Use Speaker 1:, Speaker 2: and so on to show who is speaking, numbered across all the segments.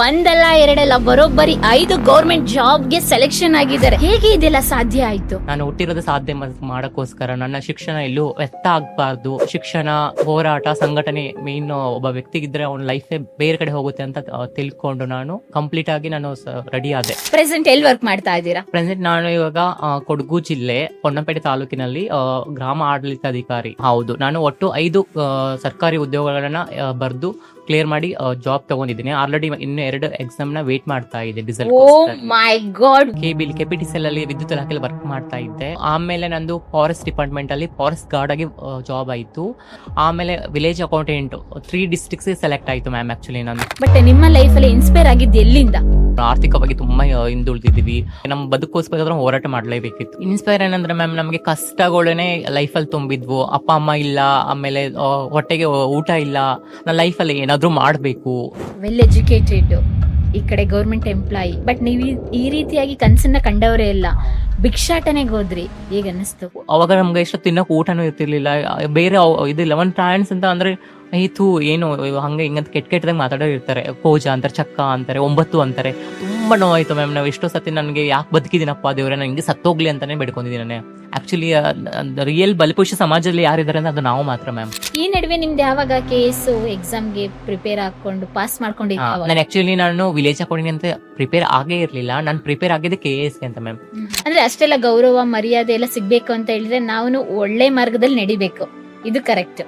Speaker 1: ಒಂದಲ್ಲ ಎರಡಲ್ಲ ಬರೋಬ್ಬರಿ 5 ಗೌರ್ಮೆಂಟ್ ಜಾಬ್ಗೆ ಸೆಲೆಕ್ಷನ್ ಆಗಿದ್ದಾರೆ. ಹೇಗೆ ಇದೆಲ್ಲ ಸಾಧ್ಯ ಆಯ್ತು?
Speaker 2: ನಾನು ಹುಟ್ಟಿರೋದು ಸಾಧ್ಯ ಮಾಡಕ್ಕೋಸ್ಕರ ನನ್ನ ಶಿಕ್ಷಣ ಎಲ್ಲೂ ವ್ಯರ್ಥ ಆಗ್ಬಾರ್ದು. ಶಿಕ್ಷಣ, ಹೋರಾಟ, ಸಂಘಟನೆ ಮೇನ್ ಒಬ್ಬ ವ್ಯಕ್ತಿಗಿದ್ರೆ ಅವನ ಲೈಫೇ ಬೇರೆ ಕಡೆ ಹೋಗುತ್ತೆ ಅಂತ ತಿಳ್ಕೊಂಡು ನಾನು ಕಂಪ್ಲೀಟ್ ಆಗಿ ನಾನು ರೆಡಿ ಆದೆ.
Speaker 1: ಪ್ರೆಸೆಂಟ್ ಎಲ್ಲಿ ವರ್ಕ್ ಮಾಡ್ತಾ ಇದ್ದೀರಾ?
Speaker 2: ಪ್ರೆಸೆಂಟ್ ನಾನು ಇವಾಗ ಕೊಡಗು ಜಿಲ್ಲೆ ಪೊನ್ನಂಪೇಟೆ ತಾಲೂಕಿನಲ್ಲಿ ಗ್ರಾಮ ಆಡಳಿತಾಧಿಕಾರಿ. ಹೌದು, ನಾನು ಒಟ್ಟು 5 ಸರ್ಕಾರಿ ಉದ್ಯೋಗಗಳನ್ನ ಬರೆದು ಕ್ಲಿಯರ್ ಮಾಡಿ ಜಾಬ್ ತಗೊಂಡಿದ್ದೀನಿ. ಆಲ್ರೆಡಿ ಇನ್ನು 2 ಎಕ್ಸಾಮ್ ನ ವೇಟ್ ಮಾಡ್ತಾ ಇದೆ. ಡೀಸೆಲ್
Speaker 1: ಮೈ ಗಾಡ್.
Speaker 2: ಕೆಪಿಟಿಸಿಎಲ್ ಅಲ್ಲಿ ವಿದ್ಯುತ್ ಇಲಾಖೆಯಲ್ಲಿ ವರ್ಕ್ ಮಾಡ್ತಾ ಇದ್ದೆ. ಆಮೇಲೆ ನಂದು ಫಾರೆಸ್ಟ್ ಡಿಪಾರ್ಟ್ಮೆಂಟ್ ಅಲ್ಲಿ ಫಾರೆಸ್ಟ್ ಗಾರ್ಡ್ ಆಗಿ ಜಾಬ್ ಆಯ್ತು. ಆಮೇಲೆ ವಿಲೇಜ್ ಅಕೌಂಟೆಂಟ್ 3 ಡಿಸ್ಟ್ರಿಕ್ಟ್ಸ್ ಸೆಲೆಕ್ಟ್ ಆಯ್ತು ಮ್ಯಾಮ್. ಆಕ್ಚುಲಿ ನಾನು
Speaker 1: ಬಟ್ ನಿಮ್ಮ ಲೈಫ್ ಅಲ್ಲಿ ಇನ್ಸ್ಪೈರ್ ಆಗಿದ್ದು ಎಲ್ಲಿಂದ?
Speaker 2: ಆರ್ಥಿಕವಾಗಿ ತುಂಬಾ ಹಿಂದುಳಿದಿದ್ದೀವಿ. ನಮ್ಮ ಬದುಕೋಸ್ಕರ ಹೋರಾಟ ಮಾಡ್ಲೇಬೇಕಿತ್ತು. ಇನ್ಸ್ಪೈರ್ ಏನಂದ್ರೆ ಮ್ಯಾಮ್, ನಮಗೆ ಕಷ್ಟಗಳೇ ಲೈಫಲ್ಲಿ ತುಂಬಿದ್ವು. ಅಪ್ಪ ಅಮ್ಮ ಇಲ್ಲ, ಆಮೇಲೆ ಹೊಟ್ಟೆಗೆ ಊಟ ಇಲ್ಲ. ನನ್ನ ಲೈಫಲ್ಲಿ ಏನಾದ್ರೂ ಮಾಡ್ಬೇಕು.
Speaker 1: ವೆಲ್ ಎಜುಕೇಟೆಡ್, ಈ ಕಡೆ ಗೌರ್ಮೆಂಟ್ ಎಂಪ್ಲಾಯಿ, ಬಟ್ ನೀವು ಈ ರೀತಿಯಾಗಿ ಕನ್ಸನ್ನ ಕಂಡವರೇ ಇಲ್ಲ. ಭಿಕ್ಷಾಟನೆಗೆ ಹೋದ್ರಿ, ಹೇಗ ಅನ್ನಿಸ್ತು?
Speaker 2: ಅವಾಗ ನಮ್ಗೆ ಎಷ್ಟು ತಿನ್ನಕ್ ಊಟನೂ ಇರ್ತಿರ್ಲಿಲ್ಲ. ಬೇರೆ ಇದಿಲ್ಲ. ಒಂದು ಟ್ರಾನ್ಸ್ ಅಂತ ಅಂದ್ರೆ ಆಯ್ತು ಏನು ಹಂಗೆ ಹಿಂಗಂತ ಕೆಟ್ಟದಾಗ ಮಾತಾಡೋರು ಇರ್ತಾರೆ. ಪೂಜಾ ಅಂತಾರೆ, ಚಕ್ಕ ಅಂತಾರೆ, 9 ಅಂತಾರೆ. ತುಂಬಾ ನೋವಾಯ್ತು ಮ್ಯಾಮ್. ನಾವು ಎಷ್ಟೋ ಸತಿ ನನಗೆ ಯಾಕೆ ಬದುಕಿದ್ದೀನಪ್ಪ ದೇವ್ರೆ, ನನಗೆ ಸತ್ತೋಗ್ಲಿ ಅಂತಾನೆ ಬೇಡ್ಕೊಂಡಿದ್ದೀನಿ. ಆಕ್ಚುಲಿ ರಿಯಲ್ ಬಲಿಪುರುಷ ಸಮಾಜದಲ್ಲಿ ಯಾರಿದ್ದಾರೆ ಅಂದ್ರೆ ಅದು ನಾವು ಮಾತ್ರ ಮ್ಯಾಮ್.
Speaker 1: ಈ ನಡುವೆ ನಿಮ್ದು ಯಾವಾಗ KS ಎಕ್ಸಾಮ್ಗೆ ಪ್ರಿಪೇರ್ ಹಾಕೊಂಡು ಪಾಸ್ ಮಾಡ್ಕೊಂಡಿದ್ದೆ?
Speaker 2: ನಾನು ಆಕ್ಚುಲಿ ನಾನು ವಿಲೇಜ್ ಅಕೌಂಟಿಂಗ್ ಅಂತ ಪ್ರಿಪೇರ್ ಆಗೇ ಇರ್ಲಿಲ್ಲ. ನಾನು ಪ್ರಿಪೇರ್ ಆಗಿದ್ದೆ KS ಅಂತ ಮ್ಯಾಮ್.
Speaker 1: ಅಂದ್ರೆ ಅಷ್ಟೆಲ್ಲ ಗೌರವ ಮರ್ಯಾದೆ ಎಲ್ಲ ಸಿಗ್ಬೇಕು ಅಂತ ಹೇಳಿದ್ರೆ ನಾವು ಒಳ್ಳೆ ಮಾರ್ಗದಲ್ಲಿ ನಡಿಬೇಕು, ಇದು ಕರೆಕ್ಟ್.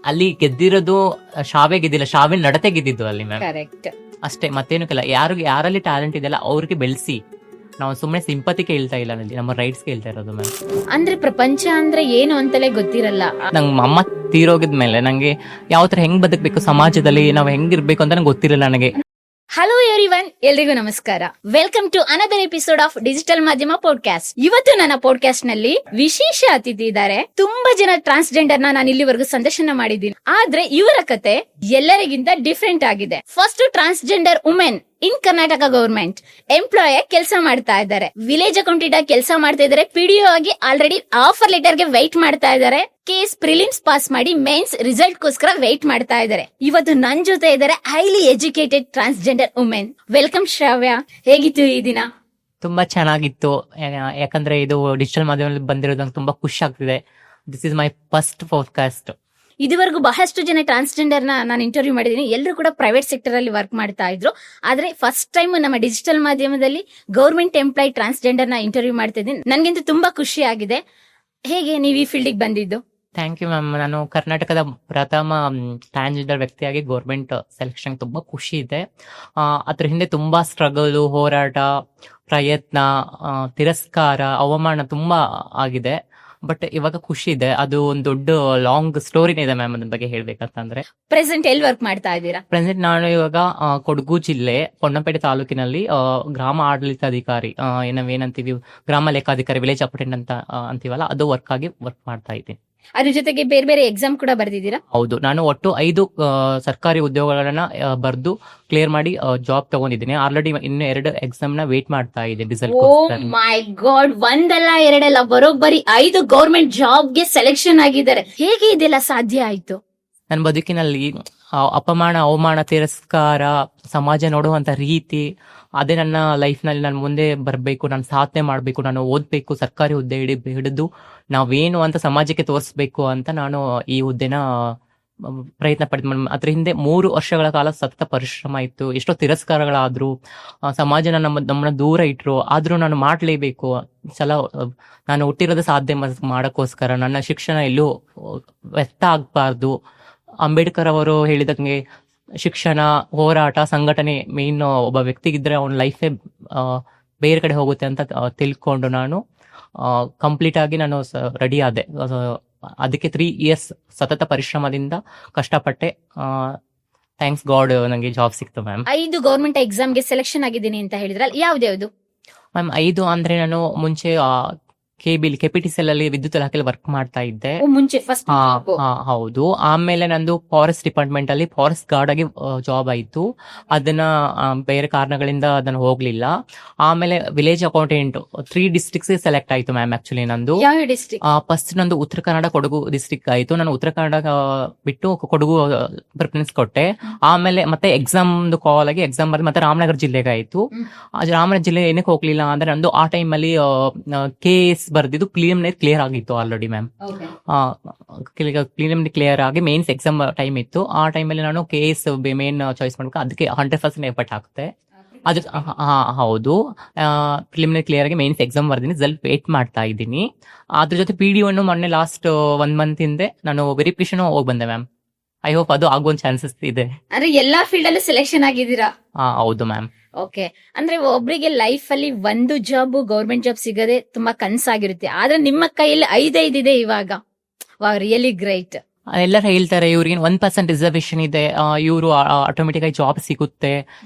Speaker 2: ಅಲ್ಲಿ ಗೆದ್ದಿರೋದು ಶಾವೆ ಗೆದ್ದಿಲ್ಲ, ಶಾವೆ ನಡತೆ ಗೆದ್ದಿದ್ದು ಅಲ್ಲಿ ಮ್ಯಾಮ್.
Speaker 1: ಕರೆಕ್ಟ್
Speaker 2: ಅಷ್ಟೇ, ಮತ್ತೇನು ಕೆಲ. ಯಾರಲ್ಲಿ ಟ್ಯಾಲೆಂಟ್ ಇದೆಯಲ್ಲ ಅವ್ರಿಗೆ ಬೆಳೆಸಿ. ನಾವು ಸುಮ್ಮನೆ ಸಿಂಪತಿ ಕೇಳ್ತಾ ಇಲ್ಲ, ನಮ್ಮ ರೈಟ್ಸ್ ಕೇಳ್ತಾ ಇರೋದು ಮ್ಯಾಮ್.
Speaker 1: ಅಂದ್ರೆ ಪ್ರಪಂಚ ಅಂದ್ರೆ ಏನು ಅಂತಲೇ ಗೊತ್ತಿರಲ್ಲ.
Speaker 2: ನಂಗೆ ಅಮ್ಮ ತೀರೋಗಿದ್ಮೇಲೆ ನಂಗೆ ಯಾವ ತರ ಹೆಂಗ್ ಬದುಕಬೇಕು, ಸಮಾಜದಲ್ಲಿ ನಾವು ಹೆಂಗಿರ್ಬೇಕು ಅಂತ ನಂಗೆ ಗೊತ್ತಿರಲಿಲ್ಲ ನನಗೆ.
Speaker 1: ಹಲೋ ಎವ್ರಿವನ್, ಎಲ್ರಿಗೂ ನಮಸ್ಕಾರ. Welcome to another episode of digital Madhyama podcast. ಇವತ್ತು ನನ್ನ ಪಾಡ್ಕಾಸ್ಟ್ ನಲ್ಲಿ ವಿಶೇಷ ಅತಿಥಿ ಇದ್ದಾರೆ. ತುಂಬಾ ಜನ ಟ್ರಾನ್ಸ್ಜೆಂಡರ್ ನಾನು ಇಲ್ಲಿವರೆಗೂ ಸಂದರ್ಶನ ಮಾಡಿದ್ದೀನಿ, ಆದ್ರೆ ಇವರ ಕತೆ ಎಲ್ಲರಿಗಿಂತ ಡಿಫ್ರೆಂಟ್ ಆಗಿದೆ. First transgender women in Karnataka government employee ಕೆಲಸ ಮಾಡ್ತಾ ಇದ್ದಾರೆ. ವಿಲೇಜ್ ಅಕೌಂಟೆಂಟ್ ಆಗಿ ಕೆಲಸ ಮಾಡ್ತಾ ಇದ್ದಾರೆ. PDO ಆಗಿ ಆಲ್ರೆಡಿ ಆಫರ್ ಲೆಟರ್ ಗೆ ವೈಟ್ ಮಾಡ್ತಾ ಇದ್ದಾರೆ. KS ಪ್ರಿಲಿಮ್ಸ್ ಪಾಸ್ ಮಾಡಿ ಮೇನ್ಸ್ ರಿಸಲ್ಟ್ ಗೋಸ್ಕರ ವೈಟ್ ಮಾಡ್ತಾ ಇದ್ದಾರೆ. ಇವತ್ತು ನನ್ ಜೊತೆ ಇದ್ದಾರೆ highly educated transgender women. Welcome Shravya, ಹೇಗಿತ್ತು ಈ ದಿನ?
Speaker 2: ತುಂಬಾ ಚೆನ್ನಾಗಿತ್ತು. ಯಾಕಂದ್ರೆ ಇದು ಡಿಜಿಟಲ್ ಮಾಧ್ಯಮದಲ್ಲಿ ಬಂದಿರೋದು ನಂಗೆ ತುಂಬಾ ಖುಷಿ ಆಗ್ತಿದೆ. This is my first podcast.
Speaker 1: ಇದುವರೆಗೂ ಬಹಳಷ್ಟು ಜನ ಟ್ರಾನ್ಸ್ಜೆಂಡರ್ ನಾನು ಇಂಟರ್ವ್ಯೂ ಮಾಡಿದ್ದೀನಿ. ಎಲ್ಲರೂ ಕೂಡ ಪ್ರೈವೇಟ್ ಸೆಕ್ಟರ್ ಅಲ್ಲಿ ವರ್ಕ್ ಮಾಡ್ತಾ ಇದ್ರು. ಆದ್ರೆ ಫಸ್ಟ್ ಟೈಮ್ ನಮ್ಮ ಡಿಜಿಟಲ್ ಮಾಧ್ಯಮದಲ್ಲಿ ಗೌರ್ಮೆಂಟ್ ಎಂಪ್ಲಾಯ್ ಟ್ರಾನ್ಸ್ಜೆಂಡರ್ ನ ಇಂಟರ್ವ್ಯೂ ಮಾಡ್ತಾ ಇದ್ದೀನಿ. ನನ್ಗಿಂತ ತುಂಬಾ ಖುಷಿ ಆಗಿದೆ. ಹೇಗೆ ನೀವು ಈ ಫೀಲ್ಡಿಗೆ ಬಂದಿದ್ದು?
Speaker 2: Thank you ma'am. ನಾನು ಕರ್ನಾಟಕದ ಪ್ರಥಮ ಟ್ರಾನ್ಸ್ಜೆಂಡರ್ ವ್ಯಕ್ತಿಯಾಗಿ ಗೌರ್ಮೆಂಟ್ ಸೆಲೆಕ್ಷನ್ ತುಂಬಾ ಖುಷಿ ಇದೆ. ಅದ್ರ ಹಿಂದೆ ತುಂಬಾ ಸ್ಟ್ರಗಲ್, ಹೋರಾಟ, ಪ್ರಯತ್ನ, ತಿರಸ್ಕಾರ, ಅವಮಾನ ತುಂಬಾ ಆಗಿದೆ. ಬಟ್ ಇವಾಗ ಖುಷಿ ಇದೆ. ಅದು ಒಂದು ದೊಡ್ಡ ಲಾಂಗ್ ಸ್ಟೋರಿನೇ ಇದೆ ಮ್ಯಾಮ್. ಅದ್ರ ಬಗ್ಗೆ ಹೇಳ್ಬೇಕಂತಂದ್ರೆ
Speaker 1: ಪ್ರೆಸೆಂಟ್ ಎಲ್ಲಿ ವರ್ಕ್ ಮಾಡ್ತಾ ಇದ್ದೀರಾ?
Speaker 2: ಪ್ರೆಸೆಂಟ್ ನಾನು ಇವಾಗ ಕೊಡಗು ಜಿಲ್ಲೆ ಪೊನ್ನಂಪೇಟೆ ತಾಲೂಕಿನಲ್ಲಿ ಗ್ರಾಮ ಆಡಳಿತಾಧಿಕಾರಿ, ನಾವೇನಂತೀವಿ ಗ್ರಾಮ ಲೆಕ್ಕಾಧಿಕಾರಿ, ವಿಲೇಜ್ ಅಕೌಂಟೆಂಟ್ ಅಂತ ಅಂತೀವಲ್ಲ, ಅದು ವರ್ಕ್ ಆಗಿ ವರ್ಕ್ ಮಾಡ್ತಾ ಇದ್ದೀನಿ.
Speaker 1: ಅದ್ರ ಜೊತೆಗೆ ಬೇರೆ ಬೇರೆ ಎಕ್ಸಾಮ್ ಕೂಡ ಬರ್ದಿದ್ದೀರಾ?
Speaker 2: ಹೌದು, ನಾನು ಒಟ್ಟು 5 ಸರ್ಕಾರಿ ಉದ್ಯೋಗಗಳನ್ನ ಬರೆದು ಕ್ಲಿಯರ್ ಮಾಡಿ ಜಾಬ್ ತಗೊಂಡಿದ್ದೀನಿ. ಆಲ್ರೆಡಿ ಇನ್ನು 2 ಎಕ್ಸಾಮ್ ನ ವೇಟ್ ಮಾಡ್ತಾ ಇದೆ. ಡೀಸೆಲ್
Speaker 1: ಮೈ ಗಾಡ್, ಒಂದಲ್ಲ ಎರಡಲ್ಲ ಬರೋಬ್ಬರಿ 5 ಗೌರ್ಮೆಂಟ್ ಜಾಬ್ಗೆ ಸೆಲೆಕ್ಷನ್ ಆಗಿದ್ದಾರೆ. ಹೇಗೆ ಇದೆಲ್ಲ ಸಾಧ್ಯ ಆಯ್ತು?
Speaker 2: ನನ್ನ ಬದುಕಿನಲ್ಲಿ ಅಪಮಾನ, ಅವಮಾನ, ತಿರಸ್ಕಾರ, ಸಮಾಜ ನೋಡುವಂತ ರೀತಿ, ಅದೇ ನನ್ನ ಲೈಫ್ ನಲ್ಲಿ ನಾನು ಮುಂದೆ ಬರಬೇಕು, ನಾನು ಸಾಧನೆ ಮಾಡಬೇಕು, ನಾನು ಓದ್ಬೇಕು, ಸರ್ಕಾರಿ ಹುದ್ದೆ ಹಿಡಿದು ನಾವೇನು ಅಂತ ಸಮಾಜಕ್ಕೆ ತೋರಿಸ್ಬೇಕು ಅಂತ ನಾನು ಈ ಹುದ್ದೆನ ಪ್ರಯತ್ನ ಪಡಿದ. ಅದ್ರ ಹಿಂದೆ 3 ವರ್ಷಗಳ ಕಾಲ ಸತತ ಪರಿಶ್ರಮ ಇತ್ತು. ಎಷ್ಟೋ ತಿರಸ್ಕಾರಗಳಾದ್ರು, ಸಮಾಜ ನಮ್ಮನ್ನ ದೂರ ಇಟ್ರು, ಆದ್ರೂ ನಾನು ಮಾಡ್ಲೇಬೇಕು. ಸಲ ನಾನು ಹುಟ್ಟಿರೋದು ಸಾಧ್ಯ ಮಾಡಕ್ಕೋಸ್ಕರ ನನ್ನ ಶಿಕ್ಷಣ ಎಲ್ಲೂ ವ್ಯರ್ಥ ಆಗ್ಬಾರ್ದು. ಅಂಬೇಡ್ಕರ್ ಅವರು ಹೇಳಿದಂಗೆ ಶಿಕ್ಷಣ, ಹೋರಾಟ, ಸಂಘಟನೆ ಮೇನ್ ಒಬ್ಬ ವ್ಯಕ್ತಿಗಿದ್ರೆ ಅವನ ಲೈಫೇ ಬೇರೆ ಕಡೆ ಹೋಗುತ್ತೆ ಅಂತ ತಿಳ್ಕೊಂಡು ನಾನು ಕಂಪ್ಲೀಟ್ ಆಗಿ ನಾನು ರೆಡಿ ಆದೆ. ಅದಕ್ಕೆ 3 ಇಯರ್ಸ್ ಸತತ ಪರಿಶ್ರಮದಿಂದ ಕಷ್ಟಪಟ್ಟೆ. ಥ್ಯಾಂಕ್ಸ್ ಗಾಡ್ ನಂಗೆ ಜಾಬ್ ಸಿಕ್ತು ಮ್ಯಾಮ್.
Speaker 1: 5 ಗೌರ್ಮೆಂಟ್ ಎಕ್ಸಾಮ್ಗೆ ಸೆಲೆಕ್ಷನ್ ಆಗಿದ್ದೀನಿ ಅಂತ ಹೇಳಿದ್ರಲ್ಲ, ಯಾವ್ದ್ಯಾವ್ದು
Speaker 2: ಮ್ಯಾಮ್? 5 ಅಂದ್ರೆ ನಾನು ಮುಂಚೆ KPTCL ಅಲ್ಲಿ ವಿದ್ಯುತ್ ಇಲಾಖೆಯಲ್ಲಿ ವರ್ಕ್ ಮಾಡ್ತಾ ಇದ್ದೆ.
Speaker 1: ಮುಂಚೆ ಫಸ್ಟ್
Speaker 2: ಹೌದು. ಆಮೇಲೆ ನಂದು ಫಾರೆಸ್ಟ್ ಡಿಪಾರ್ಟ್ಮೆಂಟ್ ಅಲ್ಲಿ ಫಾರೆಸ್ಟ್ ಗಾರ್ಡ್ ಆಗಿ ಜಾಬ್ ಆಯ್ತು. ಅದನ್ನ ಬೇರೆ ಕಾರಣಗಳಿಂದ ಅದನ್ನ ಹೋಗ್ಲಿಲ್ಲ. ಆಮೇಲೆ ವಿಲೇಜ್ ಅಕೌಂಟೆಂಟ್ 3 ಡಿಸ್ಟ್ರಿಕ್ಟ್ಸ್ ಸೆಲೆಕ್ಟ್ ಆಯ್ತು ಮ್ಯಾಮ್. ಆಕ್ಚುಲಿ ನಂದು
Speaker 1: ಯಾವ ಡಿಸ್ಟ್ರಿಕ್ಟ್?
Speaker 2: ಫಸ್ಟ್ ನಂದು ಉತ್ತರ ಕನ್ನಡ ಕೊಡಗು ಡಿಸ್ಟ್ರಿಕ್ಟ್ ಆಯ್ತು. ನಾನು ಉತ್ತರ ಕನ್ನಡ ಬಿಟ್ಟು ಕೊಡಗು ಪ್ರಿಫರೆನ್ಸ್ ಕೊಟ್ಟೆ. ಆಮೇಲೆ ಮತ್ತೆ ಎಕ್ಸಾಮ್ ಕಾಲ್ ಆಗಿ ಎಕ್ಸಾಮ್ ಬರ್ದು ಮತ್ತೆ ರಾಮನಗರ ಜಿಲ್ಲೆಗೆ ಆಯ್ತು. ರಾಮನಗರ ಜಿಲ್ಲೆ ಏನಕ್ಕೆ ಹೋಗ್ಲಿಲ್ಲ ಅಂದ್ರೆ ನಂದು ಆ ಟೈಮ್ ಅಲ್ಲಿ KS ಬರ್ದಿದ್ದು ಪ್ರಿಲಿಮಿನರಿ ಕ್ಲಿಯರ್ ಆಗಿತ್ತು ಆಲ್ರೆಡಿ ಮ್ಯಾಮ್. ಪ್ರಿಲಿಮಿನರಿ ಕ್ಲಿಯರ್ ಆಗಿ ಮೇನ್ಸ್ ಎಕ್ಸಾಮ್ ಟೈಮ್ ಇತ್ತು. ಆ ಟೈಮಲ್ಲಿ ನಾನು KS ಮೇನ್ ಚಾಯ್ಸ್ ಮಾಡ್ಬೇಕು. ಅದಕ್ಕೆ 100% ಎಫರ್ಟ್ ಹಾಕ್ತೆ. ಅದು ಹೌದು. ಪ್ರಿಲಿಮಿನರಿ ಕ್ಲಿಯರ್ ಆಗಿ ಮೇನ್ಸ್ ಎಕ್ಸಾಮ್ ಬರ್ದಿನಿ. ರಿಸಲ್ಟ್ ವೇಟ್ ಮಾಡ್ತಾ ಇದ್ದೀನಿ. ಅದ್ರ ಜೊತೆ PDO ಮೊನ್ನೆ ಲಾಸ್ಟ್ 1 ಮಂತ್ ಹಿಂದೆ ನಾನು ವೆರಿಫಿಕೇಶನ್ ಹೋಗಿ ಬಂದೆ ಮ್ಯಾಮ್. ಐ ಹೋಪ್ ಅದು ಆಗೋ ಚಾನ್ಸಸ್ ಇದೆ.
Speaker 1: ಅಂದ್ರೆ ಎಲ್ಲಾ ಫೀಲ್ಡ್ ಅಲ್ಲೂ ಸೆಲೆಕ್ಷನ್ ಆಗಿದ್ದೀರಾ?
Speaker 2: ಹೌದು ಮ್ಯಾಮ್.
Speaker 1: ಓಕೆ. ಅಂದ್ರೆ ಒಬ್ರಿಗೆ ಲೈಫ್ ಅಲ್ಲಿ ಒಂದು ಜಾಬ್ ಗೌರ್ಮೆಂಟ್ ಜಾಬ್ ಸಿಗದೆ ತುಂಬಾ ಕನ್ಸಾಗಿರುತ್ತೆ. ಆದ್ರೆ ನಿಮ್ಮ ಕೈಯಲ್ಲಿ 5 ಇದೆ ಇವಾಗ. Really great.
Speaker 2: ಎಲ್ಲರೂ ಹೇಳ್ತಾರೆ ಇವ್ರಿಗೆ 1% ರಿಸರ್ವೇಶನ್ ಇದೆ, ಇವರು ಆಟೋಮೆಟಿಕ್ ಆಗಿ ಜಾಬ್ ಸಿಗುತ್ತೆ,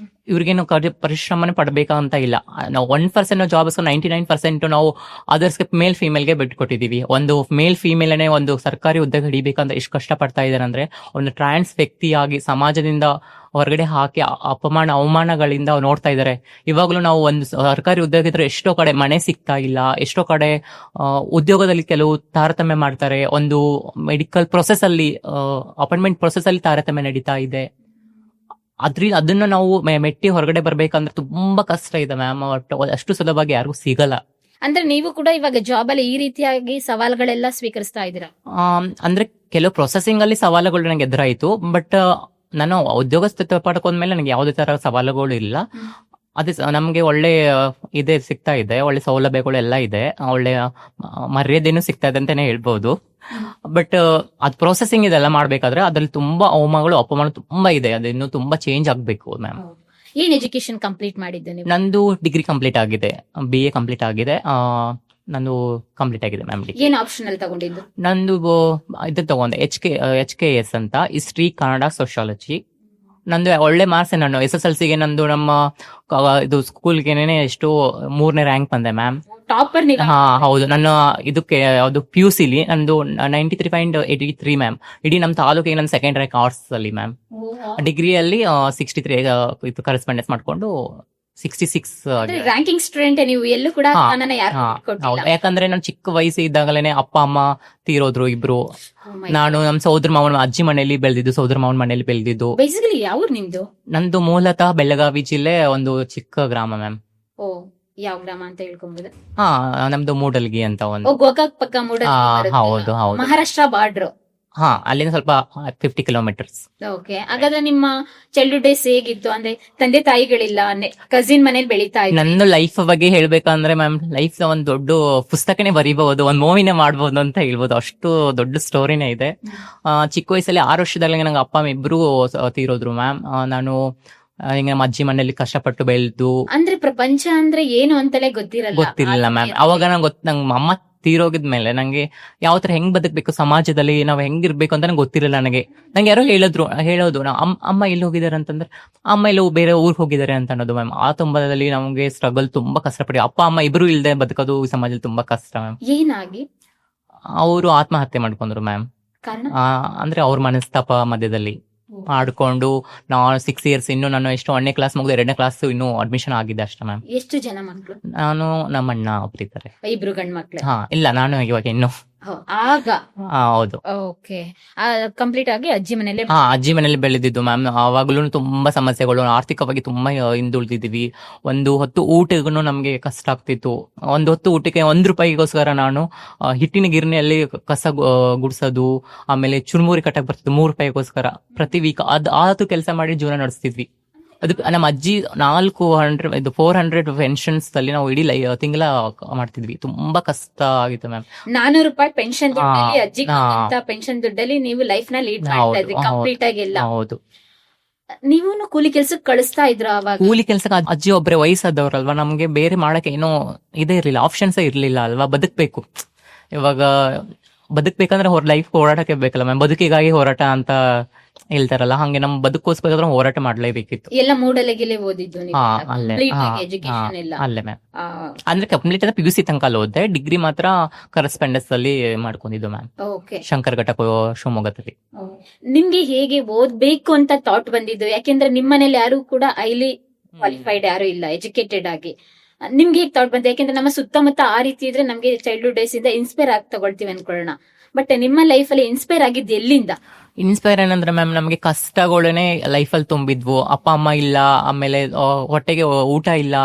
Speaker 2: ಇವ್ರಿಗೇನು ಪರಿಶ್ರಮನೇ ಪಡಬೇಕಂತ ಇಲ್ಲ. ನಾವು 1% ಜಾಬ್ 99% ನಾವು ಅದರ್ಸ್ಗೆ ಮೇಲ್ ಫೀಮೇಲ್ಗೆ ಬಿಟ್ಕೊಟ್ಟಿದೀವಿ. ಒಂದು ಮೇಲ್ ಫೀಮೇಲ್ನೇ ಒಂದು ಸರ್ಕಾರಿ ಹುದ್ದೆಗೆ ಹಿಡಿಬೇಕಂತ ಎಷ್ಟು ಕಷ್ಟ ಪಡ್ತಾ ಇದ್ದಾರೆ ಅಂದ್ರೆ, ಒಂದು ಟ್ರಾನ್ಸ್ ವ್ಯಕ್ತಿಯಾಗಿ ಸಮಾಜದಿಂದ ಹೊರಗಡೆ ಹಾಕಿ ಅವಮಾನಗಳಿಂದ ನೋಡ್ತಾ ಇದ್ದಾರೆ. ಇವಾಗ್ಲೂ ನಾವು ಒಂದು ಸರ್ಕಾರಿ ಉದ್ಯೋಗ ಇದ್ರೆ ಎಷ್ಟೋ ಕಡೆ ಮನೆ ಸಿಗ್ತಾ ಇಲ್ಲ, ಎಷ್ಟೋ ಕಡೆ ಉದ್ಯೋಗದಲ್ಲಿ ಕೆಲವು ತಾರತಮ್ಯ ಮಾಡ್ತಾರೆ. ಒಂದು ಮೆಡಿಕಲ್ ಪ್ರೊಸೆಸ್ ಅಲ್ಲಿ ಅಪಾಯಿಂಟ್ಮೆಂಟ್ ಪ್ರೊಸೆಸ್ ಅಲ್ಲಿ ತಾರತಮ್ಯ ನಡೀತಾ ಇದೆ. ಅದನ್ನ ನಾವು ಮೆಟ್ಟಿ ಹೊರಗಡೆ ಬರ್ಬೇಕಂದ್ರೆ ತುಂಬಾ ಕಷ್ಟ ಇದೆ ಮ್ಯಾಮ್. ಅಷ್ಟು ಸುಲಭವಾಗಿ ಯಾರಿಗೂ ಸಿಗಲ್ಲ.
Speaker 1: ಅಂದ್ರೆ ನೀವು ಕೂಡ ಇವಾಗ ಜಾಬ್ ಅಲ್ಲಿ ಈ ರೀತಿಯಾಗಿ ಸವಾಲುಗಳೆಲ್ಲ ಸ್ವೀಕರಿಸ್ತಾ ಇದ್ದೀರಾ?
Speaker 2: ಅಂದ್ರೆ ಕೆಲವು ಪ್ರೊಸೆಸಿಂಗ್ ಅಲ್ಲಿ ಸವಾಲುಗಳು ನನಗೆ ಎದುರಾಯ್ತು. ಬಟ್ ನಾನು ಉದ್ಯೋಗಸ್ಥತ್ವ ಪಡ್ಕೊಂಡ್ಮೇಲೆ ನನಗೆ ಯಾವುದೇ ತರ ಸವಾಲುಗಳು ಇಲ್ಲ. ಅದೇ ನಮ್ಗೆ ಒಳ್ಳೆ ಇದೆ ಸಿಗ್ತಾ ಇದೆ, ಒಳ್ಳೆ ಸೌಲಭ್ಯಗಳು ಎಲ್ಲ ಇದೆ, ಒಳ್ಳೆ ಮರ್ಯಾದೆನೂ ಸಿಗ್ತಾ ಇದೆ ಅಂತಾನೆ ಹೇಳ್ಬಹುದು. ಬಟ್ ಅದ್ ಪ್ರೊಸೆಸಿಂಗ್ ಇದೆಲ್ಲ ಮಾಡ್ಬೇಕಾದ್ರೆ ಅದ್ರಲ್ಲಿ ತುಂಬಾ ಅಪಮಾನ ತುಂಬಾ ಇದೆ. ಅದು ಇನ್ನೂ ತುಂಬಾ ಚೇಂಜ್ ಆಗ್ಬೇಕು ಮ್ಯಾಮ್.
Speaker 1: ಏನ್ ಎಜುಕೇಶನ್ ಕಂಪ್ಲೀಟ್ ಮಾಡಿದ್ದೆ ನೀವು?
Speaker 2: ನಂದು ಡಿಗ್ರಿ ಕಂಪ್ಲೀಟ್ ಆಗಿದೆ, BA ಕಂಪ್ಲೀಟ್ ಆಗಿದೆ. ನಂದು ಕಂಪ್ಲೀಟ್ ಆಗಿದೆ ಮ್ಯಾಮ್.
Speaker 1: ಏನ್ ಆಪ್ಷನಲ್ ತಗೊಂಡಿದ್ದು?
Speaker 2: ನಂದು ಇದು ತಗೊಂಡೆ HKS ಅಂತ, ಹಿಸ್ಟ್ರಿ, ಕನ್ನಡ, ಸೋಶಿಯಾಲಜಿ. ನಂದು ಒಳ್ಳೆ ಮಾರ್ಕ್ಸ್. ನಾನು SSLCಗೆ ನಂದು ನಮ್ಮ ಇದು ಸ್ಕೂಲ್ಗೆನೆ ಎಷ್ಟು 3ನೇ ರ್ಯಾಂಕ್ ಬಂದೆ ಮ್ಯಾಮ್.
Speaker 1: ಟಾಪರ್?
Speaker 2: ಹೌದು. ನನ್ನ ಇದಕ್ಕೆ ಯಾವ್ದು PUCಲಿ ನಂದು 93.83 ಮ್ಯಾಮ್. ಇಡೀ ನಮ್ಮ ತಾಲೂಕಿಗೆ ನನ್ನ 2nd ರ್ಯಾಂಕ್ ಆರ್ಟ್ಸ್ ಅಲ್ಲಿ ಮ್ಯಾಮ್. ಡಿಗ್ರಿಯಲ್ಲಿ 63 ಇದು ಕರೆಸ್ಪಾಂಡೆನ್ಸ್ ಮಾಡ್ಕೊಂಡು 66
Speaker 1: ರ್ಯಾಂಕಿಂಗ್ ಸ್ಟೂಡೆಂಟ್ ನೀವು. ಎಲ್ಲೂ ಕೂಡ
Speaker 2: ಯಾಕಂದ್ರೆ ನಾನು ಚಿಕ್ಕ ವಯಸ್ಸು ಇದ್ದಾಗಲೇನೆ ಅಪ್ಪ ಅಮ್ಮ ತೀರೋದ್ರು ಇಬ್ರು. ನಾನು ನಮ್ಮ ಸೋದರ ಮಾವನ ಅಜ್ಜಿ ಮನೆಯಲ್ಲಿ ಬೆಳೆದಿದ್ದು, ಸೋದರ ಮಾವನ ಮನೆಯಲ್ಲಿ ಬೆಳೆದಿದ್ದು.
Speaker 1: ಬೇಸಿಕಲಿ ಯಾವ ನಿಮ್ದು?
Speaker 2: ನಂದು ಮೂಲತಃ ಬೆಳಗಾವಿ ಜಿಲ್ಲೆ, ಒಂದು ಚಿಕ್ಕ ಗ್ರಾಮ ಮ್ಯಾಮ್.
Speaker 1: ಓ, ಯಾವ ಗ್ರಾಮ ಅಂತ ಹೇಳ್ಕೊಂಬೋದು?
Speaker 2: ನಮ್ದು ಮೂಡಲ್ಗಿ ಅಂತ ಒಂದು.
Speaker 1: ಗೋಕಾಕ್ ಪಕ್ಕ ಮೂಡಲ್ಗಿ.
Speaker 2: ಹೌದು ಹೌದು.
Speaker 1: ಮಹಾರಾಷ್ಟ್ರ ಬಾರ್ಡರ್.
Speaker 2: ಅಲ್ಲಿಂದ ಸ್ವಲ್ಪ 50 ಕಿಲೋಮೀಟರ್ಸ್.
Speaker 1: ಓಕೆ. ಹಾಗಾದ್ರೆ ನಿಮ್ಮ ಚೈಲ್ಡ್ಹುಡ್ ಡೇಸ್ ಹೇಗಿತ್ತು? ಅಂದ್ರೆ ತಂದೆ ತಾಯಿಗಳಿಲ್ಲ, ಕಸಿನ್ ಮನೇಲಿ ಬೆಳೀತಾ ಇದ್ದ.
Speaker 2: ನನ್ನ ಲೈಫ್ ಬಗ್ಗೆ ಹೇಳ್ಬೇಕಂದ್ರೆ ಮ್ಯಾಮ್, ಲೈಫ್ ಒಂದ್ ದೊಡ್ಡ ಪುಸ್ತಕನೇ ಬರೀಬಹುದು, ಒಂದ್ ಮೂವಿನೇ ಮಾಡ್ಬೋದು ಅಂತ ಹೇಳ್ಬೋದು. ಅಷ್ಟು ದೊಡ್ಡ ಸ್ಟೋರಿನೇ ಇದೆ. ಚಿಕ್ಕ ವಯಸ್ಸಲ್ಲಿ 6 ವರ್ಷದಲ್ಲಿ ನಂಗೆ ಅಪ್ಪ ಅಮ್ಮ ಇಬ್ರು ತೀರೋದ್ರು ಮ್ಯಾಮ್. ನಾನು ಹಿಂಗೆ ನಮ್ಮ ಅಜ್ಜಿ ಮನೆಯಲ್ಲಿ ಕಷ್ಟಪಟ್ಟು ಬೆಳೆದು.
Speaker 1: ಅಂದ್ರೆ ಪ್ರಪಂಚ ಅಂದ್ರೆ ಏನು ಅಂತಲೇ ಗೊತ್ತಿರಲಿಲ್ಲ
Speaker 2: ಮ್ಯಾಮ್. ಅವಾಗ ನಂಗೆ ಅಮ್ಮ ತೀರೋಗಿದ್ಮೇಲೆ ನಂಗೆ ಯಾವ ತರ ಹೆಂಗ್ ಬದುಕ್ಬೇಕು, ಸಮಾಜದಲ್ಲಿ ನಾವ್ ಹೆಂಗಿರ್ಬೇಕು ಅಂತ ನಂಗೆ ಗೊತ್ತಿರಲಿಲ್ಲ. ನಂಗೆ ಯಾರೋ ಹೇಳೋದು ಅಮ್ಮ ಎಲ್ಲಿ ಹೋಗಿದ್ದಾರೆ ಅಂತಂದ್ರೆ, ಅಮ್ಮ ಎಲ್ಲೋ ಬೇರೆ ಊರಿಗೆ ಹೋಗಿದ್ದಾರೆ ಅಂತ ಅನ್ನೋದು ಮ್ಯಾಮ್. ಆ ತುಂಬದಲ್ಲಿ ನಮ್ಗೆ ಸ್ಟ್ರಗಲ್ ತುಂಬಾ ಕಷ್ಟಪಡಿ. ಅಪ್ಪ ಅಮ್ಮ ಇಬ್ರು ಇಲ್ದೆ ಬದುಕೋದು ಈ ಸಮಾಜದಲ್ಲಿ ತುಂಬಾ ಕಷ್ಟ ಮ್ಯಾಮ್.
Speaker 1: ಏನಾಗಿ?
Speaker 2: ಅವರು ಆತ್ಮಹತ್ಯೆ ಮಾಡ್ಕೊಂಡ್ರು ಮ್ಯಾಮ್. ಅಂದ್ರೆ ಅವ್ರ ಮನಸ್ತಾಪ ಮಧ್ಯದಲ್ಲಿ ಆಡ್ಕೊಂಡು. ನಾನು 6 ಇಯರ್ಸ್, ಇನ್ನು ನಾನು ಎಷ್ಟು 1ನೇ ಕ್ಲಾಸ್ ಮುಗಿದು 2ನೇ ಕ್ಲಾಸ್ ಇನ್ನು ಅಡ್ಮಿಷನ್ ಆಗಿದೆ ಅಷ್ಟೇ ಮ್ಯಾಮ್.
Speaker 1: ಎಷ್ಟು ಜನ ಮಕ್ಕಳು?
Speaker 2: ನಾನು, ನಮ್ಮ ಅಣ್ಣ ಒಬ್ಬರಿದ್ದಾರೆ.
Speaker 1: 2 ಗಂಡು ಮಕ್ಕಳು?
Speaker 2: ಇಲ್ಲ, ನಾನು ಇವಾಗ ಇನ್ನು.
Speaker 1: ಆಗ
Speaker 2: ಹೌದು.
Speaker 1: ಓಕೆ. ಕಂಪ್ಲೀಟ್ ಆಗಿ ಅಜ್ಜಿ ಮನೇಲಿ?
Speaker 2: ಅಜ್ಜಿ ಮನೇಲಿ ಬೆಳೆದಿದ್ದು ಮ್ಯಾಮ್. ಅವಾಗ್ಲೂ ತುಂಬಾ ಸಮಸ್ಯೆಗಳು, ಆರ್ಥಿಕವಾಗಿ ತುಂಬಾ ಹಿಂದುಳಿದಿದ್ದೀವಿ. ಒಂದು ಹೊತ್ತು ಊಟಗೂ ನಮ್ಗೆ ಕಷ್ಟ ಆಗ್ತಿತ್ತು. ಒಂದು ಹೊತ್ತು ಊಟಕ್ಕೆ 1 ರೂಪಾಯಿಗೋಸ್ಕರ ನಾನು ಹಿಟ್ಟಿನ ಗಿರಣಿಯಲ್ಲಿ ಕಸ ಗುಡ್ಸೋದು, ಆಮೇಲೆ ಚುರುಮುರಿ ಕಟ್ಟಕ್ ಬರ್ತಿದ್ದು 3 ರೂಪಾಯಿಗೋಸ್ಕರ ಪ್ರತಿ ವೀಕ್. ಆತು ಕೆಲಸ ಮಾಡಿ ಜೀವನ ನಡೆಸ್ತಿದ್ವಿ. ಅದು ನಮ್ಮ ಅಜ್ಜಿ 400 ಪೆನ್ಷನ್ಸ್ ಅಲ್ಲಿ ನಾವು ಇಡೀ ತಿಂಗಳ ಮಾಡ್ತಿದ್ವಿ. ತುಂಬಾ ಕಷ್ಟ ಆಗಿತ್ತು ಮ್ಯಾಮ್.
Speaker 1: 400 ರೂಪಾಯಿ ಪೆನ್ಷನ್ ದುಡ್ಡಲ್ಲಿ, ಅಜ್ಜಿ ಪೆನ್ಷನ್ ದುಡ್ಡಲ್ಲಿ ನೀವು ಲೈಫ್ ನ ಲೀಡ್ ಮಾಡ್ತಾ ಇದ್ರಿ ಕಂಪ್ಲೀಟ್ ಆಗಿ ಎಲ್ಲ.
Speaker 2: ಹೌದು.
Speaker 1: ನೀವು ಕೂಲಿ ಕೆಲ್ಸಕ್ಕೆ ಕಳಿಸ್ತಾ ಇದ್ರ ಅವಾಗ?
Speaker 2: ಕೂಲಿ ಕೆಲ್ಸಕ್ಕೆ ಅಜ್ಜಿ ಒಬ್ರೆ ವಯಸ್ಸಾದವ್ರಲ್ವಾ, ನಮ್ಗೆ ಬೇರೆ ಮಾಡಕ್ಕೆ ಏನೋ ಇದೇ ಇರ್ಲಿಲ್ಲ, ಆಪ್ಷನ್ಸ್ ಇರ್ಲಿಲ್ಲ ಅಲ್ವಾ. ಬದುಕ್ಬೇಕು. ಇವಾಗ ಬದುಕ್ಬೇಕಂದ್ರೆ ಲೈಫ್ ಹೋರಾಟಕ್ಕೆ ಬೇಕಲ್ಲ ಮ್ಯಾಮ್. ಬದುಕಿಗಾಗಿ ಹೋರಾಟ ಅಂತ ಹೇಳ್ತಾರಲ್ಲ ಹಂಗೆ ನಮ್ ಬದುಕೋಸ್ಕರ ಹೋರಾಟ ಮಾಡ್ಲೇಬೇಕಿತ್ತು.
Speaker 1: ಎಲ್ಲ ಮೂಡಲಗಿಲೆ ಓದಿದ್ದು ನೀವು?
Speaker 2: ಹಾ, ಅಲ್ಲೇ.
Speaker 1: Complete
Speaker 2: ಹಾ,
Speaker 1: ಆಗಿ education ಎಲ್ಲ?
Speaker 2: ಅಲ್ಲೇ ಮ್ಯಾಮ್.
Speaker 1: ಆ,
Speaker 2: ಅಂದ್ರೆ ಕಂಪ್ಲೀಟ್ ಅಂದ್ರೆ PUC ತನಕ ಅಲ್ಲಿ ಓದಿದೆ, ಡಿಗ್ರಿ ಮಾತ್ರ ಕರೆಸ್ಪಾಂಡೆನ್ಸ್ ಅಲ್ಲಿ ಮಾಡ್ಕೊಂಡಿದ್ದು ಮ್ಯಾಮ್,
Speaker 1: okay.
Speaker 2: ಶಂಕರಘಟ್ಟ ಶಿವಮೊಗ್ಗದಲ್ಲಿ.
Speaker 1: ನಿಮ್ಗೆ ಹೇಗೆ ಓದ್ಬೇಕು ಅಂತ ಥಾಟ್ ಬಂದಿದ್ದು? ಯಾಕೆಂದ್ರೆ ನಿಮ್ ಮನೇಲಿ ಯಾರು ಕೂಡ ಹೈಲಿ ಕ್ವಾಲಿಫೈಡ್ ಯಾರು ಇಲ್ಲ ಎಜುಕೇಟೆಡ್ ಆಗಿ. ನಿಮ್ಗೆ ಹೇಗೆ ಥಾಟ್ ಬಂತು? ಯಾಕೆಂದ್ರೆ ನಮ್ಮ ಸುತ್ತಮುತ್ತ ಆ ರೀತಿ ಇದ್ರೆ ನಮ್ಗೆ ಚೈಲ್ಡ್ಹುಡ್ ಡೇಸ್ ಇಂದ ಇನ್ಸ್ಪೈರ್ ಆಗಿ ತಗೊಳ್ತೀವಿ ಅನ್ಕೊಳ್ಳೋಣ. ಬಟ್ ನಿಮ್ಮ ಲೈಫ್ ಅಲ್ಲಿ ಇನ್ಸ್ಪೈರ್ ಆಗಿದ್ದು ಎಲ್ಲಿಂದ?
Speaker 2: ಇನ್ಸ್ಪೈರ್ ಏನಂದ್ರೆ ಮ್ಯಾಮ್, ನಮಗೆ ಕಷ್ಟಗಳೇನೆ ಲೈಫಲ್ಲಿ ತುಂಬಿದ್ವು. ಅಪ್ಪ ಅಮ್ಮ ಇಲ್ಲ, ಆಮೇಲೆ ಹೊಟ್ಟೆಗೆ ಊಟ ಇಲ್ಲ.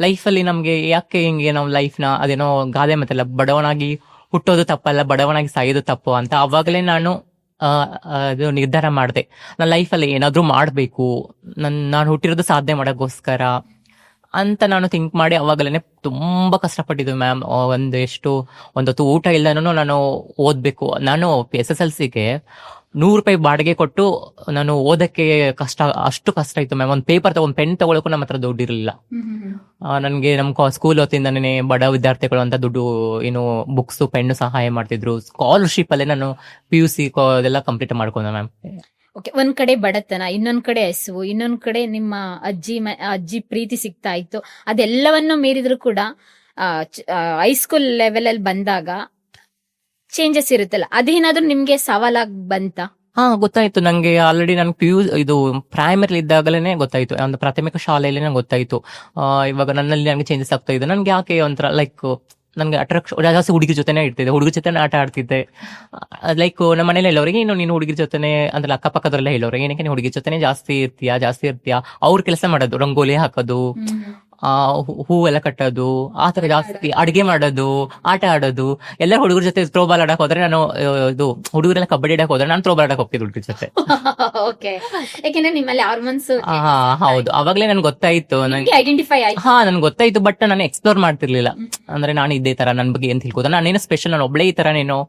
Speaker 2: ಲೈಫಲ್ಲಿ ನಮ್ಗೆ ಯಾಕೆ ಹಿಂಗೆ ನಾವು ಲೈಫ್ನ ಅದೇನೋ ಗಾದೆ ಮಾತಲ್ಲ, ಬಡವನಾಗಿ ಹುಟ್ಟೋದು ತಪ್ಪಲ್ಲ, ಬಡವನಾಗಿ ಸಾಯೋದು ತಪ್ಪು ಅಂತ. ಅವಾಗಲೇ ನಾನು ಅದು ನಿರ್ಧಾರ ಮಾಡಿದೆ, ನನ್ನ ಲೈಫಲ್ಲಿ ಏನಾದ್ರೂ ಮಾಡಬೇಕು, ನಾನು ಹುಟ್ಟಿರೋದು ಸಾಧನೆ ಮಾಡೋಕ್ಕೋಸ್ಕರ ಅಂತ ನಾನು ಥಿಂಕ್ ಮಾಡಿ ಅವಾಗಲೇ ತುಂಬಾ ಕಷ್ಟಪಟ್ಟಿದ್ದು ಮ್ಯಾಮ್. ಒಂದೊತ್ತು ಊಟ ಇಲ್ಲನೂ ನಾನು ಓದ್ಬೇಕು. ನಾನು SSLCಗೆ 100 ರೂಪಾಯಿ ಬಾಡಿಗೆ ಕೊಟ್ಟು ನಾನು ಓದಕ್ಕೆ ಅಷ್ಟು ಕಷ್ಟ ಇತ್ತು ಮ್ಯಾಮ್. ಒಂದು ಪೇಪರ್ ತಗೊಂಡು ಪೆನ್ ತಗೊಳಕ್ಕೂ ನಮ್ಮ ಹತ್ರ ದುಡ್ಡು ಇರಲಿಲ್ಲ. ನನಗೆ ನಮ್ಮ ಸ್ಕೂಲ್ ಹೊತ್ತಿಂದನೇ ಬಡ ವಿದ್ಯಾರ್ಥಿಗಳು ಅಂತ ದುಡ್ಡು ಏನು ಬುಕ್ಸ್ ಪೆನ್ನು ಸಹಾಯ ಮಾಡ್ತಿದ್ರು. ಸ್ಕಾಲರ್ಶಿಪ್ ಅಲ್ಲೇ ನಾನು PUC ಅದೆಲ್ಲ ಕಂಪ್ಲೀಟ್ ಮಾಡ್ಕೊಂಡೆ ಮ್ಯಾಮ್.
Speaker 1: ಓಕೆ, ಒಂದ್ ಕಡೆ ಬಡತನ, ಇನ್ನೊಂದ್ ಕಡೆ ಹಸಿವು, ಇನ್ನೊಂದ್ ಕಡೆ ನಿಮ್ಮ ಅಜ್ಜಿ ಪ್ರೀತಿ ಸಿಗ್ತಾ ಇತ್ತು. ಅದೆಲ್ಲವನ್ನು ಮೀರಿದ್ರು ಕೂಡ ಹೈಸ್ಕೂಲ್ ಲೆವೆಲ್ ಅಲ್ಲಿ ಬಂದಾಗ ಚೇಂಜಸ್ ಇರುತ್ತಲ್ಲ, ಅದೇನಾದ್ರೂ ನಿಮ್ಗೆ ಸವಾಲಾಗಿ ಬಂತ?
Speaker 2: ಹಾ, ಗೊತ್ತಾಯ್ತು ನಂಗೆ. ಆಲ್ರೆಡಿ ನನ್ ಇದು ಪ್ರೈಮರಿ ಇದ್ದಾಗಲೇ ಗೊತ್ತಾಯ್ತು, ಒಂದು ಪ್ರಾಥಮಿಕ ಶಾಲೆಯಲ್ಲಿ ನಂಗೆ ಗೊತ್ತಾಯ್ತು. ಇವಾಗ ನನ್ನಲ್ಲಿ ನನಗೆ ಚೇಂಜಸ್ ಆಗ್ತಾ ಇದೆ. ನನ್ಗೆ ಯಾಕೆ ಒಂಥರ ಲೈಕ್ ನನ್ಗೆ ಅಟ್ರಾಕ್ಷನ್ ಜಾಸ್ತಿ ಹುಡುಗಿ ಜೊತೆನೇ ಇರ್ತಿದ್ದೆ, ಹುಡುಗಿ ಜೊತೆನೇ ಆಟ ಆಡ್ತಿದ್ದೆ. ಲೈಕ್ ನಮ್ಮ ಮನೇಲಿ ಹೇಳೋರಿಗೆ, ನೀನು ಹುಡುಗಿರ ಜೊತೆನೆ ಅಂದ್ರೆ ಅಕ್ಕಪಕ್ಕದವರೆಲ್ಲ ಹೇಳೋರಿಗೆ, ಏನಕ್ಕೆ ನೀನು ಹುಡುಗಿ ಜೊತೆನೆ ಜಾಸ್ತಿ ಇರ್ತೀಯಾ. ಅವ್ರ ಕೆಲಸ ಮಾಡೋದು, ರಂಗೋಲಿ ಹಾಕೋದು, ಹೂವೆಲ್ಲ ಕಟ್ಟೋದು, ಆತರ ಜಾಸ್ತಿ ಅಡಿಗೆ ಮಾಡೋದು, ಆಟ ಆಡೋದು. ಎಲ್ಲ ಹುಡುಗರ ಜೊತೆ ಥ್ರೋಬಾಲ್ ಆಡಕ್ ಹೋದ್ರೆ ನಾನು ಇದು ಹುಡುಗರೆಲ್ಲ ಕಬಡ್ಡಿ ಆಡಕ್ ಹೋದ್ರೆ ನಾನು ಥ್ರೋಬಾಲ್ ಆಡಕ್ ಹೋಗ್ತಿದ್ದೆ ಹುಡುಗರ ಜೊತೆ.
Speaker 1: ಓಕೆ, ಯಾಕೆಂದ್ರೆ ನಿಮ್ಮಲ್ಲಿ ಹಾರ್ಮೋನ್ಸ್.
Speaker 2: ಹಾ, ಹೌದು. ಅವಾಗ್ಲೇ ನನ್ಗೆ ಗೊತ್ತಾಯ್ತು,
Speaker 1: ಐಡೆಂಟಿಫೈ ಆಯ್ತು.
Speaker 2: ಹಾ, ನನ್ಗೆ ಗೊತ್ತಾಯ್ತು. ಬಟ್ ನಾನು ಎಕ್ಸ್ಪ್ಲೋರ್ ಮಾಡ್ತಿರ್ಲಿಲ್ಲ. ಅಂದ್ರೆ ನಾನು ಇದೇ ತರ ನನ್ ಬಗ್ಗೆ ಏನ್ ತಿಳ್ಕೋದ, ನಾನೇನೋ ಸ್ಪೆಷಲ್, ನಾನು ಒಬ್ಳೇ ಈ ತರ ನೇನೋ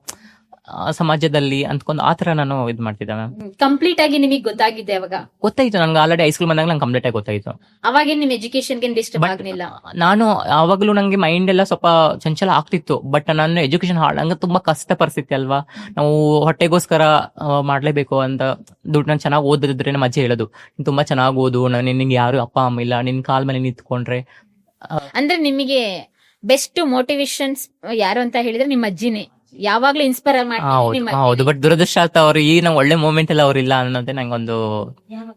Speaker 2: ಸಮಾಜದಲ್ಲಿ ಅಂದ್ಕೊಂಡು ಆತರ ನಾನು ಇದ್ ಮಾಡ್ತಿದ್ದೆ ಮ್ಯಾಮ್.
Speaker 1: ಕಂಪ್ಲೀಟ್ ಆಗಿ ನಿಮಗೆ ಗೊತ್ತಾಗಿದೆ ಅವಾಗ?
Speaker 2: ಗೊತ್ತಾಯ್ತು ನನ್ಗೆ, ಆಲ್ರೆಡಿ ಹೈಸ್ಕೂಲ್ ಬಂದಾಗ ನಂಗೆ ಕಂಪ್ಲೀಟ್ ಆಗಿ ಗೊತ್ತಾಯ್ತು.
Speaker 1: ಅವಾಗ ನಿಮ್ ಎಜುಕೇಶನ್ಗೆ ಡಿಸ್ಟರ್ಬ್ ಆಗ್ಲಿಲ್ಲ?
Speaker 2: ನಾನು ಆವಾಗ್ಲೂ ನಂಗೆ ಮೈಂಡ್ ಎಲ್ಲ ಸ್ವಲ್ಪ ಚಂಚಲ ಆಗ್ತಿತ್ತು. ಬಟ್ ನನ್ನ ಎಜುಕೇಶನ್ ಹಂಗ ತುಂಬಾ ಕಷ್ಟ ಪರಿಸ್ಥಿತಿ ಅಲ್ವಾ, ನಾವು ಹೊಟ್ಟೆಗೋಸ್ಕರ ಮಾಡ್ಲೇಬೇಕು ಅಂತ ದುಡ್ಡು. ನಾನು ಚೆನ್ನಾಗಿ ಓದಿದ್ರೆ ನಮ್ಮ ಅಜ್ಜಿ ಹೇಳೋದು, ತುಂಬಾ ಚೆನ್ನಾಗಿ ಓದು, ನಿನ್ಗೆ ಯಾರು ಅಪ್ಪ ಅಮ್ಮ ಇಲ್ಲ, ನಿನ್ ಕಾಲ್ ಮೇಲೆ ನಿಂತ್ಕೊಂಡ್ರೆ.
Speaker 1: ಅಂದ್ರೆ ನಿಮಗೆ ಬೆಸ್ಟ್ ಮೋಟಿವೇಶನ್ಸ್ ಯಾರು ಅಂತ ಹೇಳಿದ್ರೆ ನಿಮ್ಮ ಅಜ್ಜಿನೇ ಯಾವಾಗ್ಲೂ ಇನ್ಸ್ಪೈರ್ ಮಾಡ್ತಾರೆ?
Speaker 2: ಹೌದು. ಬಟ್ ದುರದೃಷ್ಟಾರ್ಥ ಅವ್ರು ಈ ನಂಗೆ ಒಳ್ಳೆ ಮೂಮೆಂಟ್ ಎಲ್ಲ ಅವ್ರಿಲ್ಲ ಅನ್ನೋದೇ ನಂಗೊಂದು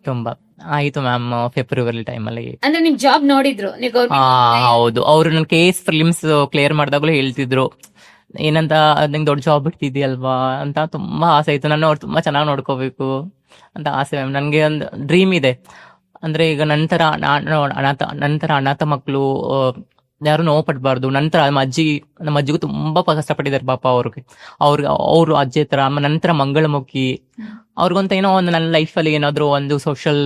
Speaker 2: ತುಂಬಾ ಆಯ್ತು ಮ್ಯಾಮ್. ಫೆಬ್ರವರಿ ಟೈಮಲ್ಲಿ
Speaker 1: ಅಂದ್ರೆ ನಿಮ್ ಜಾಬ್ ನೋಡಿದ್ರು ನೀವು?
Speaker 2: ಹೌದು. ಅವ್ರು ನನ್ ಕೇಸ್ ಫಿಲಿಮ್ಸ್ ಕ್ಲಿಯರ್ ಮಾಡಿದಾಗ್ಲೂ ಹೇಳ್ತಿದ್ರು, ಏನಂತ ನಿಂಗೆ ದೊಡ್ಡ ಜಾಬ್ ಬಿಡ್ತಿದ್ಯಲ್ವಾ ಅಂತ. ತುಂಬಾ ಆಸೆ ಇತ್ತು, ನನ್ನ ಅವ್ರು ತುಂಬಾ ಚೆನ್ನಾಗಿ ನೋಡ್ಕೋಬೇಕು ಅಂತ ಆಸೆ ಮ್ಯಾಮ್. ನನ್ಗೆ ಒಂದು ಡ್ರೀಮ್ ಇದೆ. ಅಂದ್ರೆ ಈಗ ನಂತರ ಅನಾಥ ಮಕ್ಕಳು ಯಾರು ನೋವು ಪಡ್ಬಾರ್ದು. ನಂತರ ನಮ್ಮ ಅಜ್ಜಿಗೂ ತುಂಬಾ ಕಷ್ಟಪಟ್ಟಿದ್ದಾರೆ ಪಾಪ. ಅವ್ರು ಅಜ್ಜಿ ಹತ್ರ ನಂತರ ಮಂಗಳಮುಖಿ ಅವ್ರಿಗಂತ ಏನೋ ಒಂದು ನನ್ನ ಲೈಫಲ್ಲಿ ಏನಾದ್ರು ಒಂದು ಸೋಷಿಯಲ್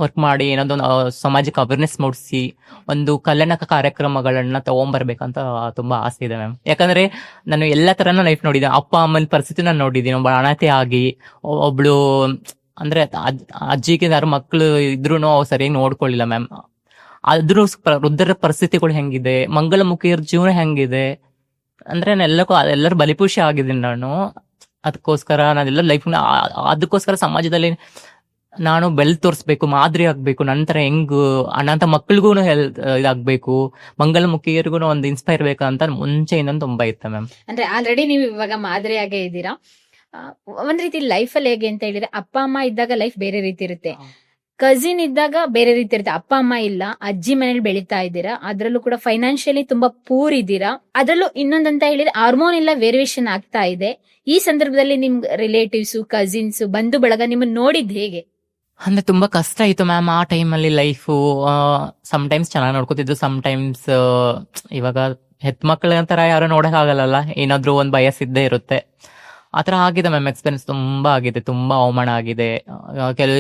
Speaker 2: ವರ್ಕ್ ಮಾಡಿ ಏನಾದ್ರು ಸಮಾಜಕ್ಕೆ ಅವೇರ್ನೆಸ್ ಮೂಡಿಸಿ ಒಂದು ಕಲ್ಯಾಣ ಕಾರ್ಯಕ್ರಮಗಳನ್ನ ತಗೊಂಡ್ಬರ್ಬೇಕಂತ ತುಂಬಾ ಆಸೆ ಇದೆ ಮ್ಯಾಮ್. ಯಾಕಂದ್ರೆ ನಾನು ಎಲ್ಲಾ ತರನ ಲೈಫ್ ನೋಡಿದ್ದೆ. ಅಪ್ಪ ಅಮ್ಮನ ಪರಿಸ್ಥಿತಿ ನಾನು ನೋಡಿದ್ದೀನಿ. ಒಬ್ಬ ಅನಾಥೆ ಆಗಿ, ಒಬ್ಳು ಅಂದ್ರೆ ಅಜ್ಜಿಗೆ ಯಾರು ಮಕ್ಕಳು ಇದ್ರು ಸರಿಯಾಗಿ ನೋಡ್ಕೊಳ್ಳಿಲ್ಲ ಮ್ಯಾಮ್. ಅದ್ರ ವೃದ್ಧರ ಪರಿಸ್ಥಿತಿಗಳು ಹೆಂಗಿದೆ, ಮಂಗಳಮುಖಿಯರ ಜೀವನ ಹೆಂಗಿದೆ ಅಂದ್ರೆ ಎಲ್ಲರೂ ಬಲಿಪುಷಿ ಆಗಿದ್ದೀನಿ ನಾನು. ಅದಕ್ಕೋಸ್ಕರ ನಾನೆಲ್ಲ ಲೈಫ್ನ ಅದಕ್ಕೋಸ್ಕರ ಸಮಾಜದಲ್ಲಿ ನಾನು ಬೆಲ್ ತೋರಿಸ್ಬೇಕು, ಮಾದರಿ ಆಗ್ಬೇಕು. ನಂತರ ಅನಾಥ ಮಕ್ಕಳಿಗೂ ಇದಾಗ್ಬೇಕು, ಮಂಗಳಮುಖಿಯರಿಗೂ ಒಂದು ಇನ್ಸ್ಪೈರ್ ಬೇಕಂತ ಮುಂಚೆಯಿಂದ ತುಂಬಾ ಇತ್ತು ಮ್ಯಾಮ್.
Speaker 1: ಅಂದ್ರೆ ಆಲ್ರೆಡಿ ನೀವು ಇವಾಗ ಮಾದರಿಯಾಗೇ ಇದ್ದೀರಾ. ಒಂದ್ ರೀತಿ ಲೈಫಲ್ಲಿ ಹೇಗೆ ಅಂತ ಹೇಳಿದ್ರೆ, ಅಪ್ಪ ಅಮ್ಮ ಇದ್ದಾಗ ಲೈಫ್ ಬೇರೆ ರೀತಿ ಇರುತ್ತೆ, ಕಸಿನ್ ಇದ್ದಾಗ ಬೇರೆ ರೀತಿ ಇರುತ್ತೆ. ಅಪ್ಪ ಅಮ್ಮ ಇಲ್ಲ, ಅಜ್ಜಿ ಮನೇಲಿ ಬೆಳೀತಾ ಇದ್ದೀರಾ, ಅದ್ರಲ್ಲೂ ಕೂಡ ಫೈನಾನ್ಷಿಯಲಿ ತುಂಬಾ ಪೂರ್ ಇದ್ದೀರಾ. ಅದ್ರಲ್ಲೂ ಇನ್ನೊಂದಂತ ಹೇಳಿದ್ರೆ ಹಾರ್ಮೋನ್ ಎಲ್ಲ ವೇರಿಯೇಷನ್ ಆಗ್ತಾ ಇದೆ. ಈ ಸಂದರ್ಭದಲ್ಲಿ ನಿಮ್ ರಿಲೇಟಿವ್ಸ್, ಕಸಿನ್ಸ್, ಬಂಧು ಬಳಗ ನಿಮ್ಮನ್ನ ನೋಡಿದ್ ಹೇಗೆ?
Speaker 2: ಅಂದ್ರೆ ತುಂಬಾ ಕಷ್ಟ ಆಯ್ತು ಮ್ಯಾಮ್ ಆ ಟೈಮಲ್ಲಿ ಲೈಫು. ಸಮ್ಟೈಮ್ಸ್ ಚೆನ್ನಾಗಿ ನೋಡ್ಕೋತಿದ್ದು, ಸಮ್ಟೈಮ್ಸ್ ಇವಾಗ ಹೆತ್ ಮಕ್ಳ ತರ ಯಾರು ನೋಡಕ್ ಆಗಲ್ಲ, ಏನಾದ್ರು ಒಂದ್ ಬಯಸ್ ಇದ್ದೇ ಇರುತ್ತೆ. ಆತರ ಆಗಿದೆ ಮ್ಯಾಮ್. ಎಕ್ಸ್ಪೀರಿಯನ್ಸ್ ತುಂಬಾ ಆಗಿದೆ, ತುಂಬಾ ಅವಮಾನ ಆಗಿದೆ.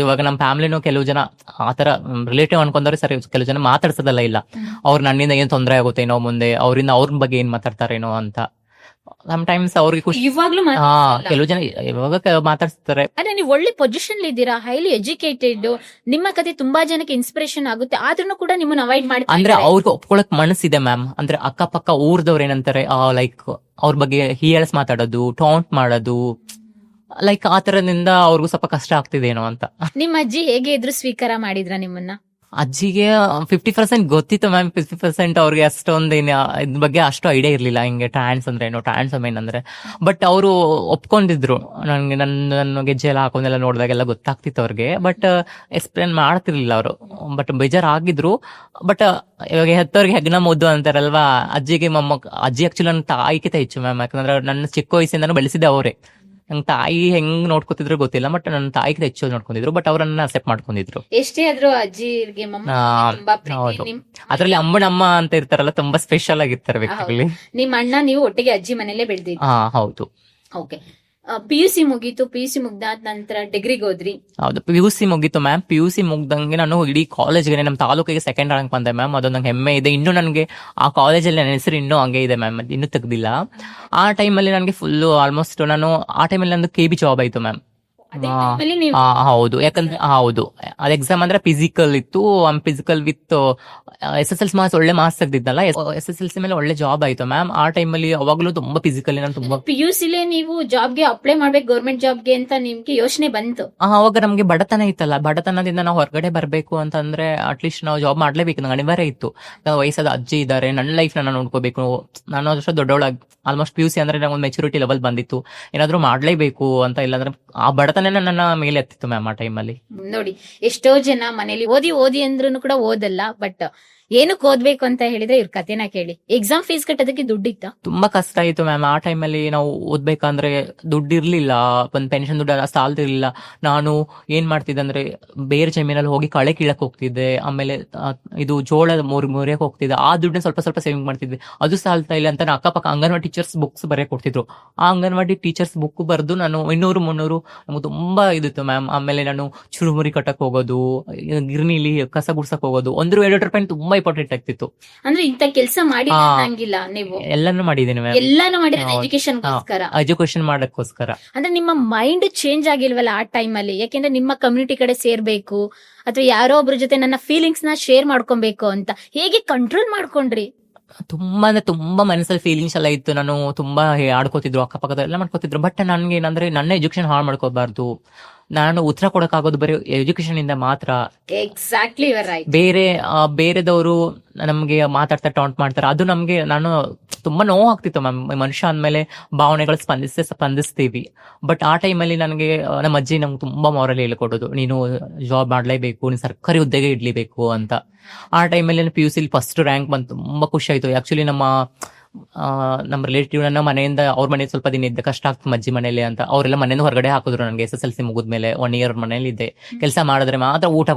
Speaker 2: ಇವಾಗ ನಮ್ಮ ಫ್ಯಾಮಿಲಿನೂ ಕೆಲವು ಜನ ಆತರ ರಿಲೇಟಿವ್ ಅನ್ಕೊಂಡ್ರೆ ಸರಿ, ಕೆಲವು ಜನ ಮಾತಾಡ್ಸೋದಲ್ಲ ಇಲ್ಲ, ಅವ್ರು ನನ್ನಿಂದ ಏನ್ ತೊಂದರೆ ಆಗುತ್ತೇನೋ ಮುಂದೆ, ಅವ್ರಿಂದ ಅವ್ರ ಬಗ್ಗೆ ಏನ್ ಮಾತಾಡ್ತಾರೇನೋ ಅಂತ. ಸಮ್ಟೈಮ್ಸ್ ಅವ್ರಿಗೆ ಖುಷಿ.
Speaker 1: ಇವಾಗ್ಲೂ
Speaker 2: ಕೆಲವು ಜನ ಇವಾಗ ಮಾತಾಡ್ಸ್ತಾರೆ.
Speaker 1: ಅಂದ್ರೆ ನೀವು ಒಳ್ಳೆ ಪೊಸಿಷನ್ ಇದ್ದೀರಾ, ಹೈಲಿ ಎಜುಕೇಟೆಡ್, ನಿಮ್ಮ ಕತೆ ತುಂಬಾ ಜನಕ್ಕೆ ಇನ್ಸ್ಪಿರೇಷನ್ ಆಗುತ್ತೆ. ಆದ್ರೂ ಕೂಡ ನಿಮ್ಮನ್ನ ಅವಾಯ್ಡ್ ಮಾಡಿ,
Speaker 2: ಅಂದ್ರೆ ಅವ್ರಿಗೆ ಒಪ್ಕೊಳಕ್ ಮನಸ್ಸಿದೆ ಮ್ಯಾಮ್. ಅಂದ್ರೆ ಅಕ್ಕಪಕ್ಕ ಊರ್ದವ್ರು ಏನಂತಾರೆ, ಲೈಕ್ ಅವ್ರ ಬಗ್ಗೆ ಹೀಯಲ್ಸ್ ಮಾತಾಡೋದು, ಟಾಂಟ್ ಮಾಡೋದು, ಲೈಕ್ ಆ ತರದಿಂದ ಅವ್ರಿಗೂ ಸ್ವಲ್ಪ ಕಷ್ಟ ಆಗ್ತಿದೇನೋ ಅಂತ.
Speaker 1: ನಿಮ್ಮ ಅಜ್ಜಿ ಹೇಗೆ ಇದ್ರು ಸ್ವೀಕಾರ ಮಾಡಿದ್ರ ನಿಮ್ಮನ್ನ?
Speaker 2: ಅಜ್ಜಿಗೆ 50% ಗೊತ್ತಿತ್ತು ಮ್ಯಾಮ್, 50% ಅವ್ರಿಗೆ ಅಷ್ಟೊಂದು ಇದ್ರ ಬಗ್ಗೆ ಅಷ್ಟು ಐಡಿಯಾ ಇರ್ಲಿಲ್ಲ, ಹಿಂಗೆ ಟ್ರಾನ್ಸ್ ಅಂದ್ರೆ ಏನು, ಟ್ರಾನ್ಸ್ಫಾರ್ಮೇನ್ ಅಂದ್ರೆ. ಬಟ್ ಅವರು ಒಪ್ಕೊಂಡಿದ್ರು, ನನಗೆ ನನ್ನ ಗೆಜ್ಜೆ ಎಲ್ಲ ಹಾಕೊಂಡೆಲ್ಲ ನೋಡಿದಾಗೆಲ್ಲ ಗೊತ್ತಾಗ್ತಿತ್ತು ಅವ್ರಿಗೆ. ಬಟ್ ಎಕ್ಸ್ಪ್ಲೇನ್ ಮಾಡ್ತಿರ್ಲಿಲ್ಲ ಅವರು, ಬಟ್ ಬೇಜಾರಾಗಿದ್ರು. ಬಟ್ ಇವಾಗ ಹೆತ್ತವ್ರಿಗೆ ಹೆಗ್ನ ಮುದ್ದು ಅಂತಾರಲ್ವಾ, ಅಜ್ಜಿಗೆ ಅಜ್ಜಿ ಆಕ್ಚುಲಿ ನನ್ನ ತಾಯಿಗಿಂತ ಹೆಚ್ಚು ಮ್ಯಾಮ್. ಯಾಕಂದ್ರೆ ನನ್ನ ಚಿಕ್ಕ ವಯಸ್ಸಿಂದನೂ ಬೆಳೆಸಿದ್ದೆ ಅವರೇ. ನಂಗೆ ತಾಯಿ ಹೆಂಗ್ ನೋಡ್ಕೊತಿದ್ರು ಗೊತ್ತಿಲ್ಲ, ಬಟ್ ನನ್ನ ತಾಯಿಗೆ ಹೆಚ್ಚು ನೋಡ್ಕೊಂಡಿದ್ರು. ಬಟ್ ಅವ್ರನ್ನ ಅಕ್ಸೆಪ್ಟ್ ಮಾಡ್ಕೊಂಡಿದ್ರು.
Speaker 1: ಎಷ್ಟೇ ಆದ್ರೂ ಅಜ್ಜಿಗೆ ತುಂಬಾ ಪ್ರೀತಿ.
Speaker 2: ಹೌದು, ಅದ್ರಲ್ಲಿ ಅಮ್ಮನಮ್ಮ ಅಂತ ಇರ್ತಾರಲ್ಲ, ತುಂಬಾ ಸ್ಪೆಷಲ್ ಆಗಿರ್ತಾರೆ ವ್ಯಕ್ತಿಗಳು.
Speaker 1: ನಿಮ್ಮ ಅಣ್ಣ ನೀವು ಒಟ್ಟಿಗೆ ಅಜ್ಜಿ ಮನೇಲೆ ಬೆಳೆದಿದ್ದು?
Speaker 2: ಹೌದು.
Speaker 1: ಓಕೆ. PUC ಮುಗೀತು, PUC ಮುಗ್ದಾದ ನಂತರ ಡಿಗ್ರಿಗೆ ಹೋದ್ರಿ?
Speaker 2: ಹೌದು, PUC ಮುಗೀತು ಮ್ಯಾಮ್. PUC ಮುಗ್ದಂಗೆ ನಾನು ಇಡೀ ಕಾಲೇಜ್ಗೆ, ನಮ್ಮ ತಾಲೂಕಿಗೆ ಸೆಕೆಂಡ್ ರ್ಯಾಂಕ್ ಬಂದೆ ಮ್ಯಾಮ್. ಅದು ನಂಗೆ ಹೆಮ್ಮೆ ಇದೆ. ಇನ್ನು ನನಗೆ ಆ ಕಾಲೇಜಲ್ಲಿ ನನ್ನ ಹೆಸರು ಇನ್ನೂ ಹಂಗೆ ಇದೆ ಮ್ಯಾಮ್, ಇನ್ನೂ ತೆಗ್ದಿಲ್ಲ. ಆ ಟೈಮಲ್ಲಿ ನನಗೆ ಫುಲ್ಲು ಆಲ್ಮೋಸ್ಟ್ ನಾನು ಆ ಟೈಮಲ್ಲಿ ನಂದು KB ಜಾಬ್ ಆಯ್ತು ಮ್ಯಾಮ್. ಹೌದು, ಯಾಕಂದ್ರೆ ಹೌದು, ಅದು ಎಕ್ಸಾಮ್ ಅಂದ್ರೆ ಫಿಸಿಕಲ್ ಇತ್ತು. ಫಿಸಿಕಲ್ ವಿತ್ SSLC ಮಾರ್ಕ್ಸ್, ಒಳ್ಳೆ ಮಾರ್ಕ್ಸ್ ತೆಗ್ದಿದ್ದಲ್ಲ, SSLC ಮೇಲೆ ಒಳ್ಳೆ ಜಾಬ್ ಆಯ್ತು ಮ್ಯಾಮ್. ಆ ಟೈಮಲ್ಲಿ ಅವಾಗಲೂ ತುಂಬಾ ಫಿಸಿಕಲ್ ನಾನು ತುಂಬಾ. PUC
Speaker 1: ನೀವು ಜಾಬ್ಗೆ ಅಪ್ಲೈ ಮಾಡ್ಬೇಕು, ಗೌರ್ಮೆಂಟ್ ಜಾಬ್ಗೆ ಅಂತ ನಿಮ್ಗೆ ಯೋಚನೆ ಬಂತು?
Speaker 2: ಅವಾಗ ನಮ್ಗೆ ಬಡತನ ಇತ್ತಲ್ಲ, ಬಡತನದಿಂದ ನಾವು ಹೊರಗಡೆ ಬರ್ಬೇಕು ಅಂತಂದ್ರೆ ಅಟ್ಲೀಸ್ಟ್ ನಾವು ಜಾಬ್ ಮಾಡ್ಲೇಬೇಕು, ನಂಗೆ ಅನಿವಾರ್ಯ ಇತ್ತು. ವಯಸ್ಸಾದ ಅಜ್ಜಿ ಇದ್ದಾರೆ, ನನ್ನ ಲೈಫ್ ನಾನು ನೋಡ್ಕೋಬೇಕು. ನಾನು ಅಷ್ಟು ದೊಡ್ಡವಳಾಗಿ ಆಲ್ಮೋಸ್ಟ್ PUC ಅಂದ್ರೆ ನಂಗೆ ಒಂದು ಮೆಚುರಿಟಿ ಲೆವೆಲ್ ಬಂದಿತ್ತು, ಏನಾದ್ರು ಮಾಡ್ಲೇಬೇಕು ಅಂತ. ಇಲ್ಲಾಂದ್ರೆ ಆ ಬಡತನ ನನ್ನ ಮೇಲೆ ಎತ್ತಿತ್ತು ಮ್ಯಾಮ್ ಆ ಟೈಮಲ್ಲಿ.
Speaker 1: ನೋಡಿ, ಎಷ್ಟೋ ಜನ ಮನೇಲಿ ಓದಿ ಅಂದ್ರೂ ಕೂಡ ಓದಲ್ಲ, ಬಟ್ ಏನಕ್ಕೆ ಓದ್ಬೇಕು ಅಂತ ಹೇಳಿದ್ರೆ ಇವ್ರ ಕಥೆನ ಕೇಳಿ. ಎಕ್ಸಾಮ್ ಫೀಸ್ ಕಟ್ಟೋದಕ್ಕೆ ದುಡ್ಡಿತ್ತ?
Speaker 2: ತುಂಬಾ ಕಷ್ಟ ಆಯ್ತು ಮ್ಯಾಮ್. ಆ ಟೈಮಲ್ಲಿ ನಾವು ಓದ್ಬೇಕಂದ್ರೆ ದುಡ್ಡು ಇರ್ಲಿಲ್ಲ, ಒಂದು ಪೆನ್ಷನ್ ದುಡ್ಡು ಸಾಲ್ತಿರ್ಲಿಲ್ಲ. ನಾನು ಏನ್ ಮಾಡ್ತಿದ್ದೆ ಅಂದ್ರೆ ಬೇರೆ ಜಮೀನಲ್ಲಿ ಹೋಗಿ ಕಳೆ ಕೀಳಕ್ ಹೋಗ್ತಿದ್ದೆ, ಆಮೇಲೆ ಇದು ಜೋಳ ಮುರಿಯಕ್ ಹೋಗ್ತಿದ್ದೆ. ಆ ದುಡ್ಡನ್ನ ಸ್ವಲ್ಪ ಸ್ವಲ್ಪ ಸೇವಿಂಗ್ ಮಾಡ್ತಿದ್ವಿ, ಅದು ಸಾಲ್ತಾ ಇಲ್ಲ ಅಂತ ನಾನು ಅಕ್ಕಪಕ್ಕ ಅಂಗನವಾಡಿ ಟೀಚರ್ಸ್ ಬುಕ್ಸ್ ಬರೆಯಕ್ ಕೊಡ್ತಿದ್ರು. ಆ ಅಂಗನವಾಡಿ ಟೀಚರ್ಸ್ ಬುಕ್ ಬರೆದು ನಾನು 200-300 ನಮ್ಗೆ ತುಂಬಾ ಇದಿತ್ತು ಮ್ಯಾಮ್. ಆಮೇಲೆ ನಾನು ಚುರುಮುರಿ ಕಟ್ಟಕ್ ಹೋಗೋದು, ಗಿರ್ನಿಲಿ ಕಸ ಗುಡ್ಸಕ್ ಹೋಗೋದು, 1-2 ರೂಪಾಯಿ ತುಂಬಾ ಇಂಪಾರ್ಟೆಂಟ್ ಆಗ್ತಿತ್ತು.
Speaker 1: ಅಂದ್ರೆ ಇಂತ ಕೆಲಸ ಮಾಡಿಲ್ಲ ನೀವು?
Speaker 2: ಎಲ್ಲಾನು ಮಾಡಿದೀನಿ ಮ್ಯಾಮ್,
Speaker 1: ಎಲ್ಲಾನು ಮಾಡಿದ್ರೆ ಎಜುಕೇಶನ್
Speaker 2: ಮಾಡಕ್ಕೋಸ್ಕರ.
Speaker 1: ಅಂದ್ರೆ ನಿಮ್ಮ ಮೈಂಡ್ ಚೇಂಜ್ ಆಗಿಲ್ವಲ್ಲ ಆ ಟೈಮ್ ಅಲ್ಲಿ? ಯಾಕೆಂದ್ರೆ ನಿಮ್ಮ ಕಮ್ಯುನಿಟಿ ಕಡೆ ಸೇರ್ಬೇಕು ಅಥವಾ ಯಾರೋ ಒಬ್ರ ಜೊತೆ ನನ್ನ ಫೀಲಿಂಗ್ಸ್ ನ ಶೇರ್ ಮಾಡ್ಕೊಬೇಕು ಅಂತ ಹೇಗೆ ಕಂಟ್ರೋಲ್ ಮಾಡ್ಕೊಂಡ್ರಿ?
Speaker 2: ತುಂಬಾ ಅಂದ್ರೆ ತುಂಬಾ ಮನಸ್ಸಲ್ಲಿ ಫೀಲಿಂಗ್ಸ್ ಎಲ್ಲ ಇತ್ತು. ನಾನು ತುಂಬಾ ಆಡ್ಕೋತಿದ್ರು, ಅಕ್ಕಪಕ್ಕದ ಎಲ್ಲ ಮಾಡ್ಕೋತಿದ್ರು. ಬಟ್ ನನ್ಗೆ ಏನಂದ್ರೆ ನನ್ನ ಎಜುಕೇಶನ್ ಹಾಳು ಮಾಡ್ಕೋಬಾರ್ದು, ನಾನು ಉತ್ತರ ಕೊಡಕ್ಕಾಗೋದು ಬರೀ ಎಜುಕೇಶನ್ ಇಂದ ಮಾತ್ರ.
Speaker 1: ಎಕ್ಸಾಕ್ಟ್ಲಿ
Speaker 2: ಬೇರೆದವರು ನಮ್ಗೆ ಮಾತಾಡ್ತಾ ಟಾಂಟ್ ಮಾಡ್ತಾರೆ, ಅದು ನಮ್ಗೆ ನಾನು ತುಂಬಾ ನೋವು ಆಗ್ತಿತ್ತು ಮ್ಯಾಮ್. ಮನುಷ್ಯ ಅಂದ್ಮೇಲೆ ಭಾವನೆಗಳು ಸ್ಪಂದಿಸ್ತೀವಿ. ಬಟ್ ಆ ಟೈಮಲ್ಲಿ ನನಗೆ ನಮ್ಮ ಅಜ್ಜಿ ನಮ್ಗೆ ತುಂಬಾ ಮಾರಲ್ ಹೇಳ್ಕೊಡೋದು, ನೀನು ಜಾಬ್ ಮಾಡ್ಲೇಬೇಕು, ನೀನು ಸರ್ಕಾರಿ ಹುದ್ದೆಗೆ ಇಡ್ಲೇಬೇಕು ಅಂತ. ಆ ಟೈಮಲ್ಲಿ PUC ಫಸ್ಟ್ ರ್ಯಾಂಕ್ ಬಂತು, ತುಂಬಾ ಖುಷಿ ಆಯ್ತು. ಆಕ್ಚುಲಿ ನಮ್ಮ ರಿಲೇಟಿವ್ ನನ್ನ ಮನೆಯಿಂದ ಅವ್ರ ಮನೆ ಸ್ವಲ್ಪ ದಿನ ಇದ್ದೆ, ಕಷ್ಟ ಆಗ್ತದೆ ಅಜ್ಜಿ ಮನೇಲಿ ಅಂತ ಅವರೆಲ್ಲ ಮನೆಯಿಂದ ಹೊರಗಡೆ ಹಾಕಿದ್ರು. ನನಗೆ SSLC ಮುಗಿದ್ಮೇಲೆ 1 year ಮನೇಲಿ ಇದ್ದೆ, ಕೆಲಸ ಮಾಡಿದ್ರೆ ಮಾತ್ರ ಊಟ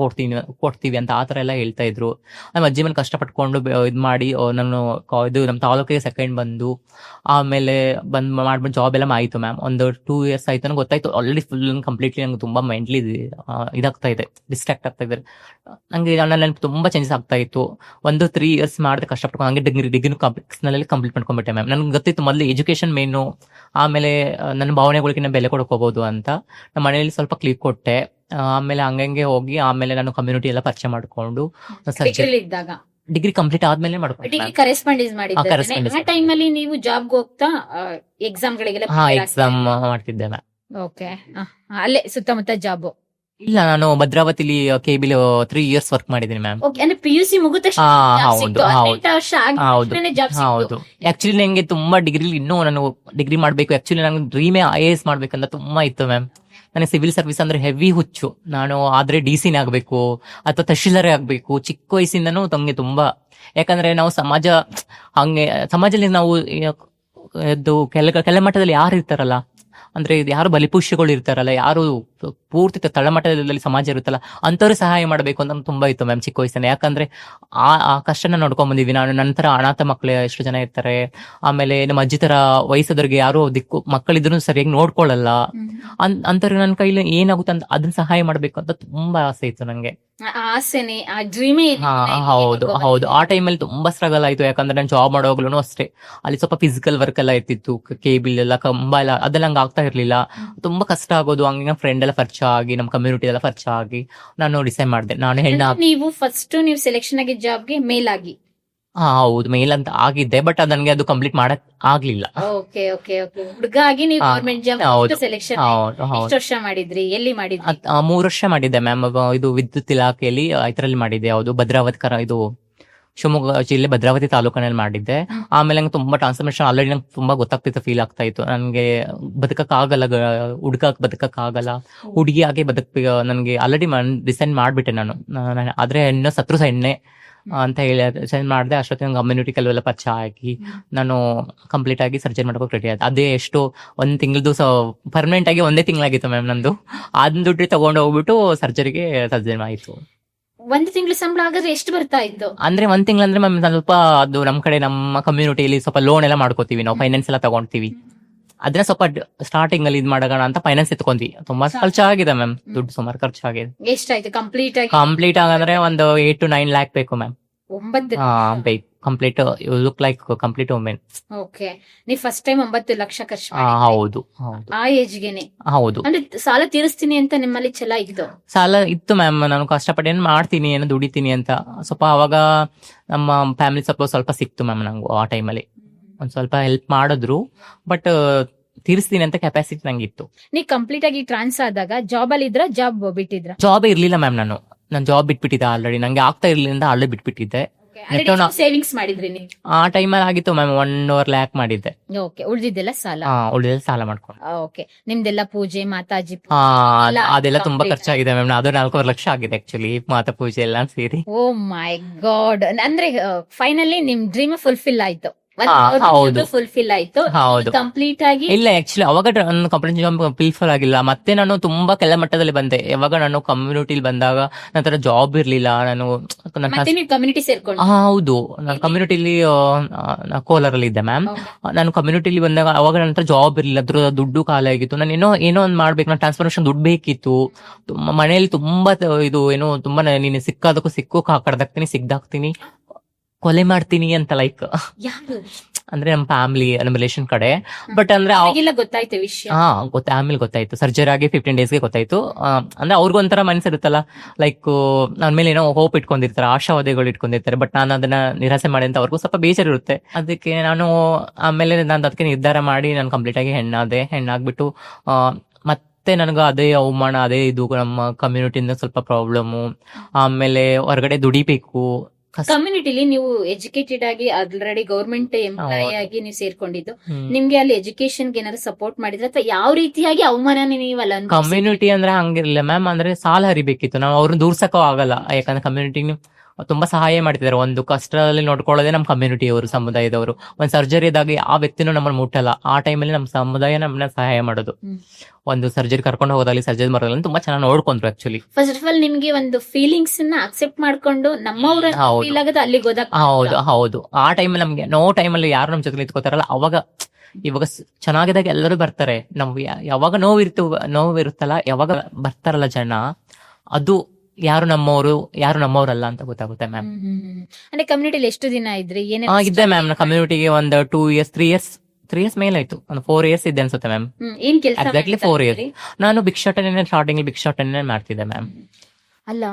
Speaker 2: ಕೊಡ್ತೀವಿ ಅಂತ ಆತರ ಎಲ್ಲ ಹೇಳ್ತಾ ಇದ್ರು. ನಮ್ಮ ಅಜ್ಜಿ ಮನೆ ಕಷ್ಟಪಟ್ಕೊಂಡು ಇದ್ ಮಾಡಿ ನಾನು ಇದು ನಮ್ಮ ತಾಲೂಕಿಗೆ ಸೆಕೆಂಡ್ ಬಂದು, ಆಮೇಲೆ ಮಾಡ್ಬಿಟ್ಟು ಜಾಬ್ ಎಲ್ಲ ಆಯ್ತು ಮ್ಯಾಮ್. ಒಂದು 2 years ಆಯ್ತು, ನನಗೆ ಗೊತ್ತಾಯ್ತು ಆಲ್ರೆಡಿ ಫುಲ್ ಕಂಪ್ಲೀಟ್ಲಿ ನಂಗೆ ತುಂಬಾ ಮೆಂಟ್ಲಿ ಇದಾಗ್ತಾ ಇದೆ, ಡಿಸ್ಟ್ರಾಕ್ಟ್ ಆಗ್ತಾ ಇದ್ದಾರೆ. ನಂಗೆ ನನ್ನ ತುಂಬಾ ಚೇಂಜಸ್ ಆಗ್ತಾ ಇತ್ತು. 3 years ಮಾಡಿದೆ ಕಷ್ಟಪಟ್ಟು, ಹಂಗೆ ಡಿಗ್ರಿ ಕಂಪ್ಲೀಟ್ ಮಾಡ್ಕೊಂಡ್ಬಿಟ್ಟೆ ಮ್ಯಾಮ್. ನನ್ಗೆ ಗೊತ್ತಿತ್ತು ಮೊದಲು ಎಜುಕೇಶನ್ ಮೇನು, ಆಮೇಲೆ ನನ್ನ ಭಾವನೆಗಳಿಗೆ ನಾನು ಬೆಲೆ ಕೊಡಕೋಬಹುದು ಅಂತ. ನಮ್ಮ ಮನೆಯಲ್ಲಿ ಸ್ವಲ್ಪ ಕ್ಲಿಕ್ ಕೊಟ್ಟೆ, ಆಮೇಲೆ ಹಂಗಂಗೆ ಹೋಗಿ ಆಮೇಲೆ ನಾನು ಕಮ್ಯುನಿಟಿ ಎಲ್ಲ ಪರಿಚಯ ಮಾಡ್ಕೊಂಡು ಡಿಗ್ರಿ ಕಂಪ್ಲೀಟ್ ಆದ್ಮೇಲೆ ಮಾಡ್ಕೊಂಡು
Speaker 1: ನೀವು ಜಾಬ್ ಹೋಗ್ತಾ ಎಕ್ಸಾಮ್
Speaker 2: ಮಾಡ್ತಿದ್ದೆ ಮ್ಯಾಮ್.
Speaker 1: ಓಕೆ, ಅಲ್ಲೇ ಸುತ್ತಮುತ್ತ ಜಾಬ್?
Speaker 2: ಇಲ್ಲ, ನಾನು ಭದ್ರಾವತಿಲಿ KB 3 years ವರ್ಕ್ ಮಾಡಿದ್ದೀನಿ ಮ್ಯಾಮ್.
Speaker 1: ಅಂದ್ರೆ PUC ಮುಗಿದ
Speaker 2: ಹೌದು. ಆಕ್ಚುಲಿ ನಂಗೆ ತುಂಬಾ ಡಿಗ್ರಿ ಇನ್ನೂ ನಾನು ಡಿಗ್ರಿ ಮಾಡ್ಬೇಕು, ಆಕ್ಚುಲಿ ನಂಗೆ ಡ್ರೀಮೇ IAS ಮಾಡ್ಬೇಕಂತ ತುಂಬಾ ಇತ್ತು ಮ್ಯಾಮ್. ನನಗೆ ಸಿವಿಲ್ ಸರ್ವಿಸ್ ಅಂದ್ರೆ ಹೆವಿ ಹುಚ್ಚು. ನಾನು ಆದ್ರೆ DC ಆಗ್ಬೇಕು ಅಥವಾ ತಹಶೀಲ್ದಾರೇ ಆಗ್ಬೇಕು, ಚಿಕ್ಕ ವಯಸ್ಸಿಂದನೂ ತಮ್ಗೆ ತುಂಬಾ. ಯಾಕಂದ್ರೆ ನಾವು ಸಮಾಜದಲ್ಲಿ ನಾವು ಕೆಲ ಮಟ್ಟದಲ್ಲಿ ಯಾರು ಇರ್ತಾರಲ್ಲ, ಅಂದ್ರೆ ಯಾರು ಬಲಿಪುಷ್ಯಗಳು ಇರ್ತಾರಲ್ಲ, ಯಾರು ಪೂರ್ತಿ ತಳಮಟ್ಟದಲ್ಲಿ ಸಮಾಜ ಇರುತ್ತಲ್ಲ, ಅಂತವ್ರು ಸಹಾಯ ಮಾಡಬೇಕು ಅಂತ ತುಂಬಾ ಇತ್ತು ಮ್ಯಾಮ್ ಚಿಕ್ಕ ವಯಸ್ಸಿನ. ಯಾಕಂದ್ರೆ ಆ ಕಷ್ಟನ ನೋಡ್ಕೊಂಡ್ ಬಂದಿವಿ ನಾನು. ನಂತರ ಅನಾಥ ಮಕ್ಕಳು ಎಷ್ಟು ಜನ ಇರ್ತಾರೆ, ಆಮೇಲೆ ನಮ್ಮ ಅಜ್ಜಿ ತರ ವಯಸ್ಸಾದವ್ರಿಗೆ ಯಾರು ಮಕ್ಕಳಿದ್ರು ಸರಿಯಾಗಿ ನೋಡ್ಕೊಳ್ಳಲ್ಲ, ಅಂತವ್ರಿಗೆ ನನ್ನ ಕೈಲಿ ಏನಾಗುತ್ತೆ ಅಂತ ಅದನ್ನ ಸಹಾಯ ಮಾಡ್ಬೇಕು ಅಂತ ತುಂಬಾ ಆಸೆ ಇತ್ತು ನಂಗೆ. ಹೌದು. ಆ ಟೈಮಲ್ಲಿ ತುಂಬಾ ಸ್ಟ್ರಗಲ್ ಆಯ್ತು. ಯಾಕಂದ್ರೆ ನಾನು ಜಾಬ್ ಮಾಡೋಗ್ಲೂ ಅಷ್ಟೇ, ಅಲ್ಲಿ ಸ್ವಲ್ಪ ಫಿಸಿಕಲ್ ವರ್ಕ್ ಎಲ್ಲ ಇರ್ತಿತ್ತು, ಕೇಬಲ್ ಎಲ್ಲ ಕಂಬ ಎಲ್ಲ ಅದೆಲ್ಲ ಹಂಗ ಆಗ್ತಾ ಇರ್ಲಿಲ್ಲ, ತುಂಬಾ ಕಷ್ಟ ಆಗೋದು. ಹಂಗೆ ಫ್ರೆಂಡ್ ಎಲ್ಲ ಪರಿಚಯ ಆಗಿ, ನಮ್ಮ ಕಮ್ಯುನಿಟಿ ಎಲ್ಲ ಪರಿಚಯ ಆಗಿ ನಾನು ಡಿಸೈಡ್ ಮಾಡಿದೆ ನಾನು
Speaker 1: ನೀವು ಫಸ್ಟ್ ನೀವು ಸೆಲೆಕ್ಷನ್ ಆಗಿ ಜಾಬ್ಗೆ ಮೇಲ್ ಆಗಿ
Speaker 2: ಹೌದು ಮೇಲ್ ಅಂತ ಆಗಿದ್ದೆ, ಬಟ್ ನನಗೆ ಅದು ಕಂಪ್ಲೀಟ್ ಮಾಡಕ್ ಆಗ್ಲಿಲ್ಲ.
Speaker 1: Okay okay okay. ಹುಡುಗ ಆಗಿ ನೀವು
Speaker 2: ಹಾ,
Speaker 1: ಗೌರ್ಮೆಂಟ್ ಜಾಬ್
Speaker 2: ಹೌದು.
Speaker 1: ಸೆಲೆಕ್ಷನ್
Speaker 2: ಹೌದು ಹೌದು.
Speaker 1: ಎಷ್ಟು ವರ್ಷ ಮಾಡಿದ್ರಿ, ಎಲ್ಲಿ ಮಾಡಿದ್ರಿ?
Speaker 2: 3 ವರ್ಷ ಮಾಡಿದ್ದೆ ಮ್ಯಾಮ್. ಇದು ವಿದ್ಯುತ್ ಇಲಾಖೆಯಲ್ಲಿ ಇದರಲ್ಲಿ ಮಾಡಿದ್ದೆ. ಯಾವುದು ಭದ್ರಾವತಿ ಇದು ಶಿವಮೊಗ್ಗ ಜಿಲ್ಲೆ ಭದ್ರಾವತಿ ತಾಲೂಕಿನಲ್ಲಿ ಮಾಡಿದ್ದೆ. ಆಮೇಲೆ ನಂಗೆ ತುಂಬಾ ಟ್ರಾನ್ಸ್ಫರ್ಮೇಶನ್ ಆಲ್ರೆಡಿ ನಂಗೆ ತುಂಬಾ ಗೊತ್ತಾಗ್ತಿತ್ತು, ಫೀಲ್ ಆಗ್ತಾ ಇತ್ತು. ನನಗೆ ಬದುಕಕ್ಕಾಗಲ್ಲ, ಹುಡುಗಕ್ಕೆ ಬದುಕಕ್ಕಾಗಲ್ಲ, ಹುಡುಗಿಯಾಗಿ ನನಗೆ ಆಲ್ರೆಡಿ ಡಿಸೈಡ್ ಮಾಡ್ಬಿಟ್ಟೆ ಆದ್ರೆ ಇನ್ನೂ ಸತ್ರು ಎಣ್ಣೆ ಅಂತ ಹೇಳಿ ಡಿಸೈಡ್ ಮಾಡಿದೆ. ಅಷ್ಟೊತ್ತಿಗೆ ನಂಗೆ ಕಮ್ಯುನಿಟಿ ಕೆಲವೆಲ್ಲ ಪರಿಚಯ ಆಗಿ ನಾನು ಕಂಪ್ಲೀಟ್ ಆಗಿ ಸರ್ಜರಿ ಮಾಡ್ಬೇಕು ರೆಡಿ ಆಯ್ತು. ಅದೇ ಎಷ್ಟು 1 ತಿಂಗಳದು ಪರ್ಮನೆಂಟ್ ಆಗಿ 1 ತಿಂಗಳಾಗಿತ್ತು ಮ್ಯಾಮ್ ನಂದು. ಅದನ್ನ ದುಡ್ಡು ತಗೊಂಡು ಹೋಗ್ಬಿಟ್ಟು ಸರ್ಜರಿಗೆ ಆಯ್ತು.
Speaker 1: 1 ತಿಂಗಳ ಸಂಬಳ ಹಾಗಾದ್ರೆ ಎಷ್ಟು ಬರ್ತಾ ಇತ್ತು?
Speaker 2: ಅಂದ್ರೆ 1 ತಿಂಗಳಂದ್ರೆ ಮ್ಯಾಮ್ ಸ್ವಲ್ಪ ಅದು ನಮ್ ಕಡೆ ನಮ್ಮ ಕಮ್ಯುನಿಟಿಯಲ್ಲಿ ಸ್ವಲ್ಪ ಲೋನ್ ಎಲ್ಲ ಮಾಡ್ಕೋತೀವಿ ನಾವು, ಫೈನಾನ್ಸ್ ಎಲ್ಲ ತಗೊಂತೀವಿ. ಅದನ್ನ ಸ್ವಲ್ಪ ಸ್ಟಾರ್ಟಿಂಗ್ ಅಲ್ಲಿ ಇದ್ ಮಾಡೋಣ ಅಂತ ಫೈನಾನ್ಸ್ ಎತ್ಕೊಂಡ್ವಿ. ತುಂಬಾ ಖರ್ಚಾಗಿದೆ ಮ್ಯಾಮ್, ದುಡ್ಡು ಸುಮಾರು ಖರ್ಚಾಗಿದೆ.
Speaker 1: ಎಷ್ಟಾಯ್ತು ಕಂಪ್ಲೀಟ್ ಆಗಿ?
Speaker 2: ಕಂಪ್ಲೀಟ್ ಆಗಂದ್ರೆ ಒಂದು 8 to 9 ಲ್ಯಾಕ್ ಬೇಕು ಮ್ಯಾಮ್.
Speaker 1: 9
Speaker 2: ಬೇಕು complete. Look like complete women.
Speaker 1: Okay. ನೀವು ಫಸ್ಟ್ ಟೈಮ್ 9 ಲಕ್ಷ ಖರ್ಚು
Speaker 2: ಹೌದು ಹೌದು
Speaker 1: ಆ ಏಜ್ಗೆನೆ?
Speaker 2: ಹೌದು.
Speaker 1: ಅಂದ್ರೆ ಸಾಲ ತೀರಿಸ್ತೀನಿ ಅಂತ ನಿಮ್ಮಲ್ಲಿ ಛಲ ಇತ್ತು?
Speaker 2: ಸಾಲ ಇತ್ತು ಮ್ಯಾಮ್. ನಾನು ಕಷ್ಟಪಟ್ಟು ಏನ್ ಮಾಡ್ತೀನಿ, ಏನೋ ದುಡಿತೀನಿ ಅಂತ ಸ್ವಲ್ಪ ಅವಾಗ ನಮ್ಮ ಫ್ಯಾಮಿಲಿ ಸ್ವಲ್ಪ ಸಿಕ್ತು ಮ್ಯಾಮ್ ನಂಗೆ. ಆ ಟೈಮಲ್ಲಿ ಒಂದ್ ಸ್ವಲ್ಪ ಹೆಲ್ಪ್ ಮಾಡಿದ್ರು, ಬಟ್ ತೀರಿಸ್ತೀನಿ ಅಂತ ಕೆಪಾಸಿಟಿ ನಂಗಿತ್ತು.
Speaker 1: ನೀವು ಕಂಪ್ಲೀಟ್ ಆಗಿ ಟ್ರಾನ್ಸ್ ಆದಾಗ ಜಾಬ್ ಅಲ್ಲಿ ಇದ್ರ, ಜಾಬ್ ಬಿಟ್ಟಿದ್ರ?
Speaker 2: ಜಾಬ್ ಇರ್ಲಿಲ್ಲ ಮ್ಯಾಮ್. ನಾನು ಜಾಬ್ ಬಿಟ್ಬಿಟ್ಟಿದ್ದೆ ಆಲ್ರೆಡಿ. ನಂಗೆ ಆಗ್ತಾ ಇರ್ಲಿಲ್ಲ, ಆಲ್ರೆಡಿ ಬಿಟ್ಬಿಟ್ಟಿದ್ದೆ.
Speaker 1: ಸೇವಿಂಗ್ಸ್ ಮಾಡಿದ್ರಿ ನೀವು?
Speaker 2: ಆ ಟೈಮಲ್ಲಿ ಆಗಿತ್ತು ಮ್ಯಾಮ್, 1.5 ಲ್ಯಾಕ್ ಮಾಡಿದ್ದೆ.
Speaker 1: ಓಕೆ. ಉಳಿದಿದ್ದೆಲ್ಲ ಸಾಲ?
Speaker 2: ಉಳಿದ ಸಾಲ ಮಾಡ್ಕೊಂಡು.
Speaker 1: ಓಕೆ. ನಿಮ್ದೆಲ್ಲ ಪೂಜೆ, ಮಾತಾಜಿ
Speaker 2: ಅದೆಲ್ಲ ತುಂಬಾ ಖರ್ಚಾಗಿದೆ ಮ್ಯಾಮ್. ಅದು 4.5 ಲಕ್ಷ ಆಗಿದೆ ಆಕ್ಚುಲಿ, ಮಾತಾ ಪೂಜೆ ಎಲ್ಲ ಸೇರಿ.
Speaker 1: ಓ ಮೈ ಗಾಡ್. ಅಂದ್ರೆ ಫೈನಲಿ ನಿಮ್ ಡ್ರೀಮ್ ಫುಲ್ಫಿಲ್ ಆಯ್ತು?
Speaker 2: ಹೌದು
Speaker 1: ಫುಲ್ಫಿಲ್ ಆಯ್ತು
Speaker 2: ಹೌದು.
Speaker 1: ಕಂಪ್ಲೀಟ್ ಆಗಿ?
Speaker 2: ಇಲ್ಲ ಆಕ್ಚುಲಿ ಅವಾಗ ನನ್ನ ಕಂಪ್ಲೀಟ್ ಜಾಬ್ ಫುಲ್ಫಿಲ್ ಆಗಿಲ್ಲ. ಮತ್ತೆ ನಾನು ತುಂಬಾ ಕೆಲ ಮಟ್ಟದಲ್ಲಿ ಬಂದೆ. ಯಾವಾಗ ನಾನು ಕಮ್ಯುನಿಟಿಲಿ ಬಂದಾಗ ನಂತರ ಜಾಬ್ ಇರ್ಲಿಲ್ಲ.
Speaker 1: ಕಮ್ಯುನಿಟಿ ಸೇರ್ಕೊಂಡು?
Speaker 2: ಹೌದು, ನಾನು ಕಮ್ಯುನಿಟಿಲಿ ಕೋಲಾರಲ್ಲಿ ಇದ್ದೆ ಮ್ಯಾಮ್. ನಾನು ಕಮ್ಯುನಿಟಿಲಿ ಬಂದಾಗ ಅವಾಗ ನಂತರ ಜಾಬ್ ಇರ್ಲಿಲ್ಲ, ಅದ್ರ ದುಡ್ಡು ಖಾಲಿ ಆಗಿತ್ತು. ನಾನು ಏನೋ ಒಂದ್ ಮಾಡ್ಬೇಕು, ನಾನು ಟ್ರಾನ್ಸ್ಫರ್ಮೇಶನ್ ದುಡ್ಡು ಬೇಕಿತ್ತು. ಮನೆಯಲ್ಲಿ ತುಂಬಾ ಇದು ಏನೋ ತುಂಬಾ ನೀನು ಸಿಕ್ಕಾದಕ್ಕೂ ಸಿಕ್ಕು, ಕಡ್ದಾಕ್ತೀನಿ, ಸಿಗ್ದಾಕ್ತೀನಿ, ಕೊಲೆ ಮಾಡ್ತೀನಿ ಅಂತ ಲೈಕ್ ಅಂದ್ರೆ ನಮ್ಮ ಫ್ಯಾಮಿಲಿ, ನಮ್ಮ ರಿಲೇಷನ್ ಕಡೆ. ಬಟ್ ಅಂದ್ರೆ
Speaker 1: ಗೊತ್ತಾಯ್ತು ವಿಷಯ?
Speaker 2: ಆಮೇಲೆ ಗೊತ್ತಾಯ್ತು. ಸರ್ಜರಿ ಆಗಿ 15 ಡೇಸ್ಗೆ ಗೊತ್ತಾಯ್ತು. ಅಂದ್ರೆ ಅವ್ರಿಗೂ ಒಂಥರ ಮನಸ್ಸು ಇರುತ್ತಲ್ಲ, ಲೈಕ್ ನನ್ನ ಮೇಲೆ ಏನೋ ಹೋಪ್ ಇಟ್ಕೊಂಡಿರ್ತಾರೆ, ಆಶಾವಾದಿಗಳು ಇಟ್ಕೊಂಡಿರ್ತಾರೆ. ಬಟ್ ನಾನು ಅದನ್ನ ನಿರಾಸೆ ಮಾಡಿ ಅಂತ ಅವ್ರಿಗೂ ಸ್ವಲ್ಪ ಬೇಜಾರು ಇರುತ್ತೆ. ಅದಕ್ಕೆ ನಾನು ಆಮೇಲೆ ನಾನು ಅದಕ್ಕೆ ನಿರ್ಧಾರ ಮಾಡಿ ನಾನು ಕಂಪ್ಲೀಟ್ ಆಗಿ ಹೆಣ್ಣಾಗ್ಬಿಟ್ಟು ಮತ್ತೆ ನನಗೆ ಅದೇ ಅವಮಾನ, ಅದೇ ಇದು ನಮ್ಮ ಕಮ್ಯುನಿಟಿಯಿಂದ ಸ್ವಲ್ಪ ಪ್ರಾಬ್ಲಮ್ಮು. ಆಮೇಲೆ ಹೊರಗಡೆ ದುಡಿಬೇಕು.
Speaker 1: ಕಮ್ಯುನಿಟಿಲಿ ನೀವು ಎಜುಕೇಟೆಡ್ ಆಗಿ ಆಲ್ರೆಡಿ ಗೌರ್ಮೆಂಟ್ ಎಂಪ್ಲಾಯಿ ಆಗಿ ನೀವು ಸೇರ್ಕೊಂಡಿದ್ದು, ನಿಮ್ಗೆ ಅಲ್ಲಿ ಎಜುಕೇಶನ್ ಏನಾದ್ರು ಸಪೋರ್ಟ್ ಮಾಡಿದ್ರೆ ಅಥವಾ ಯಾವ ರೀತಿಯಾಗಿ ಅವಮಾನ ನೀವಲ್ಲ?
Speaker 2: ಕಮ್ಯುನಿಟಿ ಅಂದ್ರೆ ಹಂಗಿರ್ಲಿಲ್ಲ ಮ್ಯಾಮ್. ಅಂದ್ರೆ ಸಾಲ ಹರಿಬೇಕಿತ್ತು, ನಾವು ಅವ್ರನ್ನ ದೂರ್ಸಕ್ಕೂ ಆಗಲ್ಲ. ಯಾಕಂದ್ರೆ ಕಮ್ಯುನಿಟಿ ತುಂಬಾ ಸಹಾಯ ಮಾಡ್ತಿದ್ದಾರೆ. ಒಂದು ಕಷ್ಟದಲ್ಲಿ ನೋಡ್ಕೊಳ್ಳೋದೇ ನಮ್ಮ ಕಮ್ಯುನಿಟಿಯವರು, ಸಮುದಾಯದವರು. ಒಂದ್ ಸರ್ಜರಿ ಇದ್ದಾಗ ಯಾವ ವ್ಯಕ್ತಿನೂ ನಮ್ಮನ್ನು ಮುಟ್ಟಲ್ಲ. ಆ ಟೈಮಲ್ಲಿ ನಮ್ಮ ಸಮುದಾಯ ನಮ್ಮನ್ನ ಸಹಾಯ ಮಾಡೋದು. ಒಂದು ಸರ್ಜರಿ ಕರ್ಕೊಂಡು ಹೋಗೋದಾಗ್ಲಿ, ಸರ್ಜರಿ ಮಾಡೋದಾಗ್ಲಿ ತುಂಬಾ ಚೆನ್ನಾಗಿ ನೋಡ್ಕೊಂಡ್ರು ಆಕ್ಚುಲಿ.
Speaker 1: ಫಸ್ಟ್ ಆಫ್ ಆಲ್ ನಿಮ್ಗೆ ಒಂದು ಫೀಲಿಂಗ್ಸ್ ನ ಅಕ್ಸೆಪ್ಟ್ ಮಾಡ್ಕೊಂಡು ನಮ್ಮವ್ರ ಫೀಲ್ ಆಗೋದು ಅಲ್ಲಿ
Speaker 2: ಹೌದು ಹೌದು. ಆ ಟೈಮಲ್ಲಿ ನಮ್ಗೆ ಟೈಮಲ್ಲಿ ಯಾರು ನಮ್ ಜೊತೆ ನಿಂತ್ಕೋತಾರಲ್ಲ, ಅವಾಗ ಇವಾಗ ಚೆನ್ನಾಗಿದಾಗ ಎಲ್ಲರೂ ಬರ್ತಾರೆ. ನಮ್ಗೆ ಯಾವಾಗ ನೋವಿರುತ್ತಲ್ಲ, ಯಾವಾಗ ಬರ್ತಾರಲ್ಲ ಜನ, ಅದು ಯಾರು ನಮ್ಮವರು ಯಾರು ನಮ್ಮವ್ರಲ್ಲ ಅಂತ ಗೊತ್ತಾಗುತ್ತೆ ಮ್ಯಾಮ್.
Speaker 1: ಅಂದ್ರೆ ಕಮ್ಯುನಿಟಿಲಿ ಎಷ್ಟು ದಿನ ಇದ್ರಿ?
Speaker 2: ಇದ್ದೆ ಮ್ಯಾಮ್. ಕಮ್ಯುನಿಟಿಗೆ ಒಂದು 2 years 3 years ಮೇಲೆ ಆಯ್ತು. ಒಂದು 4 years ಇದ್ದೆ ಅನ್ಸುತ್ತೆ ಮ್ಯಾಮ್.
Speaker 1: ಏನ್ ಕೆಲಸ?
Speaker 2: Exactly 4 years. ನಾನು ಭಿಕ್ಷಾಟನೆ ಸ್ಟಾರ್ಟಿಂಗ್ ಭಿಕ್ಷಾಟನೆ ಮಾಡ್ತಿದ್ದೆ ಮ್ಯಾಮ್.
Speaker 1: ಅಲ್ಲ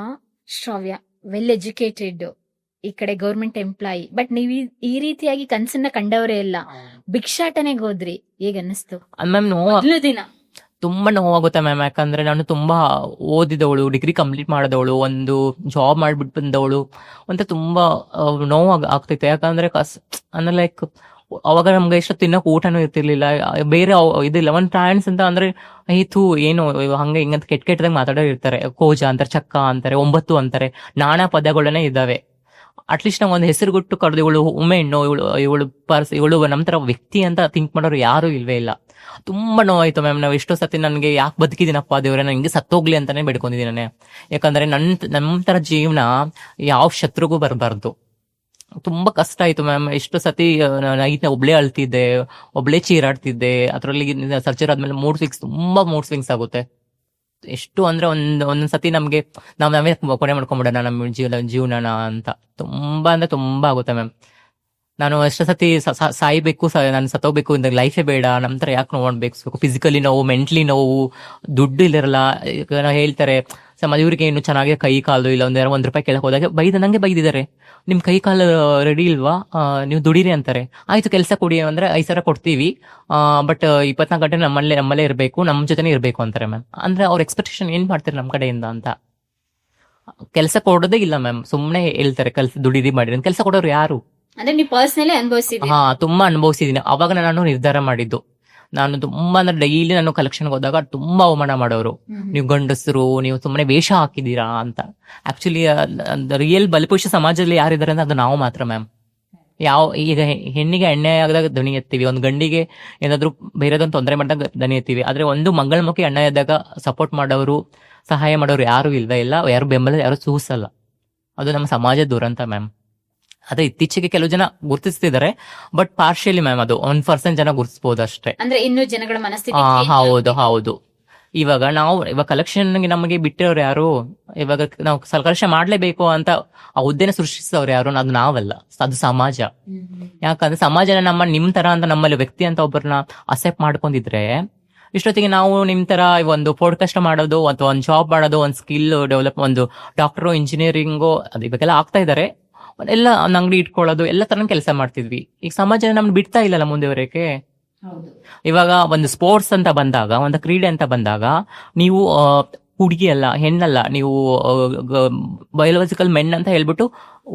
Speaker 1: ಶ್ರಾವ್ಯ, ವೆಲ್ ಎಜುಕೇಟೆಡ್, ಈ ಕಡೆ ಗೌರ್ಮೆಂಟ್ ಎಂಪ್ಲಾಯಿ, ಬಟ್ ನೀವ್ ಈ ರೀತಿಯಾಗಿ ಕನ್ಸನ್ನ ಕಂಡವರೇ ಇಲ್ಲ, ಭಿಕ್ಷಾಟನೆಗೆ ಹೋದ್ರಿ. ಹೇಗ ಅನ್ನಿಸ್ತು
Speaker 2: ಮ್ಯಾಮ್?
Speaker 1: ಮೊದಲ ದಿನ
Speaker 2: ತುಂಬಾ ನೋವಾಗುತ್ತೆ ಮ್ಯಾಮ್. ಯಾಕಂದ್ರೆ ನಾನು ತುಂಬಾ ಓದಿದವಳು, ಡಿಗ್ರಿ ಕಂಪ್ಲೀಟ್ ಮಾಡಿದವಳು, ಒಂದು ಜಾಬ್ ಮಾಡ್ಬಿಟ್ಟು ಬಂದವಳು ಅಂತ ತುಂಬಾ ನೋವು ಆಗ್ತೈತೆ. ಯಾಕಂದ್ರೆ ಅಂದ್ರೆ ಲೈಕ್ ಅವಾಗ ನಮ್ಗೆ ಎಷ್ಟು ತಿನ್ನಕ್ ಊಟನೂ ಇರ್ತಿರ್ಲಿಲ್ಲ, ಬೇರೆ ಇದಿಲ್ಲ. ಒಂದ್ ಟ್ರಾನ್ಸ್ ಅಂತ ಅಂದ್ರೆ ಆಯ್ತು ಏನು ಹಂಗೆ ಹಿಂಗಂತ ಕೆಟ್ಟದಾಗ ಮಾತಾಡೋ ಇರ್ತಾರೆ. ಕೋಜ ಅಂತಾರೆ, ಚಕ್ಕ ಅಂತಾರೆ, 9 ಅಂತಾರೆ, ನಾನಾ ಪದಗಳನ್ನೇ ಇದಾವೆ. ಅಟ್ಲೀಸ್ಟ್ ನಾವು ಒಂದು ಹೆಸರು ಗುಟ್ಟು ಕರೆದು ಇವಳು ವುಮೆನ್, ಇವಳು ನಮ್ ತರ ವ್ಯಕ್ತಿ ಅಂತ ಥಿಂಕ್ ಮಾಡೋರು ಯಾರು ಇಲ್ವೇ ಇಲ್ಲ. ತುಂಬಾ ನೋವಾಯ್ತು ಮ್ಯಾಮ್. ನಾವು ಎಷ್ಟೋ ಸತಿ ನನಗೆ ಯಾಕೆ ಬದುಕಿದ್ದೀನಪ್ಪ ದೇವ್ರೆ, ನಂಗೆ ಸತ್ತೋಗ್ಲಿ ಅಂತಾನೆ ಬೇಡ್ಕೊಂಡಿದ್ದೀನಿ. ಯಾಕಂದ್ರೆ ನಮ್ ತರ ಜೀವನ ಯಾವ ಶತ್ರುಗೂ ಬರಬಾರ್ದು. ತುಂಬಾ ಕಷ್ಟ ಆಯ್ತು ಮ್ಯಾಮ್. ಎಷ್ಟು ಸತಿ ನೈಟ್ ಒಬ್ಳೆ ಅಳ್ತಿದ್ದೆ, ಒಬ್ಳೆ ಚೀರಾಡ್ತಿದ್ದೆ. ಅದ್ರಲ್ಲಿ ಸರ್ಜರಿ ಆದ್ಮೇಲೆ ತುಂಬಾ ಮೂಡ್ ಸ್ವಿಂಗ್ಸ್ ಆಗುತ್ತೆ. ಎಷ್ಟು ಅಂದ್ರೆ ಒಂದೊಂದ್ ಸತಿ ನಮ್ಗೆ ನಾವೇ ಕೊನೆ ಮಾಡ್ಕೊಂಡ್ಬಿಡೋಣ ನಮ್ಮ ಜೀವನನ ಅಂತ ತುಂಬಾ ಅಂದ್ರೆ ತುಂಬಾ ಆಗುತ್ತೆ ಮ್ಯಾಮ್. ನಾನು ಎಷ್ಟೋ ಸತಿ ಸಾಯ್ಬೇಕು, ನಾನು ಸತ್ತೋಗ್ಬೇಕು ಅಂತ, ಲೈಫೇ ಬೇಡ, ನಮ್ ತರ ಯಾಕೆ ನೋಡ್ಬೇಕು, ಫಿಸಿಕಲಿ ನೋವು, ಮೆಂಟಲಿ ನೋವು, ದುಡ್ಡು ಇಲ್ಲಿರಲ್ಲ. ಹೇಳ್ತಾರೆ ಸಮಾಜ ಇವ್ರಿಗೆ ಏನು ಚೆನ್ನಾಗಿ ಕೈ ಕಾಲು ಇಲ್ಲ ಒಂದ್ ರೂಪಾಯಿ ಕೆಳಗೆ ಹೋದಾಗ ನಂಗೆ ಬೈದಿದ್ದಾರೆ, ನಿಮ್ ಕೈ ಕಾಲು ರೆಡಿ ಇಲ್ವಾ, ನೀವು ದುಡೀರಿ ಅಂತಾರೆ. ಆಯ್ತು ಕೆಲಸ ಕೊಡಿ ಅಂದ್ರೆ 5,000 ಕೊಡ್ತೀವಿ, ಬಟ್ 24 ಗಂಟೆ ನಮ್ಮಲ್ಲೇ ಇರಬೇಕು, ನಮ್ಮ ಜೊತೆನೇ ಇರಬೇಕು ಅಂತಾರೆ ಮ್ಯಾಮ್. ಅಂದ್ರೆ ಅವ್ರ ಎಕ್ಸ್ಪೆಕ್ಟೇಷನ್ ಏನ್ ಮಾಡ್ತಾರೆ ನಮ್ಮ ಕಡೆಯಿಂದ ಅಂತ. ಕೆಲಸ ಕೊಡೋದೇ ಇಲ್ಲ ಮ್ಯಾಮ್, ಸುಮ್ನೆ ಹೇಳ್ತಾರೆ ಕೆಲಸ ದುಡಿದಿ ಮಾಡಿ. ಕೆಲಸ ಕೊಡೋರು ಯಾರು?
Speaker 1: ಅಂದ್ರೆ ನೀವು ಪರ್ಸನಲಿ ಅನುಭವಿಸಿದ್ರಿ?
Speaker 2: ಹಾ, ತುಂಬಾ ಅನುಭವಿಸಿದೀನಿ. ಅವಾಗ ನಾನು ನಿರ್ಧಾರ ಮಾಡಿದ್ದು, ನಾನು ತುಂಬಾ ಅಂದ್ರೆ ಡೈಲಿ ನಾನು ಕಲೆಕ್ಷನ್ಗೆ ಹೋದಾಗ ತುಂಬಾ ಅವಮಾನ ಮಾಡೋರು, ನೀವು ಗಂಡಸರು, ನೀವು ಸುಮ್ಮನೆ ವೇಷ ಹಾಕಿದೀರಾ ಅಂತ. ಆಕ್ಚುಲಿ ರಿಯಲ್ ಬಲಿಪುರುಷ ಸಮಾಜದಲ್ಲಿ ಯಾರಿದ್ದಾರೆ ಅಂದ್ರೆ ಅದು ನಾವು ಮಾತ್ರ ಮ್ಯಾಮ್. ಈಗ ಹೆಣ್ಣಿಗೆ ಎಣ್ಣೆ ಆಗದಾಗ ದನಿ ಎತ್ತೀವಿ, ಒಂದು ಗಂಡಿಗೆ ಏನಾದ್ರು ಬೇರೆದೊಂದು ತೊಂದರೆ ಮಾಡಿದಾಗ ದನಿ ಎತ್ತೀವಿ. ಆದ್ರೆ ಒಂದು ಮಂಗಳಮುಖಿ ಎಣ್ಣೆ ಎದ್ದಾಗ ಸಪೋರ್ಟ್ ಮಾಡೋರು, ಸಹಾಯ ಮಾಡೋರು ಯಾರು ಇಲ್ವೇ ಇಲ್ಲ, ಯಾರು ಬೆಂಬಲ ಯಾರು ಸೂಸಲ್ಲ. ಅದು ನಮ್ಮ ಸಮಾಜ ದುರಂತ ಮ್ಯಾಮ್. ಅದೇ ಇತ್ತೀಚೆಗೆ ಕೆಲವು ಜನ ಗುರುತಿಸ್ತಿದ್ದಾರೆ, ಬಟ್ ಪಾರ್ಶಿಯಲಿ ಮ್ಯಾಮ್, ಅದು 1% ಜನ ಗುರುತಿಸಬಹುದು ಅಷ್ಟೇ.
Speaker 1: ಅಂದ್ರೆ ಇನ್ನು ಜನಗಳ ಮನಸ್ಥಿತಿ
Speaker 2: ಹೌದು. ಇವಾಗ ಕಲೆಕ್ಷನ್ ನಮಗೆ ಬಿಟ್ಟಿರೋರು ಯಾರು? ಇವಾಗ ನಾವು ಕಲೆಕ್ಷನ್ ಮಾಡ್ಲೇಬೇಕು ಅಂತ ಆ ಹುದ್ದೆನ ಸೃಷ್ಟಿಸಿದವ್ರು ಯಾರು? ಅದು ನಾವಲ್ಲ, ಅದು ಸಮಾಜ. ಯಾಕಂದ್ರೆ ಸಮಾಜನ ನಿಮ್ ತರ ಅಂತ ನಮ್ಮಲ್ಲಿ ವ್ಯಕ್ತಿ ಅಂತ ಒಬ್ಬರನ್ನ ಅಕ್ಸೆಪ್ಟ್ ಮಾಡ್ಕೊಂಡಿದ್ರೆ, ಇಷ್ಟೊತ್ತಿಗೆ ನಾವು ನಿಮ್ ತರ ಒಂದು ಪಾಡ್ಕಾಸ್ಟ್ ಮಾಡೋದು ಅಥವಾ ಒಂದು ಜಾಬ್ ಮಾಡೋದು, ಒಂದು ಸ್ಕಿಲ್ ಡೆವಲಪ್, ಒಂದು ಡಾಕ್ಟರು, ಇಂಜಿನಿಯರಿಂಗು, ಅದು ಇವಾಗೆಲ್ಲ ಆಗ್ತಾ ಇದಾರೆ, ಎಲ್ಲ ಒಂದು ಅಂಗಡಿ ಇಟ್ಕೊಳ್ಳೋದು, ಎಲ್ಲ ತರ ಕೆಲಸ ಮಾಡ್ತಿದ್ವಿ. ಈಗ ಸಮಾಜ ನಮ್ಗೆ ಬಿಡ್ತಾ ಇಲ್ಲಲ್ಲ ಮುಂದುವರೆಕೆ. ಇವಾಗ ಒಂದು ಸ್ಪೋರ್ಟ್ಸ್ ಅಂತ ಬಂದಾಗ, ಒಂದು ಕ್ರೀಡೆ ಅಂತ ಬಂದಾಗ, ನೀವು ಹುಡುಗಿ ಅಲ್ಲ, ಹೆಣ್ಣಲ್ಲ, ನೀವು ಬಯೋಲಾಜಿಕಲ್ ಮೆನ್ ಅಂತ ಹೇಳ್ಬಿಟ್ಟು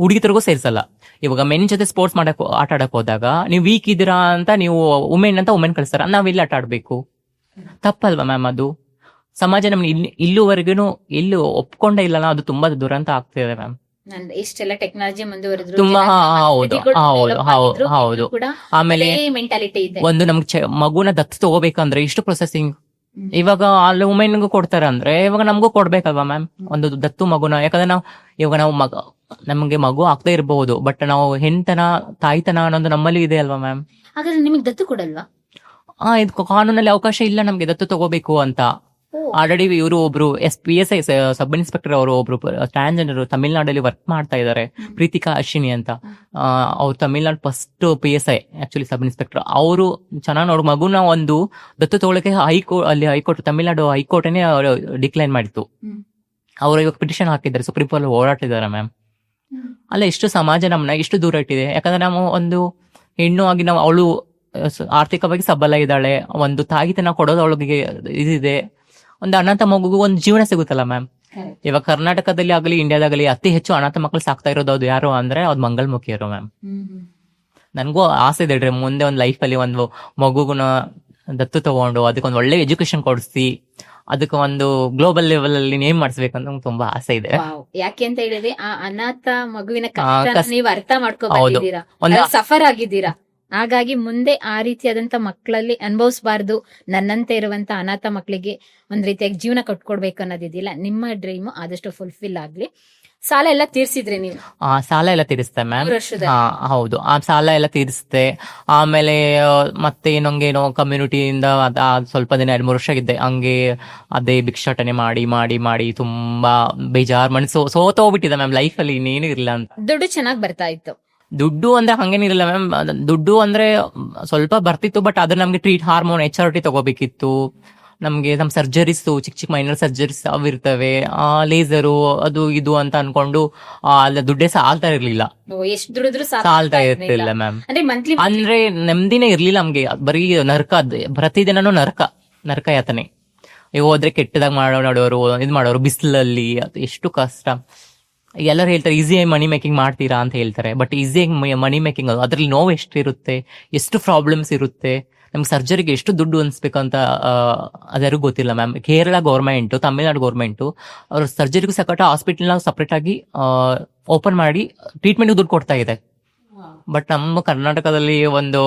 Speaker 2: ಹುಡುಗಿತರಿಗೂ ಸೇರ್ಸಲ್ಲ. ಇವಾಗ ಮೆನ್ ಜೊತೆ ಸ್ಪೋರ್ಟ್ಸ್ ಆಟ ಆಡಕ್ ಹೋದಾಗ ನೀವು ವೀಕ್ ಇದ್ದೀರಾ ಅಂತ ನೀವು ವುಮೆನ್ ಕಳಿಸ್ತಾರ, ನಾವೆಲ್ಲಿ ಆಟ ಆಡ್ಬೇಕು? ತಪ್ಪಲ್ವಾ ಮ್ಯಾಮ್? ಅದು ಸಮಾಜ ನಮ್ಗೆ ಇಲ್ಲೂವರೆಗೂ ಎಲ್ಲೂ ಒಪ್ಕೊಂಡೇ ಇಲ್ಲ, ಅದು ತುಂಬಾ ದುರಂತ ಆಗ್ತಿದೆ ಮ್ಯಾಮ್.
Speaker 1: ಇಷ್ಟೆಲ್ಲ ಟೆಕ್ನಾಲಜಿ ಮುಂದುವರೆದ್ರು
Speaker 2: ತುಂಬಾ ಹೌದು. ಆಮೇಲೆ
Speaker 1: ಮೆಂಟಾಲಿಟಿ ಇದೆ.
Speaker 2: ಒಂದು ನಮ್ಗೆ ಮಗುನ ದತ್ತು ತಗೋಬೇಕಂದ್ರೆ ಇಷ್ಟು ಪ್ರೊಸೆಸಿಂಗ್. ಇವಾಗ ಅಲ್ಲಿ ವುಮೆನ್ಗೂ ಕೊಡ್ತಾರೆ ಅಂದ್ರೆ ಇವಾಗ ನಮಗೂ ಕೊಡ್ಬೇಕಲ್ವಾ ಮ್ಯಾಮ್ ಒಂದು ದತ್ತು ಮಗುನ? ಯಾಕಂದ್ರೆ ನಾವು ನಮ್ಗೆ ಮಗು ಆಗ್ತಾ ಇರಬಹುದು, ಬಟ್ ನಾವು ಹೆಣ್ತನ, ತಾಯ್ತನ ಅನ್ನೋದು ನಮ್ಮಲ್ಲಿ ಇದೆ ಅಲ್ವಾ ಮ್ಯಾಮ್?
Speaker 1: ಹಾಗಾದ್ರೆ ನಿಮಗೆ ದತ್ತು ಕೊಡಲ್ವಾ?
Speaker 2: ಇದು ಕಾನೂನಲ್ಲಿ ಅವಕಾಶ ಇಲ್ಲ ನಮ್ಗೆ ದತ್ತು ತಗೋಬೇಕು ಅಂತ. ಆಲ್ರೆಡಿ ಇವರು ಒಬ್ರು PSI ಸಬ್ ಇನ್ಸ್ಪೆಕ್ಟರ್ ಅವರು ಒಬ್ರು ಟ್ರಾನ್ಸ್ಜೆಂಡರ್ ತಮಿಳ್ನಾಡಲ್ಲಿ ವರ್ಕ್ ಮಾಡ್ತಾ ಇದ್ದಾರೆ, ಪ್ರೀತಿಕಾ ಅಶ್ವಿನಿ ಅಂತ. ಅವ್ರು Tamil Nadu first PSI actually sub inspector. ಅವರು ಚೆನ್ನಾಗಿ ನೋಡ್ ಮಗುನ ಒಂದು ದತ್ತು ತಗೊಳಕ್ಕೆ ಹೈಕೋರ್ಟ್ ತಮಿಳ್ನಾಡು ಹೈಕೋರ್ಟೇನೆ ಡಿಕ್ಲೈನ್ ಮಾಡಿತ್ತು. ಅವರು ಇವಾಗ ಪಿಟಿಷನ್ ಹಾಕಿದ್ದಾರೆ, ಸುಪ್ರೀಂ ಕೋರ್ಟ್ ಓಡಾಡ್ತಿದ್ದಾರೆ ಮ್ಯಾಮ್. ಅಲ್ಲ, ಎಷ್ಟು ಸಮಾಜ ನಮ್ಮನ್ನ ಎಷ್ಟು ದೂರ ಇಟ್ಟಿದೆ. ಯಾಕಂದ್ರೆ ನಾವು ಒಂದು ಹೆಣ್ಣು ಆಗಿ ನಾವು ಅವಳು ಆರ್ಥಿಕವಾಗಿ ಸಬಲ ಇದ್ದಾಳೆ, ಒಂದು ತಾಯಿತನ ಕೊಡೋದು ಅವಳಿಗೆ ಇದಿದೆ, ಒಂದು ಅನಾಥ ಮಗುಗೂ ಒಂದು ಜೀವನ ಸಿಗುತ್ತಲ್ಲ ಮ್ಯಾಮ್. ಇವಾಗ ಕರ್ನಾಟಕದಲ್ಲಿ ಆಗಲಿ ಇಂಡಿಯಾದಾಗಲಿ ಅತಿ ಹೆಚ್ಚು ಅನಾಥ ಮಕ್ಕಳು ಸಾಕ್ತಾ ಇರೋದು ಅದು ಯಾರು ಅಂದ್ರೆ ಅದು ಮಂಗಲ್ಮುಖಿಯರು ಮ್ಯಾಮ್. ನನ್ಗೂ ಆಸೆ ಇದೆ ಮುಂದೆ ಒಂದು ಲೈಫ್ ಅಲ್ಲಿ ಒಂದು ಮಗುಗುನ ದತ್ತು ತಗೊಂಡು ಅದಕ್ಕೊಂದು ಒಳ್ಳೆ ಎಜುಕೇಶನ್ ಕೊಡಿಸಿ ಅದಕ್ಕೆ ಒಂದು ಗ್ಲೋಬಲ್ ಲೆವೆಲ್ ಅಲ್ಲಿ ನೇಮ್ ಮಾಡಿಸ್ಬೇಕಂತ ತುಂಬಾ ಆಸೆ ಇದೆ.
Speaker 1: ಯಾಕೆ ಅಂತ ಹೇಳಿದ್ರೆ ಆ ಅನಾಥ ಮಗುವಿನ ಕಷ್ಟ ನೀವು ಅರ್ಥ ಮಾಡ್ಕೋಬಹುದು, ಸಫರ್ ಆಗಿದ್ದೀರಾ. ಹಾಗಾಗಿ ಮುಂದೆ ಆ ರೀತಿಯಾದಂತ ಮಕ್ಕಳಲ್ಲಿ ಅನುಭವಿಸಬಾರ್ದು, ನನ್ನಂತೆ ಇರುವಂತ ಅನಾಥ ಮಕ್ಕಳಿಗೆ ಒಂದ್ ರೀತಿಯಾಗಿ ಜೀವನ ಕಟ್ಕೊಡ್ಬೇಕು ಅನ್ನೋದಿದಿಲ್ಲ. ನಿಮ್ಮ ಡ್ರೀಮ್ ಆದಷ್ಟು ಫುಲ್ಫಿಲ್ ಆಗ್ಲಿ. ಸಾಲ ಎಲ್ಲ ತೀರ್ಸಿದ್ರಿ ನೀವು?
Speaker 2: ಸಾಲ ಎಲ್ಲ ತೀರಿಸ್ತೆ ಮ್ಯಾಮ್. ಹೌದು, ಆ ಸಾಲ ಎಲ್ಲ ತೀರಿಸ್ತೆ. ಆಮೇಲೆ ಮತ್ತೆ ಏನೋ ಕಮ್ಯುನಿಟಿಯಿಂದ ಸ್ವಲ್ಪ ದಿನ 2-3 ವರ್ಷ ಇದ್ದೆ ಹಂಗೆ. ಅದೇ ಭಿಕ್ಷಾಟನೆ ಮಾಡಿ ಮಾಡಿ ಮಾಡಿ ತುಂಬಾ ಬೇಜಾರ್ ಮನಸ್ಸು ಸೋತೋಗ್ಬಿಟ್ಟಿದೆ ಮ್ಯಾಮ್. ಲೈಫ್ ಅಲ್ಲಿ ಇನ್ನೇನು ಇರಲಿಲ್ಲ ಅಂತ.
Speaker 1: ದುಡ್ಡು ಚೆನ್ನಾಗಿ ಬರ್ತಾ ಇತ್ತು?
Speaker 2: ದುಡ್ಡು ಅಂದ್ರೆ ಹಂಗೇನಿರಲಿಲ್ಲ ಮ್ಯಾಮ್. ದುಡ್ಡು ಅಂದ್ರೆ ಸ್ವಲ್ಪ ಬರ್ತಿತ್ತು, ಬಟ್ ಅದ್ರ ನಮ್ಗೆ ಹಾರ್ಮೋನ್ HRT ತಗೋಬೇಕಿತ್ತು. ನಮ್ಗೆ ನಮ್ ಸರ್ಜರೀಸ್ ಚಿಕ್ಕ ಮೈನರ್ ಸರ್ಜರೀಸ್ ಅವಿರ್ತವೆ, ಲೇಸರು ಅದು ಇದು ಅಂತ ಅನ್ಕೊಂಡು ದುಡ್ಡೇ ಸಾಲ್ತಾ ಇರ್ಲಿಲ್ಲ.
Speaker 1: ಎಷ್ಟು ದುಡಿದ್ರು
Speaker 2: ಸಾಲ್ತಾ ಇರ್ತಿಲ್ಲ ಮ್ಯಾಮ್. ಅಂದ್ರೆ ನೆಮ್ಮದಿನೇ ಇರ್ಲಿಲ್ಲ ನಮ್ಗೆ. ಬರೀ ನರಕ, ಪ್ರತಿದಿನನೂ ನರಕ ಯಾತನೆ. ಈಗ ಹೋದ್ರೆ ಕೆಟ್ಟದಾಗ ಮಾಡೋರು ಇದ್ ಮಾಡೋರು, ಬಿಸಿಲಲ್ಲಿ ಅದು ಎಷ್ಟು ಕಷ್ಟ. ಎಲ್ಲರೂ ಹೇಳ್ತಾರೆ ಈಸಿಯಾಗಿ ಮನಿ ಮೇಕಿಂಗ್ ಮಾಡ್ತೀರಾ ಅಂತ ಹೇಳ್ತಾರೆ, ಬಟ್ ಈಸಿಯಾಗಿ ಮನಿ ಮೇಕಿಂಗ್ ಅದ್ರಲ್ಲಿ ನೋವು ಎಷ್ಟಿರುತ್ತೆ, ಎಷ್ಟು ಪ್ರಾಬ್ಲಮ್ಸ್ ಇರುತ್ತೆ, ನಮ್ಗೆ ಸರ್ಜರಿಗೆ ಎಷ್ಟು ದುಡ್ಡು ಅನ್ಸ್ಬೇಕಂತ ಅದ್ಯಾರಿಗೂ ಗೊತ್ತಿಲ್ಲ ma'am. Kerala government, Tamil Nadu government ಅವ್ರ ಸರ್ಜರಿಗೂ ಸಕಟ ಹಾಸ್ಪಿಟಲ್ ಸಪರೇಟ್ ಆಗಿ ಓಪನ್ ಮಾಡಿ ಟ್ರೀಟ್ಮೆಂಟ್ ದುಡ್ಡು ಕೊಡ್ತಾ ಇದೆ. ಬಟ್ ನಮ್ಮ ಕರ್ನಾಟಕದಲ್ಲಿ ಒಂದು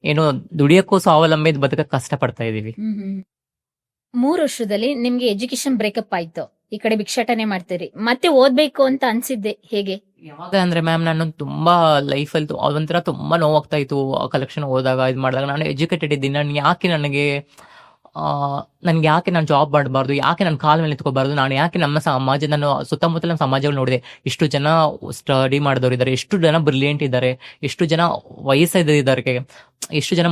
Speaker 2: ಏನು ದುಡಿಯಕ್ಕೂ ಸ್ವಾವಲಂಬಿ ಬದುಕಕ್ಕೆ ಕಷ್ಟ ಪಡ್ತಾ ಇದೀವಿ.
Speaker 1: 3 ವರ್ಷದಲ್ಲಿ ನಿಮ್ಗೆ ಎಜುಕೇಶನ್ ಬ್ರೇಕಪ್ ಆಯ್ತು, ಈ ಕಡೆ ಭಿಕ್ಷಾಟನೆ ಮಾಡ್ತೀರಿ, ಮತ್ತೆ ಓದ್ಬೇಕು ಅಂತ ಅನ್ಸಿದ್ದೆ ಹೇಗೆ?
Speaker 2: ಯಾವಾಗ ಅಂದ್ರೆ ಮ್ಯಾಮ್, ನಾನು ತುಂಬಾ ಲೈಫಲ್ಲಿ ಒಂಥರ ತುಂಬಾ ನೋವಾಗ್ತಾ ಇತ್ತು ಕಲೆಕ್ಷನ್ ಹೋದಾಗ, ಇದು ಮಾಡಿದಾಗ. ನಾನು ಎಜುಕೇಟೆಡ್ ಇದ್ದೀನಿ, ನನ್ಗೆ ಯಾಕೆ ನಾನು ಜಾಬ್ ಮಾಡಬಾರ್ದು, ಯಾಕೆ ನನ್ನ ಕಾಲ ಮೇಲೆ ನಿಂತ್ಕೋಬಾರ್ದು, ನಾನು ಯಾಕೆ ನಮ್ಮ ಸಮಾಜ, ನಾನು ಸುತ್ತಮುತ್ತಲ ನಮ್ಮ ಸಮಾಜಗಳು ನೋಡಿದೆ, ಎಷ್ಟು ಜನ ಸ್ಟಡಿ ಮಾಡಿದವರು ಇದ್ದಾರೆ, ಎಷ್ಟು ಜನ ಬ್ರಿಲಿಯಂಟ್ ಇದ್ದಾರೆ, ಎಷ್ಟು ಜನ ವಯಸ್ಸಿದ್ದಾರೆ, ಎಷ್ಟು ಜನ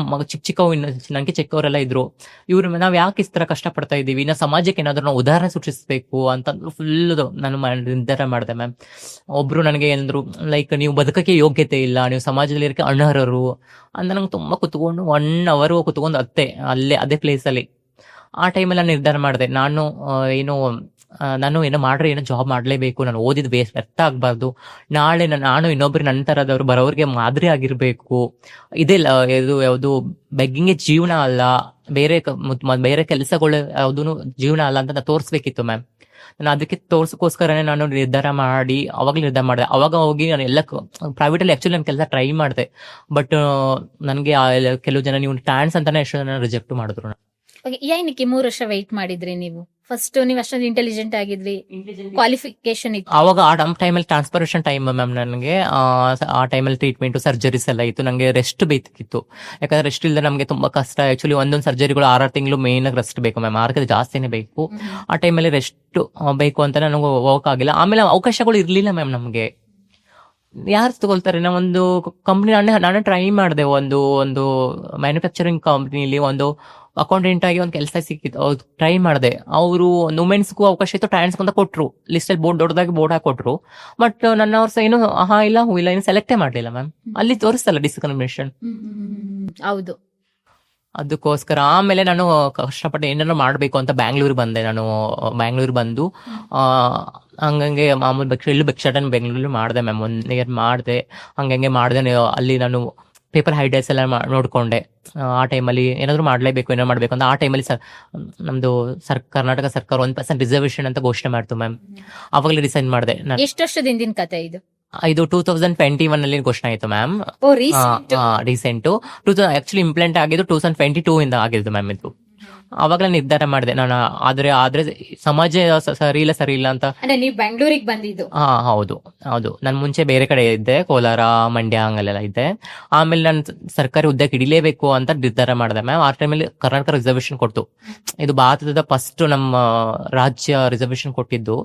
Speaker 2: ನನಗೆ ಚಿಕ್ಕವರೆಲ್ಲ ಇದ್ರು. ಇವ್ರು ನಾವ್ ಯಾಕೆ ಇಸ್ ತರ ಕಷ್ಟ ಪಡ್ತಾ ಇದೀವಿ, ನಾವು ಸಮಾಜಕ್ಕೆ ಏನಾದ್ರು ನಾವು ಉದಾಹರಣೆ ಸೃಷ್ಟಿಸ್ಬೇಕು ಅಂತ ಫುಲ್ ನಾನು ನಿರ್ಧಾರ ಮಾಡಿದೆ ಮ್ಯಾಮ್. ಒಬ್ರು ನನಗೆ ಏನಾದ್ರು ಲೈಕ್ ನೀವು ಬದುಕಕ್ಕೆ ಯೋಗ್ಯತೆ ಇಲ್ಲ, ನೀವು ಸಮಾಜದಲ್ಲಿ ಇರಕ್ಕೆ ಅನರ್ಹರು ಅಂತ ನಂಗೆ ತುಂಬಾ ಕುತ್ಕೊಂಡು 1 hour ಕುತ್ಕೊಂಡು ಅದೇ ಪ್ಲೇಸ್ ಅಲ್ಲಿ. ಆ ಟೈಮಲ್ಲಿ ನಾನು ನಿರ್ಧಾರ ಮಾಡಿದೆ, ನಾನು ಏನೋ ಮಾಡ್ರೆ ಏನೋ ಜಾಬ್ ಮಾಡ್ಲೇಬೇಕು, ನಾನು ಓದಿದ್ ವ್ಯರ್ಥ ಆಗ್ಬಾರ್ದು, ನಾಳೆ ನಾನು ಇನ್ನೊಬ್ರು ನನ್ನ ತರದವ್ರು ಬರೋರಿಗೆ ಮಾದರಿ ಆಗಿರ್ಬೇಕು. ಇದು ಯಾವುದು ಬೆಗ್ಗಿಂಗ್ ಜೀವನ ಅಲ್ಲ, ಬೇರೆ ಕೆಲಸಗಳು ಯಾವ್ದು ಜೀವನ ಅಲ್ಲ ಅಂತ ನಾನು ತೋರಿಸ್ಬೇಕಿತ್ತು ಮ್ಯಾಮ್. ನಾನು ಅದಕ್ಕೆ ತೋರ್ಸಕ್ಕೋಸ್ಕರನೇ ನಾನು ನಿರ್ಧಾರ ಮಾಡಿದೆ. ಅವಾಗ ಹೋಗಿ ನಾನು ಎಲ್ಲ ಪ್ರೈವೇಟ್ ಅಲ್ಲಿ ಆಕ್ಚುಲಿ ನಾನು ಕೆಲಸ ಟ್ರೈ ಮಾಡಿದೆ. ಬಟ್ ನನಗೆ ಕೆಲವು ಜನ ನೀವು ಟ್ರಾನ್ಸ್ ಅಂತಾನೆ ಎಷ್ಟು ಜನ ರಿಜೆಕ್ಟ್ ಮಾಡಿದ್ರು.
Speaker 1: ಏನಕ್ಕೆ 3 ವರ್ಷ ವೆಯ್ಟ್ ಮಾಡಿದ್ರಿ ನೀವು? ಫಸ್ಟ್ ನೀವು ಅಷ್ಟೊಂದು ಇಂಟೆಲಿಜೆಂಟ್ ಆಗಿದ್ರಿ, ಕ್ವಾಲಿಫಿಕೇಶನ್ ಇತ್ತು.
Speaker 2: ಅವಾಗ ಆ ಟೈಮಲ್ಲಿ ಟ್ರಾನ್ಸ್ಪರೇಷನ್ ಟೈಮ್ ಮ್ಯಾಮ್. ನನಗೆ ಆ ಟೈಮಲ್ಲಿ ಟ್ರೀಟ್ಮೆಂಟ್ ಸರ್ಜರೀಸ್ ಎಲ್ಲ ಇತ್ತು. ನನಗೆ ರೆಸ್ಟ್ ಬೇಕಿತ್ತು, ಯಾಕಂದ್ರೆ ರೆಸ್ಟ್ ಇಲ್ಲದೆ ನಮಗೆ ತುಂಬಾ ಕಷ್ಟ. ಆಕ್ಚುಲಿ ಒಂದೊಂದು ಸರ್ಜರಿಗಳು 6 ತಿಂಗಳು ಮೇನ್ ರೆಸ್ಟ್ ಬೇಕು ಮ್ಯಾಮ್, 6 ಜಾಸ್ತಿನೇ ಬೇಕು. ಆ ಟೈಮಲ್ಲಿ ರೆಸ್ಟ್ ಬೇಕು ಅಂತ ನನಗೆ ಹೋಗಕ್ಕಾಗಿಲ್ಲ. ಆಮೇಲೆ ಅವಕಾಶಗಳು ಇರ್ಲಿಲ್ಲ ಮ್ಯಾಮ್. ನಮ್ಗೆ ಯಾರು ತಗೊಳ್ತಾರೆ? ನಾ ಒಂದು ಕಂಪ್ನಿ ನಾನೇ ಟ್ರೈ ಮಾಡಿದೆ. ಒಂದು ಮ್ಯಾನುಫ್ಯಾಕ್ಚರಿಂಗ್ ಕಂಪ್ನಿಲಿ ಒಂದು ಅಕೌಂಟೆಂಟ್ ಆಗಿ ಒಂದು ಕೆಲಸ ಸಿಕ್ಕಿತ್ತು, ಟ್ರೈ ಮಾಡಿದೆ. ಅವರು ವುಮೆನ್ಸ್ಗೂ ಅವಕಾಶ ಇತ್ತು, ಟ್ರಾನ್ಸ್ ಅಂತ ಕೊಟ್ರು, ಲಿಸ್ಟ್ ಅಲ್ಲಿ ದೊಡ್ಡದಾಗಿ ಬೋರ್ಡ್ ಹಾಕೊಟ್ರು. ಬಟ್ ನನ್ನ ಅವ್ರ ಏನು ಇಲ್ಲ ಏನು ಸೆಲೆಕ್ಟೇ ಮಾಡ್ಲಿಲ್ಲ ಮ್ಯಾಮ್. ಅಲ್ಲಿ ತೋರಿಸ್ತಲ್ಲ ಡಿಸ್ಕ್ರಿಮಿನೇಷನ್.
Speaker 1: ಹೌದು.
Speaker 2: ಅದಕ್ಕೋಸ್ಕರ ಆಮೇಲೆ ನಾನು ಕಷ್ಟಪಟ್ಟು ಏನಾದ್ರು ಮಾಡ್ಬೇಕು ಅಂತ ಬ್ಯಾಂಗ್ಳೂರ್ ಬಂದೆ. ನಾನು ಬ್ಯಾಂಗ್ಳೂರ್ ಬಂದು ಹಂಗಂಗೆ ಮಾಮೂಲಿ ಭಿಕ್ಷಾಟನೆ ಬೆಂಗಳೂರಲ್ಲಿ ಮಾಡಿದೆ ಮ್ಯಾಮ್. 1 year ಮಾಡಿದೆ. ಹಂಗಂಗೆ ಮಾಡಿದೆ. ಅಲ್ಲಿ ನಾನು ಪೇಪರ್ ಹೈಡರ್ಸ್ ಎಲ್ಲ ನೋಡ್ಕೊಂಡೆ. ಆ ಟೈಮಲ್ಲಿ ಏನಾದ್ರು ಮಾಡ್ಲೇಬೇಕು ಅಂತ ಆ ಟೈಮಲ್ಲಿ ನಮ್ದು ಕರ್ನಾಟಕ ಸರ್ಕಾರ 1% ರಿಸರ್ವೇಶನ್ ಅಂತ ಘೋಷಣೆ ಮಾಡ್ತು ಮ್ಯಾಮ್. ಅವಾಗಲೇ ಡಿಸೈಡ್ ಮಾಡಿದೆ.
Speaker 1: ಎಷ್ಟು ವರ್ಷದ ಹಿಂದಿನ ಕತೆ ಇದು?
Speaker 2: 2021 ಅಲ್ಲಿ ಘೋಷಣೆ ಆಯ್ತು ಮ್ಯಾಮ್. ರೀಸೆಂಟ್ ಆಕ್ಚುಲಿ ಇಂಪ್ಲಿಮೆಂಟ್ ಆಗಿದ್ದು 2022 ಇಂದ ಆಗಿದ್ದು ಮ್ಯಾಮ್. ಇದು ಅವಾಗಲೇ ನಿರ್ಧಾರ ಮಾಡಿದೆ ನಾನು. ಆದ್ರೆ ಸಮಾಜ ಸರಿ ಇಲ್ಲ ಅಂತ.
Speaker 1: ನೀವು ಬೆಂಗಳೂರಿಗೆ ಬಂದಿದ್ದು?
Speaker 2: ಹೌದು. ನಾನು ಮುಂಚೆ ಬೇರೆ ಕಡೆ ಇದ್ದೆ, ಕೋಲಾರ, ಮಂಡ್ಯ ಹಂಗಲ್ಲೆಲ್ಲ ಇದ್ದೆ. ಆಮೇಲೆ ನಾನು ಸರ್ಕಾರಿ ಹುದ್ದೆಗೆ ಹಿಡಿಲೇಬೇಕು ಅಂತ ನಿರ್ಧಾರ ಮಾಡಿದೆ ಮ್ಯಾಮ್. ಆ ಟೈಮಲ್ಲಿ ಕರ್ನಾಟಕ ರಿಸರ್ವೇಶನ್ ಕೊಡ್ತು. ಇದು ಭಾರತದ ಫಸ್ಟ್ ನಮ್ಮ ರಾಜ್ಯ ರಿಸರ್ವೇಶನ್ ಕೊಟ್ಟಿದ್ದು.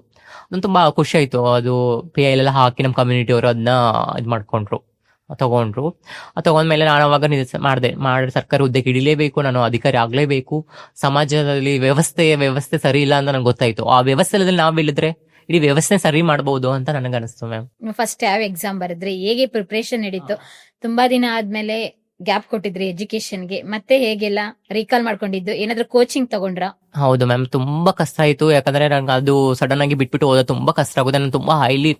Speaker 2: ಅದನ್ನು ತುಂಬಾ ಖುಷಿ ಆಯ್ತು. ಅದು PI ಎಲ್ಲ ಹಾಕಿ ನಮ್ಮ ಕಮ್ಯುನಿಟಿ ಅವರು ಅದನ್ನ ತಗೊಂಡ್ಮೇಲೆ ನಾನು ಅವಾಗ ಮಾಡಿದೆ ಸರ್ಕಾರಿ ಹುದ್ದೆಗೆ ಹಿಡಿಲೇಬೇಕು, ನಾನು ಅಧಿಕಾರಿ ಆಗ್ಲೇಬೇಕು. ಸಮಾಜದಲ್ಲಿ ವ್ಯವಸ್ಥೆ ಸರಿ ಇಲ್ಲ ಅಂತ ನಂಗೆ ಗೊತ್ತಾಯ್ತು. ಆ ವ್ಯವಸ್ಥೆಯಲ್ಲಿ ನಾವ್ ಬೆಳೆದ್ರೆ ಇಡೀ ವ್ಯವಸ್ಥೆ ಸರಿ ಮಾಡಬಹುದು ಅಂತ ನನಗೆ ಅನಿಸ್ತು ಮ್ಯಾಮ್.
Speaker 1: ಫಸ್ಟ್ ಯಾವ ಎಕ್ಸಾಮ್ ಬರೆದ್ರಿ? ಹೇಗೆ ಪ್ರಿಪರೇಷನ್ ನಡೀತು? ತುಂಬಾ ದಿನ ಆದ್ಮೇಲೆ ಗ್ಯಾಪ್ ಕೊಟ್ಟಿದ್ರಿ ಎಜುಕೇಶನ್ಗೆ, ಮತ್ತೆ ಹೇಗೆಲ್ಲ ರೀಕಾಲ್ ಮಾಡ್ಕೊಂಡಿದ್ದು? ಏನಾದ್ರು ಕೋಚಿಂಗ್ ತಗೊಂಡ್ರಾ?
Speaker 2: ಹೌದು ಮ್ಯಾಮ್, ತುಂಬಾ ಕಷ್ಟ ಆಯ್ತು. ಯಾಕಂದ್ರೆ ನಂಗೆ ಅದು ಸಡನ್ ಆಗಿ ಬಿಟ್ಬಿಟ್ಟು ಓದೋದು ತುಂಬಾ ಕಷ್ಟ ಆಗುತ್ತೆ. ನಾನು ತುಂಬಾ ಹೈಲಿ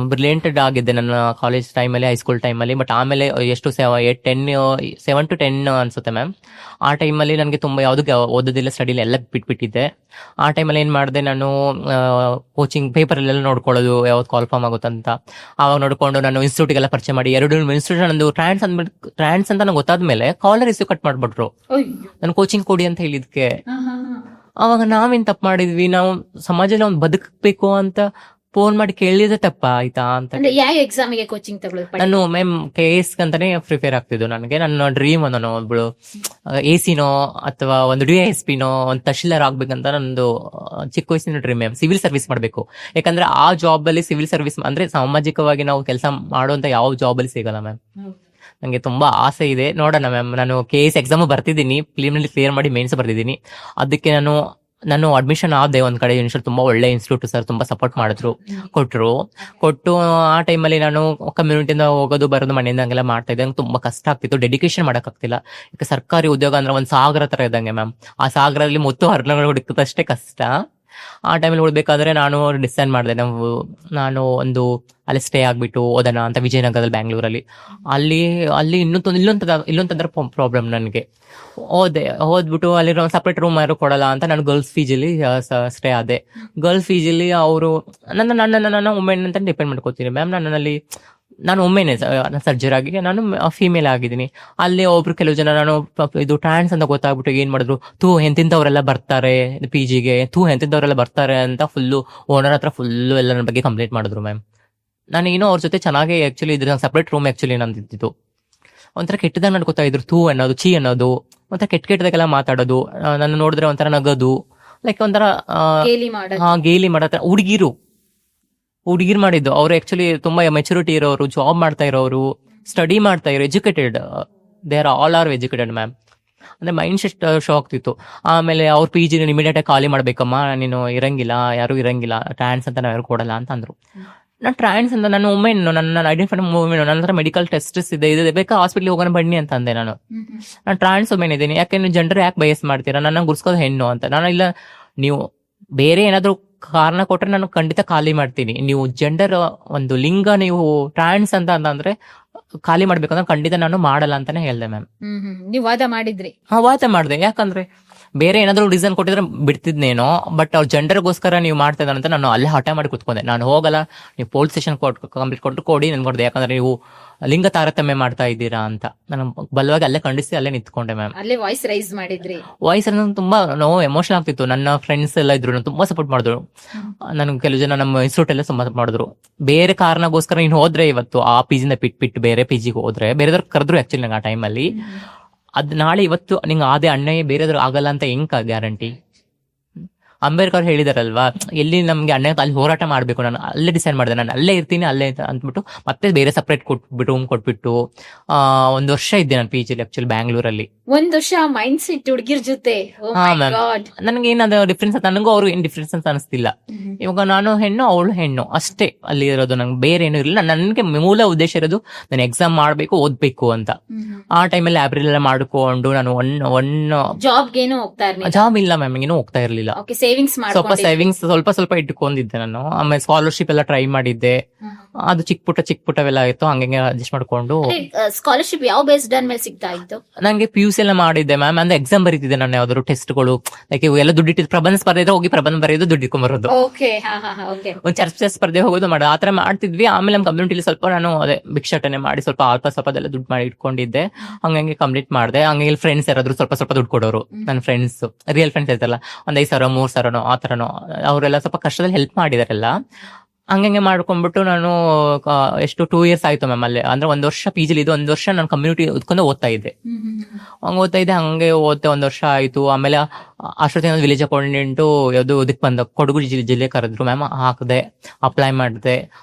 Speaker 2: ಬ್ರಿಲಿಯಂಟೆಡ್ ಆಗಿದ್ದೆ ನನ್ನ ಕಾಲೇಜ್ ಟೈಮಲ್ಲಿ, ಹೈಸ್ಕೂಲ್ ಟೈಮಲ್ಲಿ. ಬಟ್ ಆಮೇಲೆ ಎಷ್ಟು 7 to 10 ಅನ್ಸುತ್ತೆ ಮ್ಯಾಮ್. ಆ ಟೈಮಲ್ಲಿ ನನಗೆ ತುಂಬಾ ಯಾವ್ದು ಓದೋದಿಲ್ಲ, ಸ್ಟಡಿಲಿ ಎಲ್ಲ ಬಿಟ್ಬಿಟ್ಟಿದ್ದೆ. ಆ ಟೈಮಲ್ಲಿ ಏನ್ ಮಾಡಿದೆ ನಾನು, ಕೋಚಿಂಗ್ ಪೇಪರ್ ಎಲ್ಲ ನೋಡ್ಕೊಳ್ಳೋದು ಯಾವ್ದು ಕಾಲ್ ಫಾರ್ಮ್ ಆಗುತ್ತಂತ. ಆವಾಗ ನೋಡ್ಕೊಂಡು ನಾನು ಇನ್ಸ್ಟಿಟ್ಯೂಟ್ಗೆಲ್ಲ ಪರಿಚಯ ಮಾಡಿ 2 ಇನ್ಸ್ಟಿಟ್ಯೂಟ್ ನಂದು ಟ್ರಾನ್ಸ್ ಅಂತ ನಂಗೆ ಗೊತ್ತಾದ್ಮೇಲೆ ಕಾಲರ್ ರಿಸೀವ್ ಕಟ್ ಮಾಡ್ಬಿಟ್ರು. ನಾನು ಕೋಚಿಂಗ್ ಕೊಡಿ ಅಂತ ಹೇಳಿದ್ಕೆ. ಅವಾಗ ನಾವೇನ್ ತಪ್ಪು ಮಾಡಿದ್ವಿ? ನಾವು ಸಮಾಜದಲ್ಲಿ ಒಂದು ಬದುಕಬೇಕು ಅಂತ ಫೋನ್ ಮಾಡಿ ಕೇಳಿದ್ರೆ ತಪ್ಪ ಆಯ್ತಾ ಅಂತ.
Speaker 1: ಯಾವ ಎಕ್ಸಾಮಿಗೆ ಕೋಚಿಂಗ್ ತಗೊಳ್ಳೋದು?
Speaker 2: ನಾನು ಮ್ಯಾಮ್ KS ಅಂತಾನೆ ಪ್ರಿಪೇರ್ ಆಗ್ತಿದ್ದು. ನನಗೆ ನನ್ನ ಡ್ರೀಮ್ ನಾನು ಒಬ್ಳು AC-ನೋ ಅಥವಾ ಒಂದು DISP-ನೋ ಒಂದು ತಹಶೀಲ್ದಾರ್ ಆಗ್ಬೇಕಂತ ನಂದು ಚಿಕ್ಕ ವಯಸ್ಸಿನ ಡ್ರೀಮ್ ಮ್ಯಾಮ್. ಸಿವಿಲ್ ಸರ್ವಿಸ್ ಮಾಡ್ಬೇಕು. ಯಾಕಂದ್ರೆ ಆ ಜಾಬ್ ಅಲ್ಲಿ ಸಿವಿಲ್ ಸರ್ವಿಸ್ ಅಂದ್ರೆ ಸಾಮಾಜಿಕವಾಗಿ ನಾವು ಕೆಲಸ ಮಾಡುವಂತ ಯಾವ ಜಾಬ್ ಅಲ್ಲಿ ಸಿಗಲ್ಲ ಮ್ಯಾಮ್. ನಂಗೆ ತುಂಬಾ ಆಸೆ ಇದೆ, ನೋಡೋಣ ಮ್ಯಾಮ್. ನಾನು KS ಎಕ್ಸಾಮ್ ಬರ್ತಿದ್ದೀನಿ, ಪ್ರಿಲಿಮಿನರಿ ಕ್ಲಿಯರ್ ಮಾಡಿ ಮೇನ್ಸ್ ಬರ್ತಿದ್ದೀನಿ. ಅದಕ್ಕೆ ನಾನು ಅಡ್ಮಿಷನ್ ಆದೆ ಒಂದ್ ಕಡೆ ಇನ್ಸ್ಟಿಟ್ಯೂಟ್, ತುಂಬಾ ಒಳ್ಳೆ ಇನ್ಸ್ಟಿಟ್ಯೂಟ್ ಸರ್, ತುಂಬಾ ಸಪೋರ್ಟ್ ಕೊಟ್ಟು ಆ ಟೈಮಲ್ಲಿ ನಾನು ಕಮ್ಯುನಿಟಿಯಿಂದ ಹೋಗೋದು ಬರೋದು ಮನೆಯಿಂದ ಹಂಗೆಲ್ಲ ಮಾಡ್ತಾ ಇದ್ದೆ. ತುಂಬಾ ಕಷ್ಟ ಆಗ್ತಿತ್ತು, ಡೆಡಿಕೇಶನ್ ಮಾಡಕ್ ಆಗ್ತಿಲ್ಲ. ಈಗ ಸರ್ಕಾರಿ ಉದ್ಯೋಗ ಅಂದ್ರೆ ಒಂದ್ ಸಾಗರ ತರ ಇದ್ದಂಗೆ ಮ್ಯಾಮ್. ಆ ಸಾಗರದಲ್ಲಿ ಮುತ್ತು ಹರ್ಣಗಳು ಹುಡುಕುತ್ತಷ್ಟೇ ಕಷ್ಟ. ಆ ಟೈಮಲ್ಲಿ ಉಳ್ಬೇಕಾದ್ರೆ ನಾನು ಡಿಸೈಡ್ ಮಾಡಿದೆ, ನಾನು ಒಂದು ಅಲ್ಲಿ ಸ್ಟೇ ಆಗ್ಬಿಟ್ಟು ಓದೋಣ ಅಂತ ವಿಜಯನಗರದಲ್ಲಿ, ಬ್ಯಾಂಗ್ಳೂರಲ್ಲಿ. ಅಲ್ಲಿ ಇಲ್ಲೊಂಥರ ಪ್ರಾಬ್ಲಮ್ ನನಗೆ. ಓದ್ಬಿಟ್ಟು ಅಲ್ಲಿ ಸಪ್ರೇಟ್ ರೂಮ್ ಯಾರು ಕೊಡಲ್ಲ ಅಂತ ನಾನು ಗರ್ಲ್ಸ್ ಫೀಜಲ್ಲಿ ಸ್ಟೇ ಆದೆ. ಗರ್ಲ್ಸ್ ಫೀಜಲ್ಲಿ ಅವರು ನನ್ನ ವುಮೆನ್ ಅಂತ ಡಿಪೆಂಡ್ ಮಾಡ್ಕೋತೀನಿ ಮ್ಯಾಮ್. ನಾನು ಒಮ್ಮೆನೆ ಸರ್ಜರಿ ಆಗಿ ನಾನು ಫೀಮೇಲ್ ಆಗಿದ್ದೀನಿ. ಅಲ್ಲಿ ಒಬ್ರು ಕೆಲವು ಜನ ನಾನು ಇದು ಟ್ರಾನ್ಸ್ ಅಂತ ಗೊತ್ತಾಗ್ಬಿಟ್ಟು ಏನ್ ಮಾಡಿದ್ರು, ಎಂತಿಂತವ್ರೆಲ್ಲ ಬರ್ತಾರೆ PGಗೆ, ಎಂತಿಂತವ್ರೆಲ್ಲ ಬರ್ತಾರೆ ಅಂತ ಫುಲ್ಲು ಓನರ್ ಹತ್ರ ಫುಲ್ಲು ಎಲ್ಲ ನನ್ನ ಬಗ್ಗೆ ಕಂಪ್ಲೇಂಟ್ ಮಾಡಿದ್ರು ಮ್ಯಾಮ್. ನಾನು ಏನೋ ಅವ್ರ ಜೊತೆ ಚೆನ್ನಾಗಿ ಆಕ್ಚುಲಿ ಇದ್ರೆ ಸಪ್ರೇಟ್ ರೂಮ್ ಆಕ್ಚುಲಿ ನಂದಿದ್ದು. ಒಂಥರ ಕೆಟ್ಟದಾಗ ನಡ್ಕೋತಾ ಇದ್ರು, ಅನ್ನೋದು, ಚೀ ಅನ್ನೋದು, ಒಂಥರ ಕೆಟ್ಟದಾಗೆಲ್ಲ ಮಾತಾಡೋದು, ನನ್ನ ನೋಡಿದ್ರೆ ಒಂಥರ ನಗೋದು, ಲೈಕ್ ಒಂಥರ ಗೇಲಿ ಮಾಡೋ ಹುಡುಗಿರ್ ಮಾಡಿದ್ದು. ಅವ್ರು ಆಕ್ಚುಲಿ ತುಂಬಾ ಮೆಚುರಿಟಿ ಇರೋರು, ಜಾಬ್ ಮಾಡ್ತಾ ಇರೋರು, ಸ್ಟಡಿ ಮಾಡ್ತಾ ಇರೋ, educated. They are all are educated ma'am. ಅಂದ್ರೆ ಮೈಂಡ್ ಸೆಟ್ ಶೋ ಆಗ್ತಿತ್ತು. ಆಮೇಲೆ ಅವ್ರ ಪಿ ಜಿ ಇಮಿಡಿಯೇಟ್ ಆಗಿ ಖಾಲಿ ಮಾಡ್ಬೇಕಮ್ಮ, ನೀನು ಇರಂಗಿಲ್ಲ, ಯಾರು ಇರಂಗಿಲ್ಲ, ಟ್ರಾನ್ಸ್ ಅಂತ ನಾವು ಯಾರು ಕೊಡಲ್ಲ ಅಂತ ಅಂದ್ರು. ನಾನು ಟ್ರಾನ್ಸ್ ಅಂತ ನಾನು ವುಮೆನ್, ನನ್ನ ಐಡೆಂಟಿಫೈಡ್ ವುಮೆನ್, ನನ್ನ ಹತ್ರ ಮೆಡಿಕಲ್ ಟೆಸ್ಟ್ಸ್ ಇದೆ, ಇದು ಬೇಕಾ ಹಾಸ್ಪಿಟ್ಲಿಗೆ ಹೋಗೋಣ ಬನ್ನಿ ಅಂತ ಅಂದೆ. ನಾನು ಟ್ರಾನ್ಸ್ ವುಮೆನ್ ಇದ್ದೀನಿ, ಯಾಕೆ ನೀವು ಜೆಂಡರ್ ಯಾಕೆ ಬಯಸ್ ಮಾಡ್ತೀರಾ, ನನ್ನ ಗುರ್ಸ್ಕೋದು ಹೆಣ್ಣು ಅಂತ. ನಾನು ಇಲ್ಲ, ನೀವು ಬೇರೆ ಏನಾದ್ರು ಕಾರಣ ಕೊಟ್ರೆ ನಾನು ಖಂಡಿತ ಖಾಲಿ ಮಾಡ್ತೀನಿ. ನೀವು ಜೆಂಡರ್ ಒಂದು ಲಿಂಗ ನೀವು ಟ್ರಾನ್ಸ್ ಅಂತ ಅಂದ್ರೆ ಖಾಲಿ ಮಾಡ್ಬೇಕಂದ್ರೆ ಖಂಡಿತ ನಾನು ಮಾಡಲ್ಲ ಅಂತಾನೆ ಹೇಳ್ದೆ ಮ್ಯಾಮ್.
Speaker 1: ನೀವು ವಾದ ಮಾಡಿದ್ರಿ?
Speaker 2: ವಾದ ಮಾಡಿದೆ. ಯಾಕಂದ್ರೆ ಬೇರೆ ಏನಾದ್ರು ರೀಸನ್ ಕೊಟ್ಟಿದ್ರೆ ಬಿಡ್ತಿದ್ನೇನೋ, ಬಟ್ ಅವ್ರ ಜೆಂಡರ್ಗೋಸ್ಕರ ನೀವು ಮಾಡ್ತಾ ಇದ್ದಾರೆ ಅಂತ ನಾನು ಅಲ್ಲೇ ಹಠ ಮಾಡಿ ಕುತ್ಕೊಂಡೆ. ನಾನು ಹೋಗಲ್ಲ, ನೀವು ಪೊಲೀಸ್ ಸ್ಟೇಷನ್ ಕಂಪ್ಲೀಟ್ ಕೊಟ್ಟು ಕೊಡಿ ನನ್ಗೆ ಕೊಡ್ದೆ, ಯಾಕಂದ್ರೆ ನೀವು ಲಿಂಗ ತಾರತಮ್ಯ ಮಾಡ್ತಾ ಇದ್ದೀರಾ ಅಂತ ನಾನು ಬಲವಾಗಿ ಅಲ್ಲೇ ಖಂಡಿಸಿ ಅಲ್ಲೇ ನಿಂತ್ಕೊಂಡೆ ಮ್ಯಾಮ್.
Speaker 1: ಅಲ್ಲೇ ವಾಯ್ಸ್ ರೈಸ್ ಮಾಡಿದ್ರಿ?
Speaker 2: ವಾಯ್ಸ್ ತುಂಬಾ ನೋವು, ಎಮೋಷನಲ್ ಆಗ್ತಿತ್ತು. ನನ್ನ ಫ್ರೆಂಡ್ಸ್ ಎಲ್ಲ ಇದ್ರು, ನಾನು ತುಂಬಾ ಸಪೋರ್ಟ್ ಮಾಡಿದ್ರು. ನನ್ಗೆ ಕೆಲವು ಜನ ನಮ್ಮ ಇನ್ಸ್ಟಿಟ್ಯೂಟ್ ಎಲ್ಲ ತುಂಬಾ ಸಪೋರ್ಟ್ ಮಾಡಿದ್ರು. ಬೇರೆ ಕಾರಣಗೋಸ್ಕರ ನೀನು ಹೋದ್ರೆ, ಇವತ್ತು ಆ ಪಿಜಿನ ಬಿಟ್ಟು ಬೇರೆ ಪಿಜಿಗೆ ಹೋದ್ರೆ, ಬೇರೆದವ್ರು ಕರೆದ್ರು ಆಕ್ಚುಲಿ ನಂಗೆ ಆ ಟೈಮಲ್ಲಿ. ಅದ್ ನಾಳೆ ಇವತ್ತು ನಿಂಗೆ ಆದೇ ಅನ್ಯಾಯ ಬೇರೆದ್ರು ಆಗಲ್ಲ ಅಂತ ಹೆಂಗ್ ಗ್ಯಾರಂಟಿ? ಅಂಬೇಡ್ಕರ್ ಹೇಳಿದಾರಲ್ವಾ, ಎಲ್ಲಿ ನಮ್ಗೆ ಅನ್ಯಾಯ ಅಲ್ಲಿ ಹೋರಾಟ ಮಾಡ್ಬೇಕು. ನಾನು ಅಲ್ಲೇ ಡಿಸೈಡ್ ಮಾಡಿದೆ, ನಾನು ಅಲ್ಲೇ ಇರ್ತೀನಿ ಅಲ್ಲೇ ಅಂದ್ಬಿಟ್ಟು ಮತ್ತೆ ಬೇರೆ ಸಪ್ರೇಟ್ ಕೊಟ್ಬಿಟ್ಟು ರೂಮ್ ಕೊಟ್ಬಿಟ್ಟು 1 ವರ್ಷ ಇದ್ದೆ ನಾನು ಪಿ ಜಿಲಿ ಆಕ್ಚುಲಿ ಬ್ಯಾಂಗ್ಳೂರಲ್ಲಿ.
Speaker 1: 1 ವರ್ಷ ಮೈಂಡ್ ಸೆಟ್ ಹುಡುಗಿರ್ ಜೊತೆ?
Speaker 2: ಹಾ ಮ್ಯಾಮ್, ನನಗೆ ಏನಾದ್ರು ಡಿಫ್ರೆನ್ಸ್ ನನಗೂ ಅವ್ರು ಏನ್ ಡಿಫ್ರೆನ್ಸ್ ಅಂತ ಅನಿಸ್ತಿಲ್ಲ. ಇವಾಗ ನಾನು ಹೆಣ್ಣು, ಅವಳು ಹೆಣ್ಣು ಅಷ್ಟೇ ಅಲ್ಲಿ ಇರೋದು. ನಂಗೆ ಬೇರೆ ಏನು ಇರಲಿಲ್ಲ. ನನಗೆ ಮೂಲ ಉದ್ದೇಶ ಇರೋದು ನಾನು ಎಕ್ಸಾಮ್ ಮಾಡ್ಬೇಕು, ಓದ್ಬೇಕು ಅಂತ. ಆ ಟೈಮಲ್ಲಿ ಲೈಬ್ರರಿ ಎಲ್ಲ ಮಾಡ್ಕೊಂಡು ನಾನು
Speaker 1: ಜಾಬ್ಗೇನು ಹೋಗ್ತಾ ಇರ್ಲಿಲ್ಲ?
Speaker 2: ಜಾಬ್ ಇಲ್ಲ ಮ್ಯಾಮ್, ಏನೂ ಹೋಗ್ತಾ ಇರ್ಲಿಲ್ಲ. ಸೇವಿಂಗ್ಸ್ ಸ್ವಲ್ಪ ಇಟ್ಕೊಂಡಿದ್ದೆ ನಾನು. ಆಮೇಲೆ ಸ್ಕಾಲರ್ಶಿಪ್ ಎಲ್ಲ ಟ್ರೈ ಮಾಡಿದ್ದೆ, ಅದು ಚಿಕ್ಕ ಪುಟ್ಟವೆಲ್ಲ ಇತ್ತು, ಹಂಗೆ ಅಡ್ಜಸ್ಟ್ ಮಾಡ್ಕೊಂಡು.
Speaker 1: ಸ್ಕಾಲರ್ಶಿಪ್ ಯಾವ ಬೇಸ್ಡ್ ಮೇಲೆ ಸಿಗ್ತಾ ಇತ್ತು?
Speaker 2: ನಂಗೆ PUC ಎಲ್ಲ ಮಾಡಿದ್ದೆ ಮ್ಯಾಮ್. ಅಂದ್ರೆ ಎಕ್ಸಾಮ್ ಬರೀತಿದ್ದೆ ನಾನು, ಯಾವ್ದಾದ್ರು ಟೆಸ್ಟ್ಗಳು ಲೈಕ್ ಎಲ್ಲ ದುಡ್ಡಿಟ್ಟಿದ್ದು, ಪ್ರಬಂಧ ಸ್ಪರ್ಧೆ ಹೋಗಿ ಪ್ರಬಂಧ ಬರೆಯೋದು, ದುಡ್ಡು ಇಟ್ಕೊಂಡ್ಬರೋದು, ಒಂದು ಚರ್ಚೆ ಸ್ಪರ್ಧೆ ಹೋಗೋದು ಮಾಡೋದು, ಆತರ ಮಾಡ್ತಿದ್ವಿ. ಆಮೇಲೆ ನಮ್ಮ ಕಮ್ಯುನಿಟಿಲಿ ಸ್ವಲ್ಪ ನಾನು ಅದೇ ಭಿಕ್ಷಾಟನೆ ಮಾಡಿ ಸ್ವಲ್ಪ ಸ್ವಲ್ಪ ಅದೆಲ್ಲ ದುಡ್ಡು ಮಾಡಿ ಇಟ್ಕೊಂಡಿದ್ದೆ. ಹಂಗೆ ಕಂಪ್ಲೀಟ್ ಮಾಡಿದೆ. ಹಂಗೆ ಫ್ರೆಂಡ್ಸ್ ಯಾರಾದ್ರು ಸ್ವಲ್ಪ ದುಡ್ಡು ಕೊಡೋರು, ನನ್ನ ಫ್ರೆಂಡ್ಸ್, ರಿಯಲ್ ಫ್ರೆಂಡ್ಸ್ ಇರ್ತಲ್ಲ, ಒಂದ್ 5,000 3,000 ಆ ತರನೋ, ಅವರೆಲ್ಲ ಸ್ವಲ್ಪ ಕಷ್ಟದಲ್ಲಿ ಹೆಲ್ಪ್ ಮಾಡಿದಾರೆಲ್ಲ. ಹಂಗೆ ಮಾಡ್ಕೊಂಡ್ಬಿಟ್ಟು ನಾನು ಎಷ್ಟು 2 years ಆಯ್ತು ಮ್ಯಾಮ್ ಅಲ್ಲೇ. ಅಂದ್ರೆ 1 ವರ್ಷ PGಲಿ ಇದು, 1 ವರ್ಷ ನಾನು ಕಮ್ಯುನಿಟಿ ಓದ್ಕೊಂಡು ಓದ್ತಾ ಇದ್ದೆ. ಹಂಗೆ ಓದ್ತಾ 1 ವರ್ಷ ಆಯ್ತು. ಆಮೇಲೆ ಅಷ್ಟೊತ್ತಿನ ವಿಲೇಜ್ ಅಕೌಂಟೆಂಟು ಯಾವ್ದು ಇದಕ್ಕೆ ಬಂದ ಕೊಡಗು ಜಿಲ್ಲೆ ಕರೆದ್ರು ಮ್ಯಾಮ್. ಹಾಕಿದೆ, ಅಪ್ಲೈ ಮಾಡಿದೆ,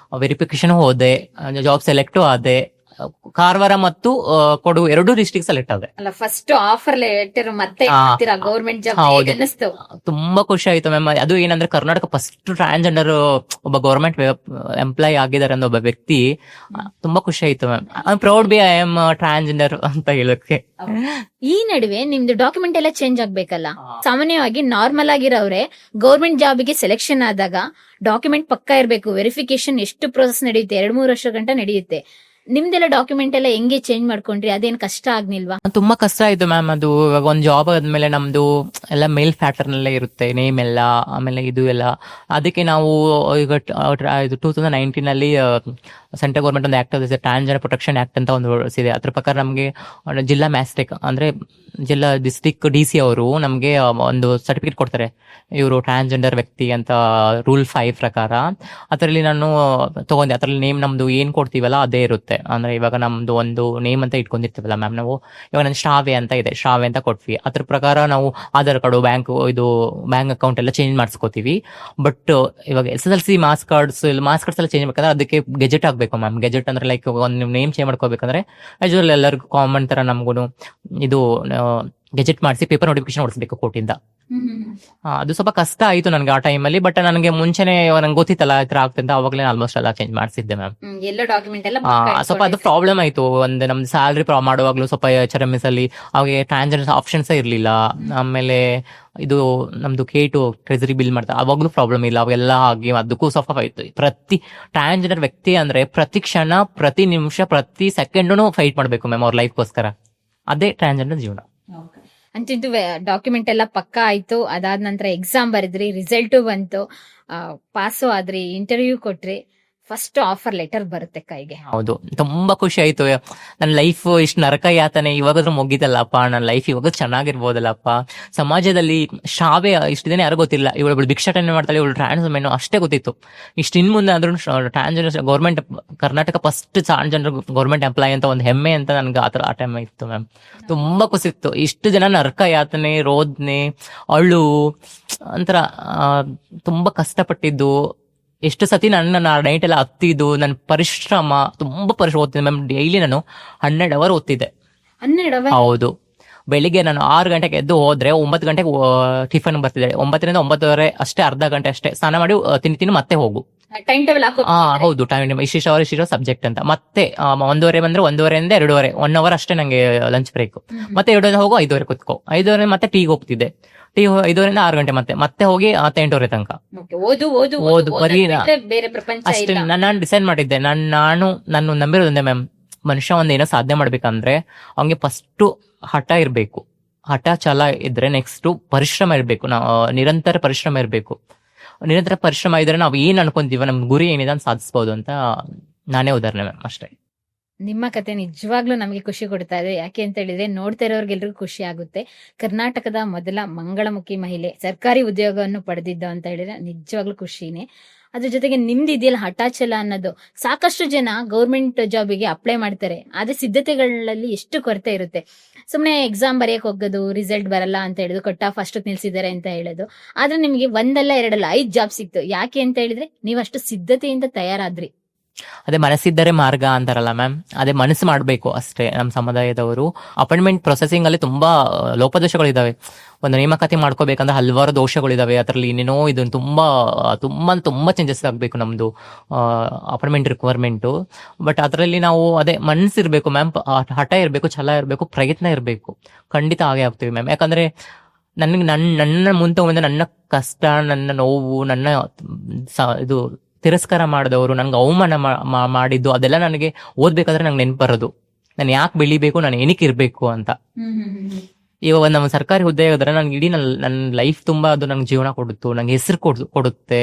Speaker 2: ವೆರಿಫಿಕೇಶನ್ ಹೋದೆ, ಜಾಬ್ ಸೆಲೆಕ್ಟು ಆದೆ. ಕಾರವಾರ ಮತ್ತು ಕೊಡಗು 2 ಡಿಸ್ಟ್ರಿಕ್ಟ್ ಸೆಲೆಕ್ಟ್ ಆದೆ.
Speaker 1: ಫಸ್ಟ್ ಆಫರ್ ಲೆಟರ್ ಮತ್ತೆ ಗವರ್ಮೆಂಟ್ ಜಾಬ್ ಅನ್ನಿಸ್ತು? ತುಂಬಾ
Speaker 2: ಖುಷಿ ಆಯ್ತು ಮ್ಯಾಮ್. ಅದು ಏನಂದ್ರೆ ಕರ್ನಾಟಕ ಫಸ್ಟ್ ಟ್ರಾನ್ಸ್ಜೆಂಡರ್ ಒಬ್ಬ ಗವರ್ಮೆಂಟ್ ಎಂಪ್ಲಾಯ್ ಆಗಿದ್ದಾರೆ ಅನ್ನೋ ಒಬ್ಬ ವ್ಯಕ್ತಿ. ತುಂಬಾ ಖುಷಿ ಆಯ್ತು ma'am. I am proud B I am transgender ಅಂತ ಹೇಳಕ್ಕೆ.
Speaker 1: ಈ ನಡುವೆ ನಿಮ್ದು ಡಾಕ್ಯುಮೆಂಟ್ ಎಲ್ಲ ಚೇಂಜ್ ಆಗ್ಬೇಕಲ್ಲ? ಸಾಮಾನ್ಯವಾಗಿ ನಾರ್ಮಲ್ ಆಗಿರೋರೆ ಗವರ್ಮೆಂಟ್ ಜಾಬ್ಗೆ ಸೆಲೆಕ್ಷನ್ ಆದಾಗ ಡಾಕ್ಯುಮೆಂಟ್ ಪಕ್ಕ ಇರಬೇಕು, ವೆರಿಫಿಕೇಶನ್ ಎಷ್ಟು ಪ್ರೋಸೆಸ್ ನಡೆಯುತ್ತೆ, 2-3 ವರ್ಷ ಗಂಟ ನಡೆಯುತ್ತೆ. ನಿಮ್ದೆಲ್ಲ ಡಾಕ್ಯುಮೆಂಟ್ ಎಲ್ಲ ಹೆಂಗೆ ಚೇಂಜ್ ಮಾಡ್ಕೊಂಡ್ರಿ? ಅದೇನ್ ಕಷ್ಟ ಆಗ್ನಿಲ್ವಾ?
Speaker 2: ತುಂಬಾ ಕಷ್ಟ ಆಯ್ತು ಮ್ಯಾಮ್. ಅದು ಇವಾಗ ಒಂದು ಜಾಬ್ ಆದ್ಮೇಲೆ ನಮ್ದು ಎಲ್ಲ ಮೇಲ್ ಪ್ಯಾಟರ್ನ್ ಅಲ್ಲೇ ಇರುತ್ತೆ, ನೇಮ್ ಎಲ್ಲ, ಆಮೇಲೆ ಇದು ಎಲ್ಲ. ಅದಕ್ಕೆ ನಾವು ಈಗ 2019 ಅಲ್ಲಿ ಸೆಂಟ್ರಲ್ ಗೌರ್ಮೆಂಟ್ ಒಂದು ಆಕ್ಟ್ ಇದೆ, ಟ್ರಾನ್ಸ್ಜೆಂಡರ್ ಪ್ರೊಟೆಕ್ಷನ್ ಆಕ್ಟ್ ಅಂತ ಒಂದು ಇದೆ. ಅದ್ರ ಪ್ರಕಾರ ನಮಗೆ ಜಿಲ್ಲಾ ಮ್ಯಾಸ್ಟೆಕ್ ಅಂದ್ರೆ ಜಿಲ್ಲಾ ಡಿಸ್ಟ್ರಿಕ್ಟ್ DC ಅವರು ನಮಗೆ ಒಂದು ಸರ್ಟಿಫಿಕೇಟ್ ಕೊಡ್ತಾರೆ, ಇವರು ಟ್ರಾನ್ಸ್ಜೆಂಡರ್ ವ್ಯಕ್ತಿ ಅಂತ, ರೂಲ್ 5 ಪ್ರಕಾರ. ಅದರಲ್ಲಿ ನಾನು ತಗೊಂಡೆ. ಅದರಲ್ಲಿ ನೇಮ್ ನಮ್ದು ಏನ್ ಕೊಡ್ತೀವಲ್ಲ ಅದೇ ಇರುತ್ತೆ. ಅಂದ್ರೆ ಇವಾಗ ನಮ್ದು ಒಂದು ನೇಮ್ ಅಂತ ಇಟ್ಕೊಂಡಿರ್ತೀವಲ್ಲ ಮ್ಯಾಮ್ ನಾವು, ಇವಾಗ ನನ್ನ ಶ್ರಾವ್ಯ ಅಂತ ಇದೆ, ಶ್ರಾವ್ಯ ಅಂತ ಕೊಟ್ವಿ. ಅದ್ರ ಪ್ರಕಾರ ನಾವು ಆಧಾರ್ ಕಾರ್ಡು, ಬ್ಯಾಂಕ್ ಅಕೌಂಟ್ ಎಲ್ಲ ಚೇಂಜ್ ಮಾಡಿಸ್ಕೋತೀವಿ. ಬಟ್ ಇವಾಗ SSLC ಮಾರ್ಕ್ಸ್ ಕಾರ್ಡ್ಸ್ ಎಲ್ಲ ಚೇಂಜ್ ಮಾಡ್ಬೇಕಂದ್ರೆ ಅದಕ್ಕೆ ಗೆಜೆಟ್ ಆಗ್ಬೇಕು ಮ್ಯಾಮ್. ಗೆಜೆಟ್ ಅಂದ್ರೆ ಲೈಕ್ ಒಂದು ನೇಮ್ ಚೇಂಜ್ ಮಾಡ್ಕೋಬೇಕಂದ್ರೆ ಯೂಶುವಲ್ ಎಲ್ಲರಿಗೂ ಕಾಮನ್ ತರ ನಮ್ಗೂ ಇದು ಗೆಜೆಟ್ ಮಾಡಿಸಿ ಪೇಪರ್ ನೋಟಿಫಿಕೇಶನ್ ಹೊಡಿಸ್ಬೇಕು ಕೋರ್ಟಿಂದ. ಅದು ಸ್ವಲ್ಪ ಕಷ್ಟ ಆಯ್ತು ನನ್ಗೆ ಆ ಟೈಮಲ್ಲಿ. ಬಟ್ ನನಗೆ ಮುಂಚೆನೆ ನಂಗೆ ಗೊತ್ತಿತ್ತಲ್ಲ ಈ ತರ ಆಗ್ತಂತ, ಅವಾಗಲೇ ಆಲ್ಮೋಸ್ಟ್ ಎಲ್ಲ ಚೇಂಜ್ ಮಾಡಿಸಿದ್ದೆ ಮ್ಯಾಮ್. ಸ್ವಲ್ಪ ಅದು ಪ್ರಾಬ್ಲಮ್ ಆಯ್ತು. ಒಂದು ನಮ್ದು ಸ್ಯಾಲ್ರಿ ಮಾಡುವಾಗ್ಲೂ ಸ್ವಲ್ಪ HRMS ಅಲ್ಲಿ ಅವಾಗ ಟ್ರಾನ್ಸ್ಜೆಂಡರ್ ಆಪ್ಷನ್ಸ್ ಇರ್ಲಿಲ್ಲ. ಆಮೇಲೆ ಇದು ನಮ್ದು K2 ಟ್ರೆಜರಿ ಬಿಲ್ ಮಾಡ್ತಾರೆ, ಅವಾಗ್ಲೂ ಪ್ರಾಬ್ಲಮ್ ಇಲ್ಲ. ಅವೆಲ್ಲ ಆಗಿ ಅದಕ್ಕೂ ಸ್ವಲ್ಪ ಆಯ್ತು. ಪ್ರತಿ ಟ್ರಾನ್ಸ್ಜೆಂಡರ್ ವ್ಯಕ್ತಿ ಅಂದ್ರೆ ಪ್ರತಿ ಕ್ಷಣ, ಪ್ರತಿ ನಿಮಿಷ, ಪ್ರತಿ ಸೆಕೆಂಡ್ ಫೈಟ್ ಮಾಡ್ಬೇಕು ಮ್ಯಾಮ್ ಅವ್ರ ಲೈಫ್ಗೋಸ್ಕರ. ಅದೇ ಟ್ರಾನ್ಸ್ಜೆಂಡರ್ ಜೀವನ.
Speaker 1: ಅಂತೂ ಡಾಕ್ಯುಮೆಂಟ್ ಎಲ್ಲ ಪಕ್ಕಾ ಆಯ್ತು. ಅದಾದ ನಂತರ ಎಕ್ಸಾಮ್ ಬರೆದ್ರಿ, ರಿಸಲ್ಟು ಬಂತು, ಪಾಸು ಆದ್ರಿ, ಇಂಟರ್ವ್ಯೂ ಕೊಟ್ರಿ, ಫಸ್ಟ್ ಆಫರ್ ಲೆಟರ್ ಬರುತ್ತೆ ಕೈಗೆ.
Speaker 2: ಹೌದು, ತುಂಬಾ ಖುಷಿ ಆಯ್ತು. ನನ್ನ ಲೈಫ್ ಇಷ್ಟು ನರಕ ಯಾತನೆ ಇವಾಗಾದ್ರೂ ಮುಗಿದಲ್ಲಪ್ಪ, ನನ್ನ ಲೈಫ್ ಇವಾಗ ಚೆನ್ನಾಗಿರ್ಬೋದಲ್ಲಪ್ಪ. ಸಮಾಜದಲ್ಲಿ ಶ್ರಾವ್ಯ ಇಷ್ಟು ದಿನ ಯಾರು ಗೊತ್ತಿಲ್ಲ, ಇವಳು ಭಿಕ್ಷಾಟನೆ ಮಾಡ್ತಾಳೆ, ಇವಳು ಟ್ರಾನ್ಸ್ಜೆಂಡರ್ ಅಷ್ಟೇ ಗೊತ್ತಿತ್ತು. ಇಷ್ಟು ಇನ್ ಮುಂದೆ ಆದ್ರೂ transgender government Karnataka first transgender government employee ಅಂತ ಒಂದು ಹೆಮ್ಮೆ ಅಂತ ನನ್ಗೆ ಆ ಟೈಮ್ ಇತ್ತು ಮ್ಯಾಮ್. ತುಂಬಾ ಖುಷಿ ಇತ್ತು. ಇಷ್ಟು ಜನ ನರಕ ಯಾತನೆ, ರೋದನೆ, ಅಳು ಒಂಥರ ತುಂಬಾ ಕಷ್ಟಪಟ್ಟಿದ್ದು, ಎಷ್ಟು ಸತಿ ನನ್ನ ನೈಟ್ ಎಲ್ಲ ಹತ್ತಿದ್ದು, ನನ್ನ ಪರಿಶ್ರಮ ತುಂಬಾ ಓದ್ತಿದ್ದೆ ಮ್ಯಾಮ್. ಡೈಲಿ ನಾನು 12 hours ಓದ್ತಿದ್ದೆ.
Speaker 1: 12
Speaker 2: ಹೌದು. ಬೆಳಿಗ್ಗೆ ನಾನು 6 ಗಂಟೆಗೆ ಎದ್ದು ಹೋದ್ರೆ 9 ಗಂಟೆಗೆ ಟಿಫನ್ ಬರ್ತಿದೆ. 9ರಿಂದ 9:30 ಅಷ್ಟೇ, ಅರ್ಧ ಗಂಟೆ ಅಷ್ಟೇ ಸ್ನಾನ ಮಾಡಿ ತಿಂತೀನಿ, ಮತ್ತೆ ಹೋಗು.
Speaker 1: ಟೈಮ್ ಟೇಬಲ್ ಹಾಕೋ.
Speaker 2: ಹೌದು, ಟೈಮ್ ಇಷ್ಟಿಷ್ಟ ಸಬ್ಜೆಕ್ಟ್ ಅಂತ. ಮತ್ತೆ 1:30 ಬಂದ್ರೆ 1:30 2:30 1 ಅವರ್ ಅಷ್ಟೇ ನಂಗೆ ಲಂಚ್ ಬ್ರೇಕ್. ಮತ್ತೆ 2 ಹೋಗು, 5:30 ಕುತ್ಕೋ. 5:30 ಮತ್ತೆ ಟೀಗೆ ಹೋಗ್ತಿದ್ದೆ. 5:30ರಿಂದ 6 ಗಂಟೆ ಮತ್ತೆ ಹೋಗಿ 8:30 ತನಕ ಓದು. ಬರೀ
Speaker 1: ಬೇರೆ ಪ್ರಪಂಚ
Speaker 2: ಅಷ್ಟೇ.
Speaker 1: ಇಲ್ಲ.
Speaker 2: ನಾನು ಡಿಸೈಡ್ ಮಾಡಿದ್ದೆ, ನಾನು ನಂಬಿರೋದಂದೆ ಮ್ಯಾಮ್, ಮನುಷ್ಯ ಏನೋ ಸಾಧನೆ ಮಾಡ್ಬೇಕಂದ್ರೆ ಅವ್ನಿಗೆ ಫಸ್ಟ್ ಹಠ ಇರ್ಬೇಕು. ಹಠ ಛಲ ಇದ್ರೆ ನೆಕ್ಸ್ಟ್ ಪರಿಶ್ರಮ ಇರ್ಬೇಕು. ನಾವು ನಿರಂತರ ಪರಿಶ್ರಮ ಇರ್ಬೇಕು. ನಿರಂತರ ಪರಿಶ್ರಮ ಇದ್ರೆ ನಾವು ಏನ್ ಅನ್ಕೊಂತೀವ, ನಮ್ ಗುರಿ ಏನಿದೆ ಅಂತ ಸಾಧಿಸಬಹುದು ಅಂತ ನಾನೇ ಉದಾಹರಣೆ ಮ್ಯಾಮ್, ಅಷ್ಟೇ.
Speaker 1: ನಿಮ್ಮ ಕತೆ ನಿಜವಾಗ್ಲೂ ನಮಗೆ ಖುಷಿ ಕೊಡ್ತಾ ಇದೆ. ಯಾಕೆ ಅಂತ ಹೇಳಿದ್ರೆ ನೋಡ್ತಾ ಇರೋರ್ಗೆಲ್ರಿಗೂ ಖುಷಿ ಆಗುತ್ತೆ. ಕರ್ನಾಟಕದ ಮೊದಲ ಮಂಗಳಮುಖಿ ಮಹಿಳೆ ಸರ್ಕಾರಿ ಉದ್ಯೋಗವನ್ನು ಪಡೆದಿದ್ದು ಅಂತ ಹೇಳಿದ್ರೆ ನಿಜವಾಗ್ಲೂ ಖುಷಿನೇ. ಅದ್ರ ಜೊತೆಗೆ ನಿಮ್ದು ಇದೆಯಲ್ಲ ಹಠಾಚಲ ಅನ್ನೋದು, ಸಾಕಷ್ಟು ಜನ ಗೌರ್ಮೆಂಟ್ ಜಾಬಿಗೆ ಅಪ್ಲೈ ಮಾಡ್ತಾರೆ, ಆದ್ರೆ ಸಿದ್ಧತೆಗಳಲ್ಲಿ ಎಷ್ಟು ಕೊರತೆ ಇರುತ್ತೆ. ಸುಮ್ನೆ ಎಕ್ಸಾಮ್ ಬರೆಯಕ್ ಹೋಗೋದು, ರಿಸಲ್ಟ್ ಬರಲ್ಲ ಅಂತ ಹೇಳಿದ್ರು, ಕಟ್ ಆಫ್ ಅಷ್ಟಕ್ಕೆ ನಿಲ್ಸಿದ್ದಾರೆ ಅಂತ ಹೇಳೋದು. ಆದ್ರೆ ನಿಮ್ಗೆ 1 ಅಲ್ಲ 2 ಅಲ್ಲ 5 ಜಾಬ್ ಸಿಕ್ತು. ಯಾಕೆ ಅಂತ ಹೇಳಿದ್ರೆ ನೀವು ಅಷ್ಟು ಸಿದ್ಧತೆಯಿಂದ ತಯಾರಾದ್ರಿ.
Speaker 2: ಅದೇ ಮನಸ್ಸಿದ್ದರೆ ಮಾರ್ಗ ಅಂತಾರಲ್ಲ ಮ್ಯಾಮ್, ಅದೇ ಮನಸ್ಸು ಮಾಡ್ಬೇಕು ಅಷ್ಟೇ. ನಮ್ಮ ಸಮುದಾಯದವರು ಅಪಾಯಿಂಟ್ಮೆಂಟ್ ಪ್ರೊಸೆಸಿಂಗ್ ಅಲ್ಲಿ ತುಂಬಾ ಲೋಪದೋಷಗಳಿದಾವೆ. ಒಂದು ನೇಮಕಾತಿ ಮಾಡ್ಕೋಬೇಕಂದ್ರೆ ಹಲವಾರು ದೋಷಗಳಿದಾವೆ. ಅದರಲ್ಲಿ ಏನೇನೋ ಇದು ತುಂಬಾ ತುಂಬಾ ತುಂಬಾ ಚೇಂಜಸ್ ಆಗ್ಬೇಕು ನಮ್ದು ಅಪಾಯಿಂಟ್ಮೆಂಟ್ ರಿಕ್ವೈರ್ಮೆಂಟ್. ಬಟ್ ಅದರಲ್ಲಿ ನಾವು ಅದೇ ಮನಸ್ಸಿರ್ಬೇಕು ಮ್ಯಾಮ್, ಹಠ ಇರ್ಬೇಕು, ಛಲ ಇರ್ಬೇಕು, ಪ್ರಯತ್ನ ಇರ್ಬೇಕು. ಖಂಡಿತ ಹಾಗೆ ಆಗ್ತೀವಿ ಮ್ಯಾಮ್. ಯಾಕಂದ್ರೆ ನನಗೆ ನನ್ನ ಮುಂದೆ ನನ್ನ ಕಷ್ಟ, ನನ್ನ ನೋವು, ನನ್ನ ಇದು ತಿರಸ್ಕಾರ ಮಾಡಿದವರು, ನನ್ಗೆ ಅವಮಾನ ಮಾಡಿದ್ದು, ಅದೆಲ್ಲ ನನಗೆ ಓದ್ಬೇಕಾದ್ರೆ ನಂಗೆ ನೆನಪು ಬರೋದು. ನಾನು ಯಾಕೆ ಬೆಳಿಬೇಕು, ನಾನು ಏನಕ್ಕೆ ಇರ್ಬೇಕು ಅಂತ. ಇವಾಗ ನಮ್ಮ ಸರ್ಕಾರಿ ಹುದ್ದೆ ಆಗಿದ್ರೆ ನನ್ಗೆ ಇಡೀ ನನ್ನ ಲೈಫ್ ತುಂಬಾ ಅದು ನಂಗೆ ಜೀವನ ಕೊಡುತ್ತು, ನಂಗೆ ಹೆಸರು ಕೊಡುತ್ತೆ.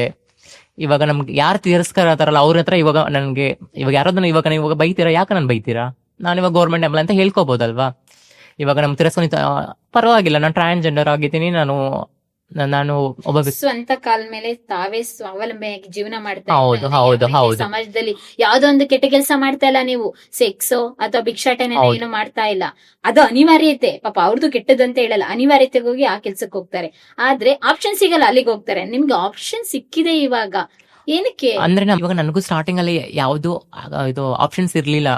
Speaker 2: ಇವಾಗ ನಮ್ಗೆ ಯಾರು ತಿರಸ್ಕಾರ ಅಂತಾರಲ್ಲ ಅವ್ರ ಹತ್ರ ಇವಾಗ ನನ್ಗೆ ಇವಾಗ ಯಾರಾದ್ರೂ ಇವಾಗ ಬೈತೀರಾ, ಯಾಕೆ ನಾನು ಬೈತೀರಾ, ನಾನು ಇವಾಗ ಗೌರ್ಮೆಂಟ್ ಎಂಪ್ಲಾಯ್ ಅಂತ ಹೇಳ್ಕೋಬಹುದಲ್ವಾ. ಇವಾಗ ನಮ್ಗೆ ತಿರಸ್ಕಾರ ಪರವಾಗಿಲ್ಲ, ನಾನು ಟ್ರಾನ್ಸ್ಜೆಂಡರ್ ಆಗಿದ್ದೀನಿ, ನಾನು ಒಬ್ಬ
Speaker 1: ಸ್ವಂತ ಕಾಲ ಮೇಲೆ ತಾವೇ ಸ್ವಾವಲಂಬಿಯಾಗಿ ಜೀವನ ಮಾಡ್ತಾ
Speaker 2: ಹೌದು, ಹೌದು, ಹೌದು.
Speaker 1: ಸಮಾಜದಲ್ಲಿ ಯಾವ್ದೋ ಒಂದು ಕೆಟ್ಟ ಕೆಲಸ ಮಾಡ್ತಾ ಇಲ್ಲ ನೀವು, ಸೆಕ್ಸೋ ಅಥವಾ ಭಿಕ್ಷಾಟನೆ ಏನು ಮಾಡ್ತಾ ಇಲ್ಲ. ಅದು ಅನಿವಾರ್ಯತೆ, ಪಾಪ ಅವ್ರದ್ದು ಕೆಟ್ಟದಂತ ಹೇಳಲ್ಲ, ಅನಿವಾರ್ಯತೆಗೆ ಹೋಗಿ ಆ ಕೆಲ್ಸಕ್ಕೆ ಹೋಗ್ತಾರೆ. ಆದ್ರೆ ಆಪ್ಷನ್ ಸಿಗಲ್ಲ, ಅಲ್ಲಿಗೆ ಹೋಗ್ತಾರೆ. ನಿಮ್ಗೆ ಆಪ್ಷನ್ ಸಿಕ್ಕಿದೆ ಇವಾಗ, ಏನಕ್ಕೆ
Speaker 2: ಅಂದ್ರೆ ಇವಾಗ ನನಗೂ ಸ್ಟಾರ್ಟಿಂಗ್ ಅಲ್ಲಿ ಯಾವ್ದು ಇದು ಆಪ್ಷನ್ಸ್ ಇರ್ಲಿಲ್ಲ.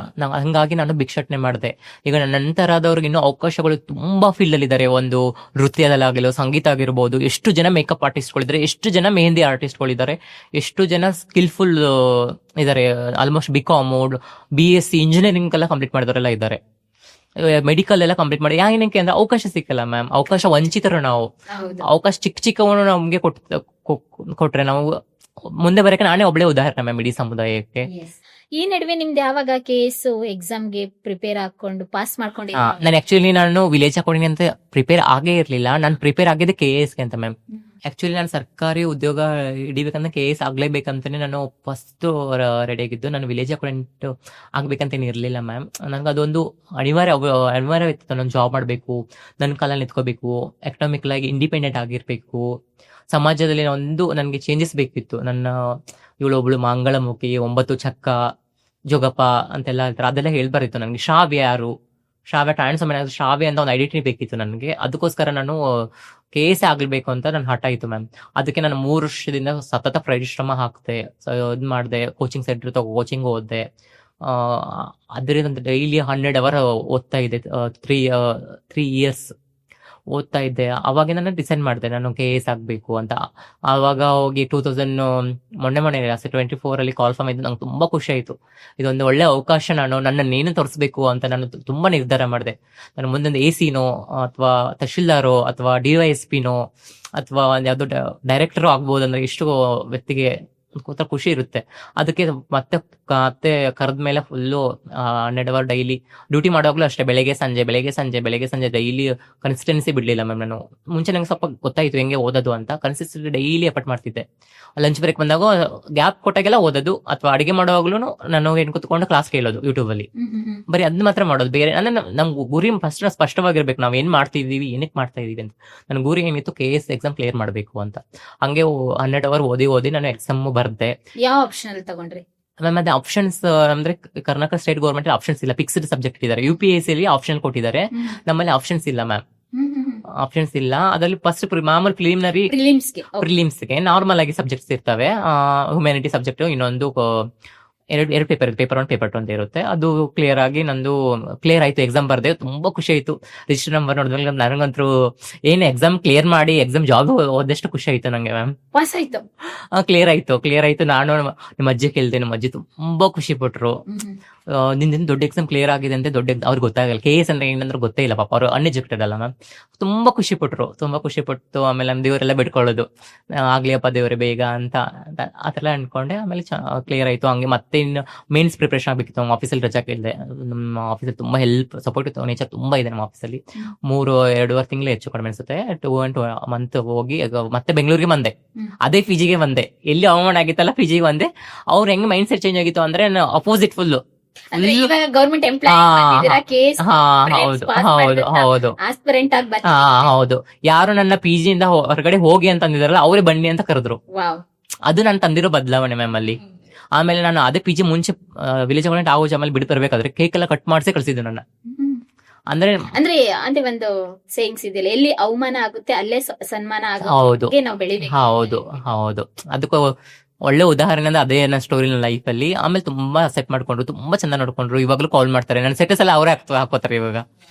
Speaker 2: ಹಂಗಾಗಿ ನಾನು ಭಿಕ್ಷಾಟನೆ ಮಾಡಿದೆ. ಈಗ ನನ್ನ ನಂತರದವ್ರಿಗೆ ಇನ್ನೂ ಅವಕಾಶಗಳು ತುಂಬಾ ಫೀಲ್ಡ್ ಅಲ್ಲಿ ಇದಾರೆ. ಒಂದು ನೃತ್ಯದಲ್ಲಾಗಿಲ್ಲ, ಸಂಗೀತ ಆಗಿರ್ಬೋದು. ಎಷ್ಟು ಜನ ಮೇಕಪ್ ಆರ್ಟಿಸ್ಟ್ಗಳಿದ್ದಾರೆ, ಎಷ್ಟು ಜನ ಮೆಹಂದಿ ಆರ್ಟಿಸ್ಟ್ಗಳಿದ್ದಾರೆ, ಎಷ್ಟು ಜನ ಸ್ಕಿಲ್ಫುಲ್ ಇದಾರೆ. ಆಲ್ಮೋಸ್ಟ್ BCom, BSc ಇಂಜಿನಿಯರಿಂಗ್ ಎಲ್ಲ ಕಂಪ್ಲೀಟ್ ಮಾಡಿದವರೆಲ್ಲ ಇದ್ದಾರೆ. ಮೆಡಿಕಲ್ ಎಲ್ಲ ಕಂಪ್ಲೀಟ್ ಮಾಡಿ. ಏನಕ್ಕೆ ಅಂದ್ರೆ ಅವಕಾಶ ಸಿಕ್ಕಲ್ಲ ಮ್ಯಾಮ್, ಅವಕಾಶ ವಂಚಿತರು ನಾವು. ಅವಕಾಶ ಚಿಕ್ಕವನ್ನು ನಮ್ಗೆ ಕೊಟ್ರೆ ನಾವು ಮುಂದೆ ಬರಕ್ಕೆ ನಾನೇ ಒಬ್ಳೆ ಉದಾಹರಣೆ ಮ್ಯಾಮ್ ಇಡೀ ಸಮುದಾಯಕ್ಕೆ.
Speaker 1: ಈ ನಡುವೆ ನಿಮ್ದು ಯಾವಾಗ KS ಎಕ್ಸಾಮ್ಗೆ ಪ್ರಿಪೇರ್ ಹಾಕೊಂಡು ಪಾಸ್ ಮಾಡ್ಕೊಂಡು?
Speaker 2: ನಾನು ವಿಲೇಜ್ ಅಕೌಂಟಿಂಗ್ ಅಂತ ಪ್ರಿಪೇರ್ ಆಗೇ ಇರ್ಲಿಲ್ಲ. ನಾನು ಪ್ರಿಪೇರ್ ಆಗಿದ್ದೆ KSಗೆ ಅಂತ ಮ್ಯಾಮ್. ಆಕ್ಚುಲಿ ನಾನು ಸರ್ಕಾರಿ ಉದ್ಯೋಗ ಹಿಡಿಬೇಕಂದ್ರೆ KS ಆಗ್ಲೇಬೇಕಂತಾನೆ ನಾನು ಫಸ್ಟ್ ರೆಡಿ ಆಗಿದ್ದು. ನಾನು ವಿಲೇಜ್ ಅಕೌಂಟೆಂಟ್ ಆಗ್ಬೇಕಂತೇನು ಇರ್ಲಿಲ್ಲ ಮ್ಯಾಮ್. ನನ್ಗೆ ಅದೊಂದು ಅನಿವಾರ್ಯವಿತ್ತು. ನಾನು ಜಾಬ್ ಮಾಡ್ಬೇಕು, ನನ್ನ ಕಾಲಲ್ಲಿ ನಿಂತ್ಕೋಬೇಕು, ಎಕನಾಮಿಕಲ್ ಆಗಿ ಇಂಡಿಪೆಂಡೆಂಟ್ ಆಗಿರ್ಬೇಕು, ಸಮಾಜದಲ್ಲಿ ಒಂದು ನನಗೆ ಚೇಂಜಸ್ ಬೇಕಿತ್ತು. ಇವಳೊಬ್ಳು ಮಂಗಳಮುಖಿ, 9 ಚಕ್ಕ, ಜೋಗಪ್ಪ ಅಂತೆಲ್ಲ ಹೇಳ್ತಾರೆ, ಅದೆಲ್ಲ ಹೇಳ್ಬಾರಿತ್ತು ನನಗೆ. ಶ್ರಾವ್ಯ ಶ್ರಾವ್ಯ ಅಂತ ಒಂದು ಐಡೆಂಟಿಟಿ ಬೇಕಿತ್ತು ನನಗೆ. ಅದಕ್ಕೋಸ್ಕರ ನಾನು KS ಆಗ್ಬೇಕು ಅಂತ ನನ್ನ ಹಠ ಇತ್ತು ಮ್ಯಾಮ್. ಅದಕ್ಕೆ ನಾನು 3 ವರ್ಷದಿಂದ ಸತತ ಪರಿಶ್ರಮ ಹಾಕ್ದೆ, ಇದು ಮಾಡಿದೆ. ಕೋಚಿಂಗ್ ಸೆಂಟರ್ ಕೋಚಿಂಗ್ ಓದಿದೆ. ಅದರಿಂದ ಡೈಲಿ 12 ಅವರ್ ಓದ್ತಾ ಇದೆ. 3 years ಓದ್ತಾ ಇದ್ದೆ. ಅವಾಗ ನಾನು ಡಿಸೈಡ್ ಮಾಡಿದೆ ನಾನು KS ಆಗ್ಬೇಕು ಅಂತ. ಆವಾಗ ಹೋಗಿ 2000 ಮೊನ್ನೆ 24 ಅಲ್ಲಿ ಕಾಲ್ ಫಾರ್ಮ್ ಇದ್ದು. ನಂಗೆ ತುಂಬಾ ಖುಷಿ ಆಯ್ತು. ಇದೊಂದು ಒಳ್ಳೆ ಅವಕಾಶ. ನನ್ನನ್ನೇನು ತೋರಿಸ್ಬೇಕು ಅಂತ ನಾನು ತುಂಬಾ ನಿರ್ಧಾರ ಮಾಡಿದೆ. ನಾನು ಮುಂದೊಂದು AC-ನೋ ಅಥವಾ ತಹಶೀಲ್ದಾರೋ ಅಥವಾ DYSP-ನೋ ಅಥವಾ ಯಾವ್ದೋ ಡೈರೆಕ್ಟರ್ ಆಗ್ಬೋದು ಅಂದ್ರೆ ಎಷ್ಟು ವ್ಯಕ್ತಿಗೆ ಖುಷಿ ಇರುತ್ತೆ. ಅದಕ್ಕೆ ಮತ್ತೆ ಕರೆದ್ಮೇಲೆ ಫುಲ್ಲು 12 ಅವರ್ ಡೈಲಿ ಡ್ಯೂಟಿ ಮಾಡುವಾಗ್ಲೂ ಅಷ್ಟೇ. ಬೆಳಗ್ಗೆ ಸಂಜೆ ಡೈಲಿ ಕನ್ಸಿಸ್ಟೆನ್ಸಿ ಬಿಡ್ಲಿಲ್ಲ ಮ್ಯಾಮ್. ನಾನು ಮುಂಚೆ ನಂಗೆ ಸ್ವಲ್ಪ ಗೊತ್ತಾಯ್ತು ಹೆಂಗೆ ಓದೋದು ಅಂತ. ಕನ್ಸಿಸ್ಟೆನ್ಸಿ ಡೈಲಿ ಎಫರ್ಟ್ ಮಾಡ್ತಿದ್ದೆ. ಲಂಚ್ ಬ್ರೇಕ್ ಬಂದಾಗ ಗ್ಯಾಪ್ ಕೊಟ್ಟಾಗೆಲ್ಲ ಓದೋದು, ಅಥವಾ ಅಡಿಗೆ ಮಾಡುವಾಗ್ಲೂ ನಾನು ಏನ್ ಕೂತ್ಕೊಂಡು ಕ್ಲಾಸ್ ಕೇಳೋದು ಯೂಟ್ಯೂಬ್ ಅಲ್ಲಿ. ಬರೀ ಅದನ್ನ ಮಾತ್ರ ಮಾಡೋದು. ಬೇರೆ ನಮ್ಗೆ ಗುರಿ ಫಸ್ಟ್ ಸ್ಪಷ್ಟವಾಗಿರ್ಬೇಕು, ನಾವ್ ಏನ್ ಮಾಡ್ತಿದೀವಿ, ಏನಕ್ಕೆ ಮಾಡ್ತಾ ಇದೀವಿ ಅಂತ. ನನ್ನ ಗುರಿ ಏನಿತ್ತು KS ಎಕ್ಸಾಮ್ ಕ್ಲಿಯರ್ ಮಾಡ್ಬೇಕು ಅಂತ. ಹಂಗೆ 12 ಅವರ್ ಓದಿ ನಾನು ಎಕ್ಸಾಮ್ ಬರ್ದೆ.
Speaker 1: ಯಾವ ಆಪ್ಷನ್ ತಗೊಂಡ್ರಿ
Speaker 2: ಮ್ಯಾಮ್? ಅದೇ ಆಪ್ಷನ್ಸ್ ಅಂದ್ರೆ ಕರ್ನಾಟಕ ಸ್ಟೇಟ್ ಗೌರ್ಮೆಂಟ್ ಆಪ್ಷನ್ಸ್ ಇಲ್ಲ, ಫಿಕ್ಸ್ಡ್ ಸಬ್ಜೆಕ್ಟ್ ಇದ್ದಾರೆ. UPSC ಅಲ್ಲಿ ಆಪ್ಷನ್ ಕೊಟ್ಟಿದ್ದಾರೆ, ನಮ್ಮಲ್ಲಿ ಆಪ್ಷನ್ಸ್ ಇಲ್ಲ ಮ್ಯಾಮ್. ಆಪ್ಷನ್ಸ್ ಇಲ್ಲ. ಅದರಲ್ಲಿ ಫಸ್ಟ್ ಮಾಮೂಲಿ ಪ್ರಿಲಿಮ್ಸ್ಗೆ ನಾರ್ಮಲ್ ಆಗಿ ಸಬ್ಜೆಕ್ಟ್ಸ್ ಇರ್ತವೆ. ಹ್ಯುಮ್ಯಾನಿಟಿ ಸಬ್ಜೆಕ್ಟ್, ಇನ್ನೊಂದು ಎರಡು ಪೇಪರ್ 1 ಪೇಪರ್ 2 ಅಂತ ಇರುತ್ತೆ. ಅದು ಕ್ಲಿಯರ್ ಆಗಿ ನಂದು ಕ್ಲಿಯರ್ ಆಯ್ತು. ಎಕ್ಸಾಮ್ ಬರ್ದೆ, ತುಂಬಾ ಖುಷಿ ಆಯ್ತು. ರಿಜಿಸ್ಟರ್ ನಂಬರ್ ನೋಡಿದ್ಮೇಲೆ ನನಗಂತೂ ಏನು ಎಕ್ಸಾಮ್ ಕ್ಲಿಯರ್ ಮಾಡಿ ಎಕ್ಸಾಮ್ ಜಾಬ್ ಓದಷ್ಟು ಖುಷಿ ಆಯ್ತು ನಂಗೆ ಮ್ಯಾಮ್.
Speaker 1: ಪಾಸ್ ಆಯ್ತು.
Speaker 2: ಕ್ಲಿಯರ್ ಆಯ್ತು. ನಾನು ನಿಮ್ಮ ಅಜ್ಜಿ ಕೇಳ್ದೆ, ನಮ್ಮ ಅಜ್ಜಿ ತುಂಬಾ ಖುಷಿ ಪಟ್ರು. ನಿಂದ ದೊಡ್ಡ ಎಕ್ಸಾಮ್ ಕ್ಲಿಯರ್ ಆಗಿದೆ ಅಂತ. ಅವ್ರಿಗೆ ಗೊತ್ತಾಗಲ್ಲ KS ಅಂದ್ರೆ ಏನಂದ್ರೆ ಗೊತ್ತೇ ಇಲ್ಲ ಪಾಪ, ಅವರು ಅನ್ಎಜುಕೇಟೆಡ್ ಅಲ್ಲ ಮ್ಯಾಮ್. ತುಂಬಾ ಖುಷಿ ಪಟ್ಟು ಆಮೇಲೆ ನಮ್ ದೇವರೆಲ್ಲ ಬಿಟ್ಕೊಳ್ಳೋದು, ಆಗ್ಲಿ ಅಪ್ಪ ದೇವರೇ ಬೇಗ ಅಂತ ಆತರ ಅನ್ಕೊಂಡೆ. ಆಮೇಲೆ ಕ್ಲಿಯರ್ ಆಯ್ತು. ಹಂಗೆ ಮತ್ತೆ ಇನ್ನು ಮೇನ್ಸ್ ಪ್ರಿಪರೇಷನ್ ಆಗ್ಬೇಕಿತ್ತು. ನಮ್ಮ ಆಫೀಸಲ್ಲಿ ರಜಾ ಕೇಳಿದೆ. ನಮ್ಮ ಆಫೀಸಲ್ಲಿ ತುಂಬಾ ಸಪೋರ್ಟ್ ಇತ್ತು, ನೇಚರ್ ತುಂಬಾ ಇದೆ ನಮ್ಮ ಆಫೀಸಲ್ಲಿ. 2.5 ತಿಂಗಳು ಹೆಚ್ಚು ಕಡಿಮೆ ಅನ್ಸುತ್ತೆ. 2 ಮಂತ್ ಹೋಗಿ ಮತ್ತೆ ಬೆಂಗಳೂರಿಗೆ ಬಂದೆ. ಅದೇ ಪಿಜಿಗೆ ಬಂದೆ. ಎಲ್ಲಿ ಅವಮಾನ ಆಗಿತ್ತಲ್ಲ ಪಿಜಿಗೆ ಬಂದೆ. ಅವ್ರು ಹೆಂಗ್ ಮೈಂಡ್ ಸೆಟ್ ಚೇಂಜ್ ಆಗಿತ್ತು ಅಂದ್ರೆ ಅಪೋಸಿಟ್ ಫುಲ್.
Speaker 1: ಅಂದ್ರೆ ಇವಾಗ ಗವರ್ಮೆಂಟ್ ಎಂಪ್ಲಾಯ್ ಕೇಸ್
Speaker 2: ಹೌದು
Speaker 1: ಆಸ್ಪಿರೆಂಟ್ ಆಗಿ ಬಂದ.
Speaker 2: ಹೌದು. ಯಾರು ನನ್ನ ಪಿಜಿಯಿಂದ ಹೊರಗಡೆ ಹೋಗಿ ಅಂತ ಅಂದಿದಾರಲ್ಲ, ಅವರೇ ಬನ್ನಿ ಅಂತ ಕರೆದ್ರು.
Speaker 1: ವಾವ್,
Speaker 2: ಅದು ನಾನು ತಂದಿರೋ ಬದಲಾವಣೆ ಮ್ಯಾಮ್ ಅಲ್ಲಿ. ಆಮೇಲೆ ನಾನು ಅದೇ ಪಿಜಿ ಮುಂಚೆ ವಿಲೇಜ್ ಗವರ್ಮೆಂಟ್ ಆಮೇಲೆ ಬಿಟ್ಟು ತರಬೇಕಾದ್ರೆ ಕೇಕ್ ಎಲ್ಲ ಕಟ್ ಮಾಡಿಸಿ ಕಳ್ಸಿದ್ದು ನನ್ನ. ಅಂದ್ರೆ
Speaker 1: ಅಂದ್ರೆ ಒಂದು ಸೇಯಿಂಗ್ಸ್ ಇದೆಯಲ್ಲ, ಎಲ್ಲಿ ಅವಮಾನ ಆಗುತ್ತೆ ಅಲ್ಲೇ ಸನ್ಮಾನ
Speaker 2: ಹೌದು
Speaker 1: ಆಗುತ್ತೆ. ನಾವು ಬೆಳಿಬೇಕು.
Speaker 2: ಹೌದು. ಅದಕ್ಕೂ ಒಳ್ಳೆ ಉದಾಹರಣೆ ಅಂದ್ರೆ ಅದೇ ನನ್ನ ಸ್ಟೋರಿ ನನ್ನ ಲೈಫ್ ಅಲ್ಲಿ. ಆಮೇಲೆ ತುಂಬಾ ಅಕ್ಸೆಪ್ಟ್ ಮಾಡ್ಕೊಂಡ್ರು, ತುಂಬಾ ಚಂದ ನೋಡ್ಕೊಂಡ್ರು. ಇವಾಗ್ಲೂ ಕಾಲ್ ಮಾಡ್ತಾರೆ. ನನ್ನ ಸ್ಟೇಟಸ್ ಎಲ್ಲ ಅವರೇ ಹಾಕೋತಾರೆ ಇವಾಗ.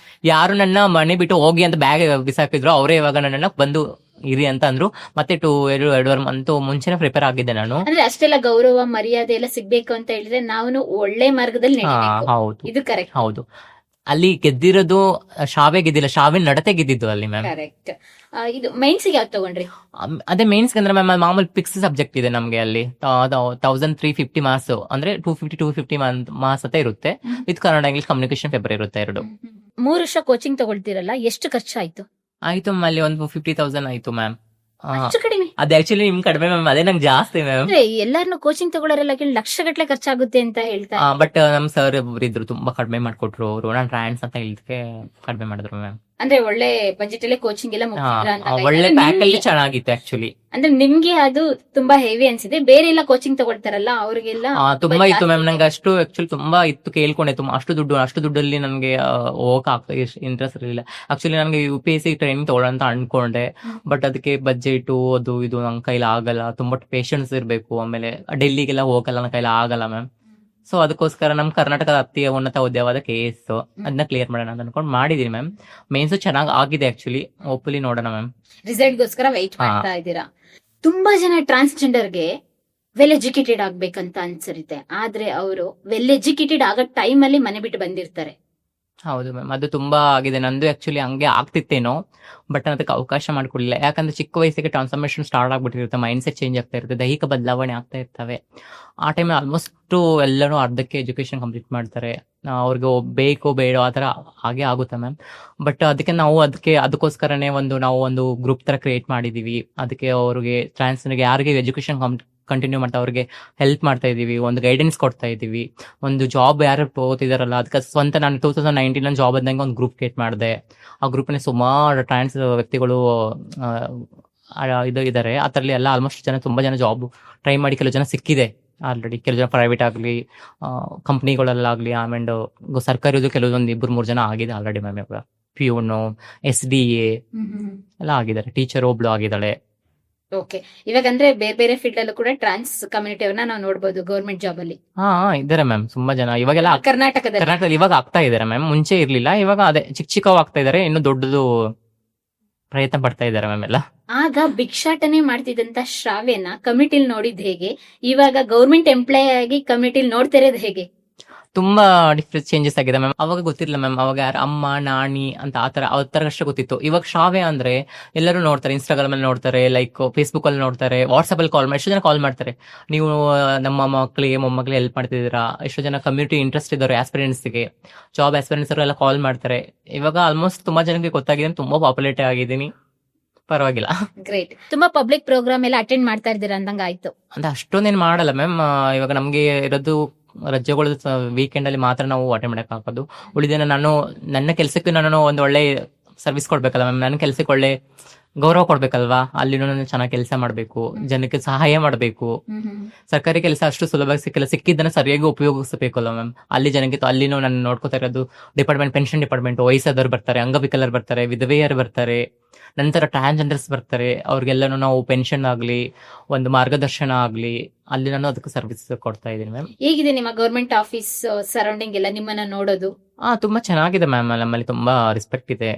Speaker 2: ಯಾರು ನನ್ನ ಮನೆ ಬಿಟ್ಟು ಹೋಗಿ ಅಂತ ಬ್ಯಾಗ್ ಬಿಸಾಕಿದ್ರು, ಅವರೇ ಇವಾಗ ನನ್ನ ಬಂದು ಇರಿ ಅಂತ ಅಂದ್ರು. ಮತ್ತೆ 2 ಮಂತ್ ಮುಂಚೆನೆ ಪ್ರಿಪೇರ್ ಆಗಿದ್ದೆ ನಾನು.
Speaker 1: ಅಂದ್ರೆ ಅಷ್ಟೆಲ್ಲ ಗೌರವ ಮರ್ಯಾದೆ ಎಲ್ಲ ಸಿಗ್ಬೇಕು ಅಂತ ಹೇಳಿದ್ರೆ ನಾವು ಒಳ್ಳೆ ಮಾರ್ಗದಲ್ಲಿ ನಡೀಬೇಕು.
Speaker 2: ಹೌದು,
Speaker 1: ಇದು ಕರೆಕ್ಟ್.
Speaker 2: ಹೌದು. ಅಲ್ಲಿ ಗೆದ್ದಿರೋದು ಶಾವೆ ಗೆದ್ದಿಲ್ಲ, ಶಾವಿನ ನಡತೆ ಗೆದ್ದಿದ್ದು ಅಲ್ಲಿ ಮ್ಯಾಮ್.
Speaker 1: ಕರೆಕ್ಟ್. ಇದು ಮೈನ್ಸ್ ಯಾವ್ದು ತಗೊಂಡ್ರಿ?
Speaker 2: ಅದೇ ಮೇನ್ಸ್ ಅಂದ್ರೆ ಮ್ಯಾಮ್ ಮಾಮೂಲಿ ಫಿಕ್ಸ್ ಸಬ್ಜೆಕ್ಟ್ ಇದೆ ನಮ್ಗೆ ಅಲ್ಲಿ. 1350 ಮಾರ್ಕ್ಸ್ ಅಂದ್ರೆ 250 ಮಾರ್ಕ್ಸ್ ಅಂತ ಇರುತ್ತೆ. With Kannada English communication paper ಇರುತ್ತೆ 2.
Speaker 1: 3 ವರ್ಷ ಕೋಚಿಂಗ್ ತಗೊಳ್ತಿರಲ್ಲ, ಎಷ್ಟು ಖರ್ಚಾಯ್ತು?
Speaker 2: ಆಯ್ತು ಮ್ಯಾಮ್, ಅಲ್ಲಿ ಒಂದು 50,000 ಆಯ್ತು ಮ್ಯಾಮ್.
Speaker 1: ಅಷ್ಟು ಕಡಿಮೆ?
Speaker 2: ಅದೇ ಆಕ್ಚುಲಿ ನಿಮ್ ಕಡಿಮೆ ಮ್ಯಾಮ್, ಅದೇ ನಂಗೆ ಜಾಸ್ತಿ ಮ್ಯಾಮ್.
Speaker 1: ಅಂದ್ರೆ ಎಲ್ಲಾರನು ಕೋಚಿಂಗ್ ತಗೊಳ್ಳೋರೆಲ್ಲ ಲಕ್ಷ ಗಟ್ಲೆ ಖರ್ಚಾಗುತ್ತೆ ಅಂತ ಹೇಳ್ತಾರೆ.
Speaker 2: ಬಟ್ ನಮ್ ಸರ್ ಒಬ್ರು ಇದ್ರು, ತುಂಬಾ ಕಡಿಮೆ ಮಾಡ್ಕೊಟ್ರು ಅವರು. ನಾನು ಟ್ರಾನ್ಸ್ ಅಂತ ಹೇಳಿದಕ್ಕೆ ಕಡಿಮೆ ಮಾಡಿದ್ರು ಮ್ಯಾಮ್.
Speaker 1: ಅಂದ್ರೆ ಒಳ್ಳೆ ಬಜೆಟ್ ಅಲ್ಲೇ ಕೋಚಿಂಗ್ ಎಲ್ಲ ಮುಗಿಸಿದ್ರ ಅಂತ.
Speaker 2: ಒಳ್ಳೆ ಫ್ಯಾಕಲ್ಟಿ ಚೆನ್ನಾಗಿತ್ತು ಆಕ್ಚುಲಿ.
Speaker 1: ಅಂದ್ರೆ ನಿಮ್ಗೆ ಅದು ತುಂಬಾ ಹೆವಿ ಅನ್ಸಿದೆ. ಬೇರೆ ಎಲ್ಲ ಕೋಚಿಂಗ್ ತಗೊಳ್ತಾರಲ್ಲ ಅವ್ರಿಗೆಲ್ಲ
Speaker 2: ತುಂಬಾ ಇತ್ತು ಮ್ಯಾಮ್. ನಂಗೆ ಅಷ್ಟು ಆಕ್ಚುಲಿ ತುಂಬಾ ಇತ್ತು, ಕೇಳ್ಕೊಂಡೆ. ಅಷ್ಟು ದುಡ್ಡಲ್ಲಿ ನನ್ಗೆ ಹೋಗಕ್ ಇಂಟ್ರೆಸ್ಟ್ ಇರಲಿಲ್ಲ ಆಕ್ಚುಲಿ. ನನಗೆ UPSC ಟ್ರೈನಿಂಗ್ ತಗೊಳ್ಳೋಂತ ಅನ್ಕೊಂಡೆ. ಬಟ್ ಅದಕ್ಕೆ ಬಜೆಟ್ ಅದು ಇದು ನನ್ ಕೈಲಿ ಆಗಲ್ಲ. ತುಂಬಾ ಪೇಷನ್ಸ್ ಇರ್ಬೇಕು. ಆಮೇಲೆ ಡೆಲ್ಲಿಗೆಲ್ಲ ಹೋಗಲ್ಲ, ನನ್ನ ಕೈಲಿ ಆಗಲ್ಲ ಮ್ಯಾಮ್. ಸೊ ಅದಕ್ಕೋಸ್ಕರ ನಮ್ ಕರ್ನಾಟಕದ ಅತಿ ಉನ್ನತ ಹುದ್ದೆವಾದ KS ಅದನ್ನ ಕ್ಲಿಯರ್ ಮಾಡೋಣ ಅಂತ ಅನ್ಕೊಂಡು ಮಾಡಿದೀನಿ ಮ್ಯಾಮ್. ಮೇನ್ಸ್ ಚೆನ್ನಾಗಿ ಆಗಿದೆ ಆಕ್ಚುಲಿ. ಹೋಪ್ಫುಲಿ ನೋಡೋಣ ಮ್ಯಾಮ್.
Speaker 1: ರಿಸಲ್ಟ್ ಗೋಸ್ಕರ ವೈಟ್ ಮಾಡ್ತಾ ಇದ್ದೀರಾ. ತುಂಬಾ ಜನ ಟ್ರಾನ್ಸ್ಜೆಂಡರ್ಗೆ ವೆಲ್ ಎಜುಕೇಟೆಡ್ ಆಗ್ಬೇಕಂತ ಅನ್ಸಿರುತ್ತೆ. ಆದ್ರೆ ಅವರು ವೆಲ್ ಎಜುಕೇಟೆಡ್ ಆಗೋ ಟೈಮ್ ಅಲ್ಲಿ ಮನೆ ಬಿಟ್ಟು ಬಂದಿರ್ತಾರೆ.
Speaker 2: ಹೌದು ಮ್ಯಾಮ್, ಅದು ತುಂಬಾ ಆಗಿದೆ. ನಂದು ಆಕ್ಚುಲಿ ಹಂಗೆ ಆಗ್ತಿತ್ತೇನೋ, ಬಟ್ ಅದಕ್ಕೆ ಅವಕಾಶ ಮಾಡ್ಕೊಡ್ಲಿಲ್ಲ. ಯಾಕಂದ್ರೆ ಚಿಕ್ಕ ವಯಸ್ಸಿಗೆ ಟ್ರಾನ್ಸ್ಫಾರ್ಮೇಶನ್ ಸ್ಟಾರ್ಟ್ ಆಗ್ಬಿಟ್ಟಿರುತ್ತೆ, ಮೈಂಡ್ ಸೆಟ್ ಚೇಂಜ್ ಆಗ್ತಾ ಇರುತ್ತೆ, ದೈಹಿಕ ಬದಲಾವಣೆ ಆಗ್ತಾ ಇರ್ತವೆ. ಆ ಟೈಮ್ ಆಲ್ಮೋಸ್ಟ್ ಎಲ್ಲರೂ ಅರ್ಧಕ್ಕೆ ಎಜುಕೇಶನ್ ಕಂಪ್ಲೀಟ್ ಮಾಡ್ತಾರೆ. ಅವ್ರಿಗೆ ಬೇಕು ಬೇಡ ಆ ತರ ಹಾಗೆ ಆಗುತ್ತೆ ಮ್ಯಾಮ್. ಬಟ್ ಅದಕ್ಕೋಸ್ಕರನೇ ನಾವು ಒಂದು ಗ್ರೂಪ್ ತರ ಕ್ರಿಯೇಟ್ ಮಾಡಿದೀವಿ. ಅದಕ್ಕೆ ಅವ್ರಿಗೆ ಟ್ರಾನ್ಸ್ಗೆ ಯಾರಿಗೆ ಎಜುಕೇಶನ್ ಕಂಟಿನ್ಯೂ ಮಾಡ್ತಾ ಅವ್ರಿಗೆ ಹೆಲ್ಪ್ ಮಾಡ್ತಾ ಇದೀವಿ, ಒಂದು ಗೈಡೆನ್ಸ್ ಕೊಡ್ತಾ ಇದೀವಿ. ಒಂದು ಜಾಬ್ ಯಾರು ತಗೋತಿದಾರಲ್ಲ, ಅದಕ್ಕೆ ಸ್ವಂತ ನಾನು 2019 ಜಾಬ್ ಆದಂಗೆ ಒಂದು ಗ್ರೂಪ್ ಕ್ರಿಯೇಟ್ ಮಾಡಿದೆ. ಆ ಗ್ರೂಪ್ ನಲ್ಲಿ ಸುಮಾರು ಟ್ರಾನ್ಸ್ ವ್ಯಕ್ತಿಗಳು ಇದಾರೆ. ಅದರಲ್ಲಿ ಎಲ್ಲ ಆಲ್ಮೋಸ್ಟ್ ತುಂಬಾ ಜನ ಜಾಬ್ ಟ್ರೈ ಮಾಡಿ ಕೆಲವು ಜನ ಸಿಕ್ಕಿದೆ ಆಲ್ರೆಡಿ. ಕೆಲವು ಜನ ಪ್ರೈವೇಟ್ ಆಗ್ಲಿ, ಕಂಪ್ನಿಗಳಲ್ಲಾಗ್ಲಿ, ಆಮೇಲೆ ಸರ್ಕಾರಿ ಕೆಲವೊಂದು 2-3 ಜನ ಆಗಿದೆ ಆಲ್ರೆಡಿ ಮ್ಯಾಮ್. ಇವಾಗ ಪ್ಯೂನು, SDA ಎಲ್ಲ ಆಗಿದ್ದಾರೆ. ಟೀಚರ್ ಒಬ್ಳು ಆಗಿದ್ದಾಳೆ.
Speaker 1: ಓಕೆ. ಇವಾಗ ಅಂದ್ರೆ ಬೇರೆ ಬೇರೆ ಫೀಲ್ಡ್ ಅಲ್ಲೂ ಕೂಡ ಟ್ರಾನ್ಸ್ ಕಮ್ಯುನಿಟಿ ಅವ್ರನ್ನ ನಾವು ನೋಡಬಹುದು ಗವರ್ಮೆಂಟ್ ಜಾಬ್ ಅಲ್ಲಿ.
Speaker 2: ಇದ್ದಾರೆ ಮ್ಯಾಮ್ ತುಂಬಾ ಜನ. ಇವಾಗೆಲ್ಲ ಕರ್ನಾಟಕದಲ್ಲಿ ಇವಾಗ ಆಗ್ತಾ ಇದಾರೆ ಮ್ಯಾಮ್. ಮುಂಚೆ ಇರ್ಲಿಲ್ಲ, ಇವಾಗ ಅದೇ ಚಿಕ್ಕವು ಆಗ್ತಾ ಇದಾರೆ. ಇನ್ನು ದೊಡ್ಡದು ಪ್ರಯತ್ನ ಪಡ್ತಾ ಇದಾರೆ ಮ್ಯಾಮ್ ಎಲ್ಲ. ಆಗ
Speaker 1: ಭಿಕ್ಷಾಟನೆ ಮಾಡ್ತಿದ್ದಂತ ಶ್ರಾವ್ಯನ ಕಮಿಟಿಲ್ ನೋಡಿದ್ ಹೇಗೆ, ಇವಾಗ ಗವರ್ಮೆಂಟ್ ಎಂಪ್ಲಾಯ್ ಆಗಿ ಕಮಿಟಿಲ್ ನೋಡ್ತಿರೋದು ಹೇಗೆ?
Speaker 2: ತುಂಬಾ ಡಿಫ್ರೆನ್ಸ್ ಚೇಂಜಸ್ ಆಗಿದೆ ಮ್ಯಾಮ್. ಅವಾಗ ಗೊತ್ತಿರಲಿಲ್ಲ ಮ್ಯಾಮ್. ಅವಾಗ ಯಾರು ಅಮ್ಮ ನಾಣಿ ಅಂತ ಆ ತರ ಅಷ್ಟೇ ಗೊತ್ತಿತ್ತು. ಇವಾಗ ಶ್ರಾವ್ಯ ಅಂದ್ರೆ ಎಲ್ಲರೂ ನೋಡ್ತಾರೆ, ಇನ್ಸ್ಟಾಗ್ರಾಮ್ ಅಲ್ಲಿ ನೋಡ್ತಾರೆ, ಲೈಕ್ ಫೇಸ್ಬುಕ್ ಅಲ್ಲಿ ನೋಡ್ತಾರೆ, ವಾಟ್ಸ್ಆಪ್ ಅಲ್ಲಿ ಕಾಲ್ ಮಾಡಿ ಎಷ್ಟು ಜನ ಕಾಲ್ ಮಾಡ್ತಾರೆ, ನೀವು ನಮ್ಮ ಮಕ್ಕಳಿಗೆ ಮೊಮ್ಮಕ್ಕಳಿಗೆ ಹೆಲ್ಪ್ ಮಾಡ್ತಿದ್ದೀರಾ. ಎಷ್ಟೋ ಜನ ಕಮ್ಯುನಿಟಿ ಇಂಟ್ರೆಸ್ಟ್ ಇದ್ದಾರೆ, ಆಸ್ಪಿರೆಂಟ್ಸ್ಗೆ, ಜಾಬ್ ಆಸ್ಪಿರೆಂಟ್ಸ್ ಎಲ್ಲ ಕಾಲ್ ಮಾಡ್ತಾರೆ. ಇವಾಗ ಆಲ್ಮೋಸ್ಟ್ ತುಂಬಾ ಜನಕ್ಕೆ ಗೊತ್ತಾಗಿದೆ, ತುಂಬಾ ಪಾಪ್ಯುಲೇಟ್ ಆಗಿದ್ದೀನಿ. ಪರವಾಗಿಲ್ಲ,
Speaker 1: ಗ್ರೇಟ್. ತುಂಬಾ ಪಬ್ಲಿಕ್ ಪ್ರೋಗ್ರಾಮ್ ಎಲ್ಲ ಅಟೆಂಡ್ ಮಾಡ್ತಾ ಇದ್ದೀರಾ ಅಂದಂಗ ಆಯ್ತು.
Speaker 2: ಅಂದ್ರೆ ಅಷ್ಟೊಂದೇನು ಮಾಡಲ್ಲ ಮ್ಯಾಮ್. ಇವಾಗ ನಮ್ಗೆ ಇರೋದು ರಜೆಗಳು ವೀಕೆಂಡ್ ಅಲ್ಲಿ ಮಾತ್ರ ನಾವು ಅಟೆಂಡ್ ಮಾಡಕ್ ಹಾಕೋದು. ಉಳಿದಿನ ನಾನು ನನ್ನ ಕೆಲಸಕ್ಕೆ ನಾನು ಒಂದು ಒಳ್ಳೆ ಸರ್ವಿಸ್ ಕೊಡ್ಬೇಕಲ್ಲ ಮ್ಯಾಮ್. ನನ್ನ ಕೆಲಸಕ್ಕೆ ಒಳ್ಳೆ ಗೌರವ ಕೊಡ್ಬೇಕಲ್ವಾ, ಅಲ್ಲಿನೂ ನಾನು ಚೆನ್ನಾಗಿ ಕೆಲಸ ಮಾಡಬೇಕು, ಜನಕ್ಕೆ ಸಹಾಯ ಮಾಡಬೇಕು. ಸರ್ಕಾರಿ ಕೆಲಸ ಅಷ್ಟು ಸುಲಭವಾಗಿ ಸಿಕ್ಕಿಲ್ಲ, ಸಿಕ್ಕಿದ್ದನ್ನ ಸರಿಯಾಗಿ ಉಪಯೋಗಿಸಬೇಕಲ್ಲ ಮ್ಯಾಮ್. ಅಲ್ಲಿ ಜನಕ್ಕೆ ಅಲ್ಲಿನೂ ನಾನು ನೋಡ್ಕೋತಾ ಇರೋದು ಡಿಪಾರ್ಟ್ಮೆಂಟ್, ಪೆನ್ಷನ್ ಡಿಪಾರ್ಟ್ಮೆಂಟ್, ವಯಸ್ಸಾದವ್ರು ಬರ್ತಾರೆ, ಅಂಗವಿಕಲರು ಬರ್ತಾರೆ, ವಿಧವೆಯರು ಬರ್ತಾರೆ, ನಂತರ ಟ್ರಾನ್ಸ್ಜೆಂಡರ್ಸ್ ಬರ್ತಾರೆ. ಅವ್ರಿಗೆಲ್ಲನೂ ನಾವು ಪೆನ್ಷನ್ ಆಗ್ಲಿ, ಒಂದು ಮಾರ್ಗದರ್ಶನ ಆಗ್ಲಿ, ಅಲ್ಲಿ ನಾನು ಅದಕ್ಕೆ ಸರ್ವಿಸ್ ಕೊಡ್ತಾ ಇದ್ದೀನಿ ಮ್ಯಾಮ್.
Speaker 1: ಹೇಗಿದೆ ನಿಮ್ಮ ಗೌರ್ಮೆಂಟ್ ಆಫೀಸ್ ಸರೌಂಡಿಂಗ್ ಎಲ್ಲ ನಿಮ್ಮನ್ನ ನೋಡೋದು?
Speaker 2: ತುಂಬಾ ಚೆನ್ನಾಗಿದೆ ಮ್ಯಾಮ್, ನಮ್ಮಲ್ಲಿ ತುಂಬಾ ರೆಸ್ಪೆಕ್ಟ್ ಇದೆ.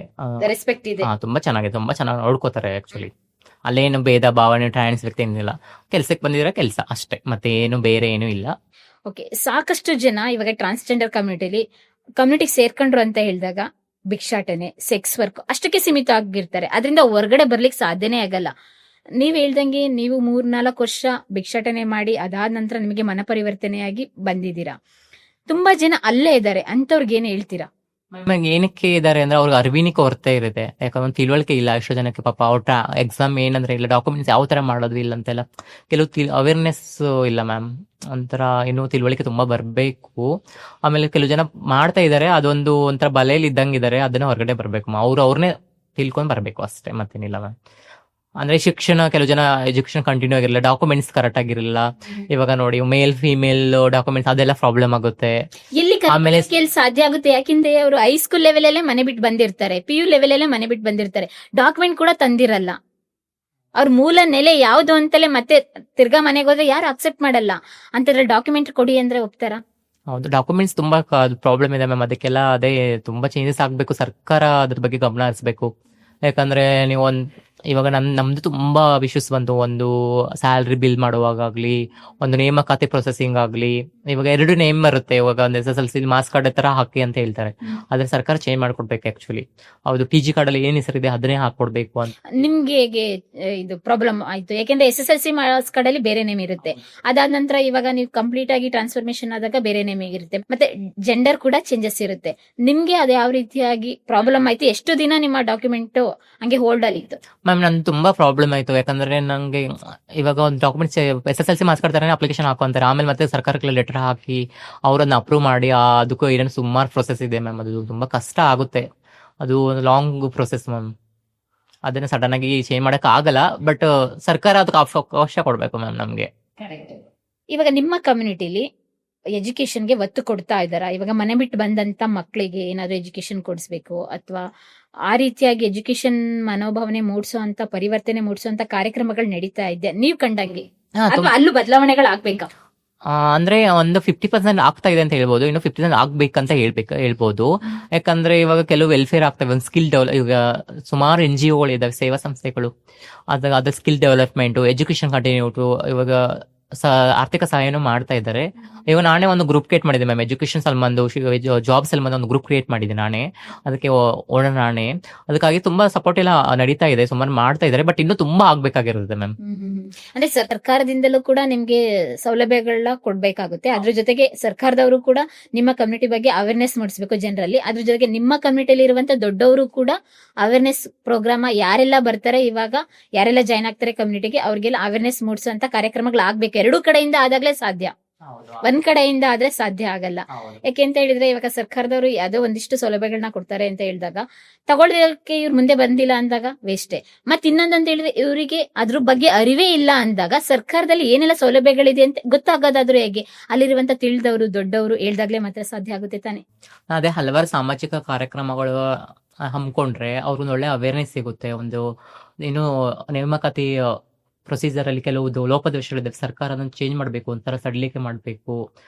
Speaker 1: ರೆಸ್ಪೆಕ್ಟ್ ಇದೆ.
Speaker 2: ತುಂಬಾ ಚೆನ್ನಾಗಿದೆ, ತುಂಬಾ ಚೆನ್ನಾಗಿ ನೋಡ್ಕೋತಾರೆ ಆಕ್ಚುಲಿ. ಅಲ್ಲೇನು ಭೇದ ಭಾವನೆ ಟ್ರಾನ್ಸ್ ವ್ಯಕ್ತಿ ಏನಿಲ್ಲ, ಕೆಲ್ಸಕ್ಕೆ ಬಂದಿದ್ರೆ ಕೆಲಸ ಅಷ್ಟೇ, ಮತ್ತೆ ಏನು ಬೇರೆ ಏನು ಇಲ್ಲ.
Speaker 1: ಓಕೆ, ಸಾಕಷ್ಟು ಜನ ಇವಾಗ ಟ್ರಾನ್ಸ್ಜೆಂಡರ್ ಕಮ್ಯುನಿಟಿಗೆ ಸೇರ್ಕೊಂಡ್ರು ಅಂತ ಹೇಳಿದಾಗ ಭಿಕ್ಷಾಟನೆ, ಸೆಕ್ಸ್ ವರ್ಕ್ ಅಷ್ಟಕ್ಕೆ ಸೀಮಿತ ಆಗಿರ್ತಾರೆ. ಅದರಿಂದ ಹೊರಗಡೆ ಬರ್ಲಿಕ್ಕೆ ಸಾಧ್ಯನೇ ಆಗಲ್ಲ. ನೀವ್ ಹೇಳ್ದಂಗೆ ನೀವು 3-4 ವರ್ಷ ಭಿಕ್ಷಾಟನೆ ಮಾಡಿ ಅದಾದ ನಂತರ ನಿಮಗೆ ಮನಪರಿವರ್ತನೆಯಾಗಿ ಬಂದಿದ್ದೀರಾ. ತುಂಬಾ ಜನ ಅಲ್ಲೇ ಇದ್ದಾರೆ, ಅಂತವ್ರಿಗೆ ಏನ್ ಹೇಳ್ತೀರಾ?
Speaker 2: ಮ್ಯಾಮ್ ಏನಕ್ಕೆ ಇದಾರೆ ಅಂದ್ರೆ ಅವ್ರಿಗೆ ಅರಿವಿನ ಕೊರತೆ ಇರುತ್ತೆ, ಯಾಕಂದ್ರೆ ಒಂದು ತಿಳುವಳಿಕೆ ಇಲ್ಲ ಎಷ್ಟೋ ಜನಕ್ಕೆ. ಪಾಪ ಅವ್ರ ಎಕ್ಸಾಮ್ ಏನಂದ್ರೆ ಇಲ್ಲ, ಡಾಕ್ಯುಮೆಂಟ್ಸ್ ಯಾವ ತರ ಮಾಡೋದು ಇಲ್ಲ ಅಂತೆಲ್ಲ ಕೆಲವು ಅವೇರ್ನೆಸ್ ಇಲ್ಲ ಮ್ಯಾಮ್. ಒಂಥರ ಇನ್ನೂ ತಿಳುವಳಿಕೆ ತುಂಬಾ ಬರ್ಬೇಕು. ಆಮೇಲೆ ಕೆಲವು ಜನ ಮಾಡ್ತಾ ಇದಾರೆ, ಅದೊಂದು ಒಂಥರ ಬಲೆಯಲ್ಲಿ ಇದ್ದಂಗಿದ್ದಾರೆ, ಅದನ್ನ ಹೊರಗಡೆ ಬರ್ಬೇಕು. ಅವ್ರನ್ನೇ ತಿಳ್ಕೊಂಡ್ ಬರ್ಬೇಕು ಅಷ್ಟೇ, ಮತ್ತೇನಿಲ್ಲ ಮ್ಯಾಮ್. ಅಂದ್ರೆ ಶಿಕ್ಷಣ, ಕೆಲವು ಜನ ಎಜುಕೇಶನ್ ಕಂಟಿನ್ಯೂ ಆಗಿರಲಿಲ್ಲ, ಡಾಕ್ಯುಮೆಂಟ್ಸ್ ಕರೆಕ್ಟ್ ಆಗಿರಲಿಲ್ಲ. ಇವಾಗ ನೋಡಿ ಮೇಲ್ ಫಿಮೇಲ್ ಡಾಕ್ಯುಮೆಂಟ್ಸ್ ಅದೆಲ್ಲ ಪ್ರಾಬ್ಲಮ್ ಆಗುತ್ತೆ.
Speaker 1: ಎಲ್ಲಿ
Speaker 2: ಆಮೇಲೆ
Speaker 1: ಸಾಧ್ಯ ಆಗುತ್ತೆ, ಯಾಕೆಂದ್ರೆ ಅವರು ಹೈಸ್ಕೂಲ್ ಲೆವೆಲ್ ಅಲ್ಲೇ ಮನೆ ಬಿಟ್ಟು ಬಂದಿರ್ತಾರೆ, PU ಲೆವೆಲ್ ಅಲ್ಲೇ ಮನೆ ಬಿಟ್ಟು ಬಂದಿರ್ತಾರೆ, ಡಾಕ್ಯುಮೆಂಟ್ ಕೂಡ ತಂದಿರಲ್ಲ. ಅವ್ರ ಮೂಲ ನೆಲೆ ಯಾವ್ದು ಅಂತಲೇ ಮತ್ತೆ ತಿರ್ಗಾ ಮನೆಗೆ ಹೋದ್ರೆ ಯಾರು ಅಕ್ಸೆಪ್ಟ್ ಮಾಡಲ್ಲ. ಅಂತಂದ್ರೆ ಡಾಕ್ಯುಮೆಂಟ್ ಕೊಡಿ ಅಂದ್ರೆ ಒಪ್ತಾರ?
Speaker 2: ಹೌದು, ಡಾಕ್ಯುಮೆಂಟ್ಸ್ ತುಂಬಾ ಪ್ರಾಬ್ಲಮ್ ಇದೆ ಮ್ಯಾಮ್. ಅದಕ್ಕೆಲ್ಲ ಅದೇ ತುಂಬಾ ಚೇಂಜಸ್ ಆಗ್ಬೇಕು, ಸರ್ಕಾರ ಅದ್ರ ಬಗ್ಗೆ ಗಮನ ಹರಿಸಬೇಕು. ಯಾಕಂದ್ರೆ ನೀವು ಇವಾಗ ನಮ್ದು ತುಂಬಾ ಇಶ್ಯೂಸ್ ಬಂತು. ಒಂದು ಸ್ಯಾಲ್ರಿ ಬಿಲ್ ಮಾಡುವಾಗಲಿ, ಒಂದು ನೇಮಕಾತಿ ಪ್ರೊಸೆಸಿಂಗ್ ಆಗ್ಲಿ, ಇವಾಗ 2 ನೇಮ್ ಬರುತ್ತೆ. ಇವಾಗ ಒಂದು SSLC ಮಾರ್ಕ್ಸ್ ಕಾರ್ಡ್ ತರ ಹಾಕಿ ಅಂತ ಹೇಳ್ತಾರೆ, ಆದ್ರೆ ಸರ್ಕಾರ ಚೇಂಜ್ ಮಾಡ್ಕೊಡ್ಬೇಕು ಆಕ್ಚುಲಿ. ಹೌದು, PG ಕಾರ್ಡ್ ಅಲ್ಲಿ ಏನ್ ಹೆಸರಿದೆ ಅದನ್ನೇ ಹಾಕೊಡ್ಬೇಕು ಅಂತ.
Speaker 1: ನಿಮ್ಗೆ ಹೇಗೆ ಇದು ಪ್ರಾಬ್ಲಮ್ ಆಯ್ತು? ಯಾಕೆಂದ್ರೆ SSLC ಮಾರ್ಕ್ಸ್ ಕಾರ್ಡ್ ಅಲ್ಲಿ ಬೇರೆ ನೇಮ್ ಇರುತ್ತೆ, ಅದಾದ ನಂತರ ಇವಾಗ ನೀವು ಕಂಪ್ಲೀಟ್ ಆಗಿ ಟ್ರಾನ್ಸ್ಫಾರ್ಮೇಶನ್ ಆದಾಗ ಬೇರೆ ನೇಮ್ ಇರುತ್ತೆ, ಮತ್ತೆ ಜೆಂಡರ್ ಕೂಡ ಚೇಂಜಸ್ ಇರುತ್ತೆ. ನಿಮ್ಗೆ ಅದು ಯಾವ ರೀತಿಯಾಗಿ ಪ್ರಾಬ್ಲಮ್ ಆಯ್ತು? ಎಷ್ಟು ದಿನ ನಿಮ್ಮ ಡಾಕ್ಯುಮೆಂಟ್ ಹಂಗೆ ಹೋಲ್ಡ್ ಅಲ್ಲಿ ಇತ್ತು?
Speaker 2: ಮ್ಯಾಮ್ ನನ್ ತುಂಬಾ ಪ್ರಾಬ್ಲಮ್ ಆಯ್ತು. ಯಾಕಂದ್ರೆ ನಂಗೆ ಇವಾಗ ಒಂದು ಡಾಕ್ಯುಮೆಂಟ್ಸ್ SSLC ಮಾರ್ಕ್ಸ್ ಕಾರ್ಡ್ ತರ ಅಪ್ಲಿಕೇಶನ್ ಹಾಕುವಂತಾರೆ, ಆಮೇಲೆ ಮತ್ತೆ ಸರ್ಕಾರಕ್ಕೆ ಲೆಟರ್ ಹಾಕಿ ಅವರನ್ನ ಅಪ್ರೂವ್ ಮಾಡಿ ಅದಕ್ಕೂ ಏನೇನು ಸುಮಾರು ಪ್ರೊಸೆಸ್ ಇದೆ ಮ್ಯಾಮ್. ಅದು ತುಂಬಾ ಕಷ್ಟ ಆಗುತ್ತೆ, ಅದು ಲಾಂಗ್ ಪ್ರೊಸೆಸ್ ಮ್ಯಾಮ್. ಅದನ್ನ ಸಡನ್ ಆಗಿ ಚೇಂಜ್ ಮಾಡಕ್ ಆಗಲ್ಲ, ಬಟ್ ಸರ್ಕಾರ ಅದಕ್ಕೆ ಅವಕಾಶ ಕೊಡ್ಬೇಕು ಮ್ಯಾಮ್ ನಮ್ಗೆ.
Speaker 1: ಇವಾಗ ನಿಮ್ಮ ಕಮ್ಯುನಿಟಿಲಿ ಎಜುಕೇಶನ್ಗೆ ಒತ್ತು ಕೊಡ್ತಾ ಇದ್ದಾರಾ? ಇವಾಗ ಮನೆ ಬಿಟ್ಟು ಬಂದಂತ ಮಕ್ಕಳಿಗೆ ಏನಾದ್ರು ಎಜುಕೇಶನ್ ಕೊಡಿಸ್ಬೇಕು, ಅಥವಾ ಆ ರೀತಿಯಾಗಿ ಎಜುಕೇಶನ್ ಮನೋಭಾವನೆ ಮೂಡಿಸುವಂತ, ಪರಿವರ್ತನೆ ಮೂಡಿಸುವಂತ ಕಾರ್ಯಕ್ರಮಗಳು ನಡೀತಾ ಇದೆ ನೀವ್ ಕಂಡಂಗೆ? ಅಥವಾ ಅಲ್ಲೂ ಬದಲಾವಣೆಗಳಾಗ್ಬೇಕಾ?
Speaker 2: ಅಂದ್ರೆ ಒಂದು 50% ಆಗ್ತಾ ಇದೆ ಅಂತ ಹೇಳ್ಬೋದು, ಇನ್ನು 50% ಆಗ್ಬೇಕಂತ ಹೇಳ್ಬೋದು. ಯಾಕಂದ್ರೆ ಇವಾಗ ಕೆಲವು ವೆಲ್ಫೇರ್ ಆಗ್ತವೆ, ಒಂದು ಸ್ಕಿಲ್ ಡೆವಲಪ್, ಇವಾಗ ಸುಮಾರು NGO ಇದಾವೆ, ಸೇವಾ ಸಂಸ್ಥೆಗಳು. ಅದ ಸ್ಕಿಲ್ ಡೆವಲಪ್ಮೆಂಟ್, ಎಜುಕೇಶನ್ ಕಂಟಿನ್ಯೂಟು, ಇವಾಗ ಆರ್ಥಿಕ ಸಹಾಯನೂ ಮಾಡ್ತಾ ಇದ್ದಾರೆ. ಇವಾಗ ನಾನೇ ಒಂದು ಗ್ರೂಪ್ ಕ್ರಿಯೇಟ್ ಮಾಡಿದೆ ಮ್ಯಾಮ್, ಎಜುಕೇಶನ್ ಸಲ್ಮಂದು, ಜಾಬ್ ಸಲ್ಮಂದು ಒಂದು ಗ್ರೂಪ್ ಕ್ರಿಯೇಟ್ ಮಾಡಿದೆ ನಾನೇ, ಅದಕ್ಕೆ ಓಣ ನಾನೇ. ಅದಕ್ಕಾಗಿ ತುಂಬಾ ಸಪೋರ್ಟ್ ಎಲ್ಲ ನಡೀತಾ ಇದೆ, ಸುಮಾರು ಮಾಡ್ತಾ ಇದ್ದಾರೆ, ಬಟ್ ಇನ್ನೂ ತುಂಬಾ ಆಗ್ಬೇಕಾಗಿರುತ್ತೆ ಮ್ಯಾಮ್.
Speaker 1: ಅಂದ್ರೆ ಸರ್ಕಾರದಿಂದಲೂ ಕೂಡ ನಿಮ್ಗೆ ಸೌಲಭ್ಯಗಳನ್ನ ಕೊಡ್ಬೇಕಾಗುತ್ತೆ, ಅದ್ರ ಜೊತೆಗೆ ಸರ್ಕಾರದವರು ಕೂಡ ನಿಮ್ಮ ಕಮ್ಯುನಿಟಿ ಬಗ್ಗೆ ಅವೇರ್ನೆಸ್ ಮೂಡಿಸಬೇಕು ಜನರಲ್ಲಿ. ಅದ್ರ ಜೊತೆಗೆ ನಿಮ್ಮ ಕಮ್ಯುನಿಟಿಯಲ್ಲಿ ಇರುವಂತ ದೊಡ್ಡವರು ಕೂಡ ಅವೇರ್ನೆಸ್ ಪ್ರೋಗ್ರಾಮ್, ಯಾರೆಲ್ಲ ಬರ್ತಾರೆ ಇವಾಗ, ಯಾರೆಲ್ಲ ಜಾಯ್ನ್ ಆಗ್ತಾರೆ ಕಮ್ಯುನಿಟಿಗೆ, ಅವ್ರಿಗೆಲ್ಲ ಅವೇರ್ನೆಸ್ ಮೂಡಿಸುವಂತ ಕಾರ್ಯಕ್ರಮಗಳು ಆಗ್ಬೇಕು. 2 ಕಡೆಯಿಂದ ಆದಾಗ್ಲೇ ಸಾಧ್ಯ, ಒಂದ್ ಕಡೆಯಿಂದ ಆದ್ರೆ ಸಾಧ್ಯ ಆಗಲ್ಲ. ಯಾಕೆ ಅಂತ ಹೇಳಿದ್ರೆ ಇವಾಗ ಸರ್ಕಾರದವರು ಯಾವ್ದೋ ಒಂದಿಷ್ಟು ಸೌಲಭ್ಯಗಳನ್ನ ಕೊಡ್ತಾರೆ ಅಂತ ಹೇಳಿದಾಗ ತಗೊಳ್ಳೋದಕ್ಕೆ ಇವ್ರು ಮುಂದೆ ಬಂದಿಲ್ಲ ಅಂದಾಗ ವೇಸ್ಟೇ. ಮತ್ ಇನ್ನೊಂದಂತ ಹೇಳಿದ್ರೆ ಇವರಿಗೆ ಅದ್ರ ಬಗ್ಗೆ ಅರಿವೇ ಇಲ್ಲ ಅಂದಾಗ ಸರ್ಕಾರದಲ್ಲಿ ಏನೆಲ್ಲ ಸೌಲಭ್ಯಗಳಿದೆ ಅಂತ ಗೊತ್ತಾಗೋದಾದ್ರೂ ಹೇಗೆ? ಅಲ್ಲಿರುವಂತ ತಿಳಿದವರು ದೊಡ್ಡವರು ಹೇಳ್ದಾಗ್ಲೇ ಮಾತ್ರ ಸಾಧ್ಯ ಆಗುತ್ತೆ ತಾನೆ.
Speaker 2: ಅದೇ ಹಲವಾರು ಸಾಮಾಜಿಕ ಕಾರ್ಯಕ್ರಮಗಳು ಹಮ್ಮಿಕೊಂಡ್ರೆ ಅವ್ರಿಗೊಂದು ಒಳ್ಳೆ ಅವೇರ್ನೆಸ್ ಸಿಗುತ್ತೆ. ಒಂದು ಏನು ನೇಮಕಾತಿ ಪ್ರೊಸೀಜರ್ ಅಲ್ಲಿ ಕೆಲವು ಲೋಪದೋಷಗಳಿದೆ, ಸರ್ಕಾರ ಅದನ್ನು ಚೇಂಜ್ ಮಾಡಬೇಕು, ಒಂಥರ ಸಡಿಲಿಕೆ ಮಾಡಬೇಕು.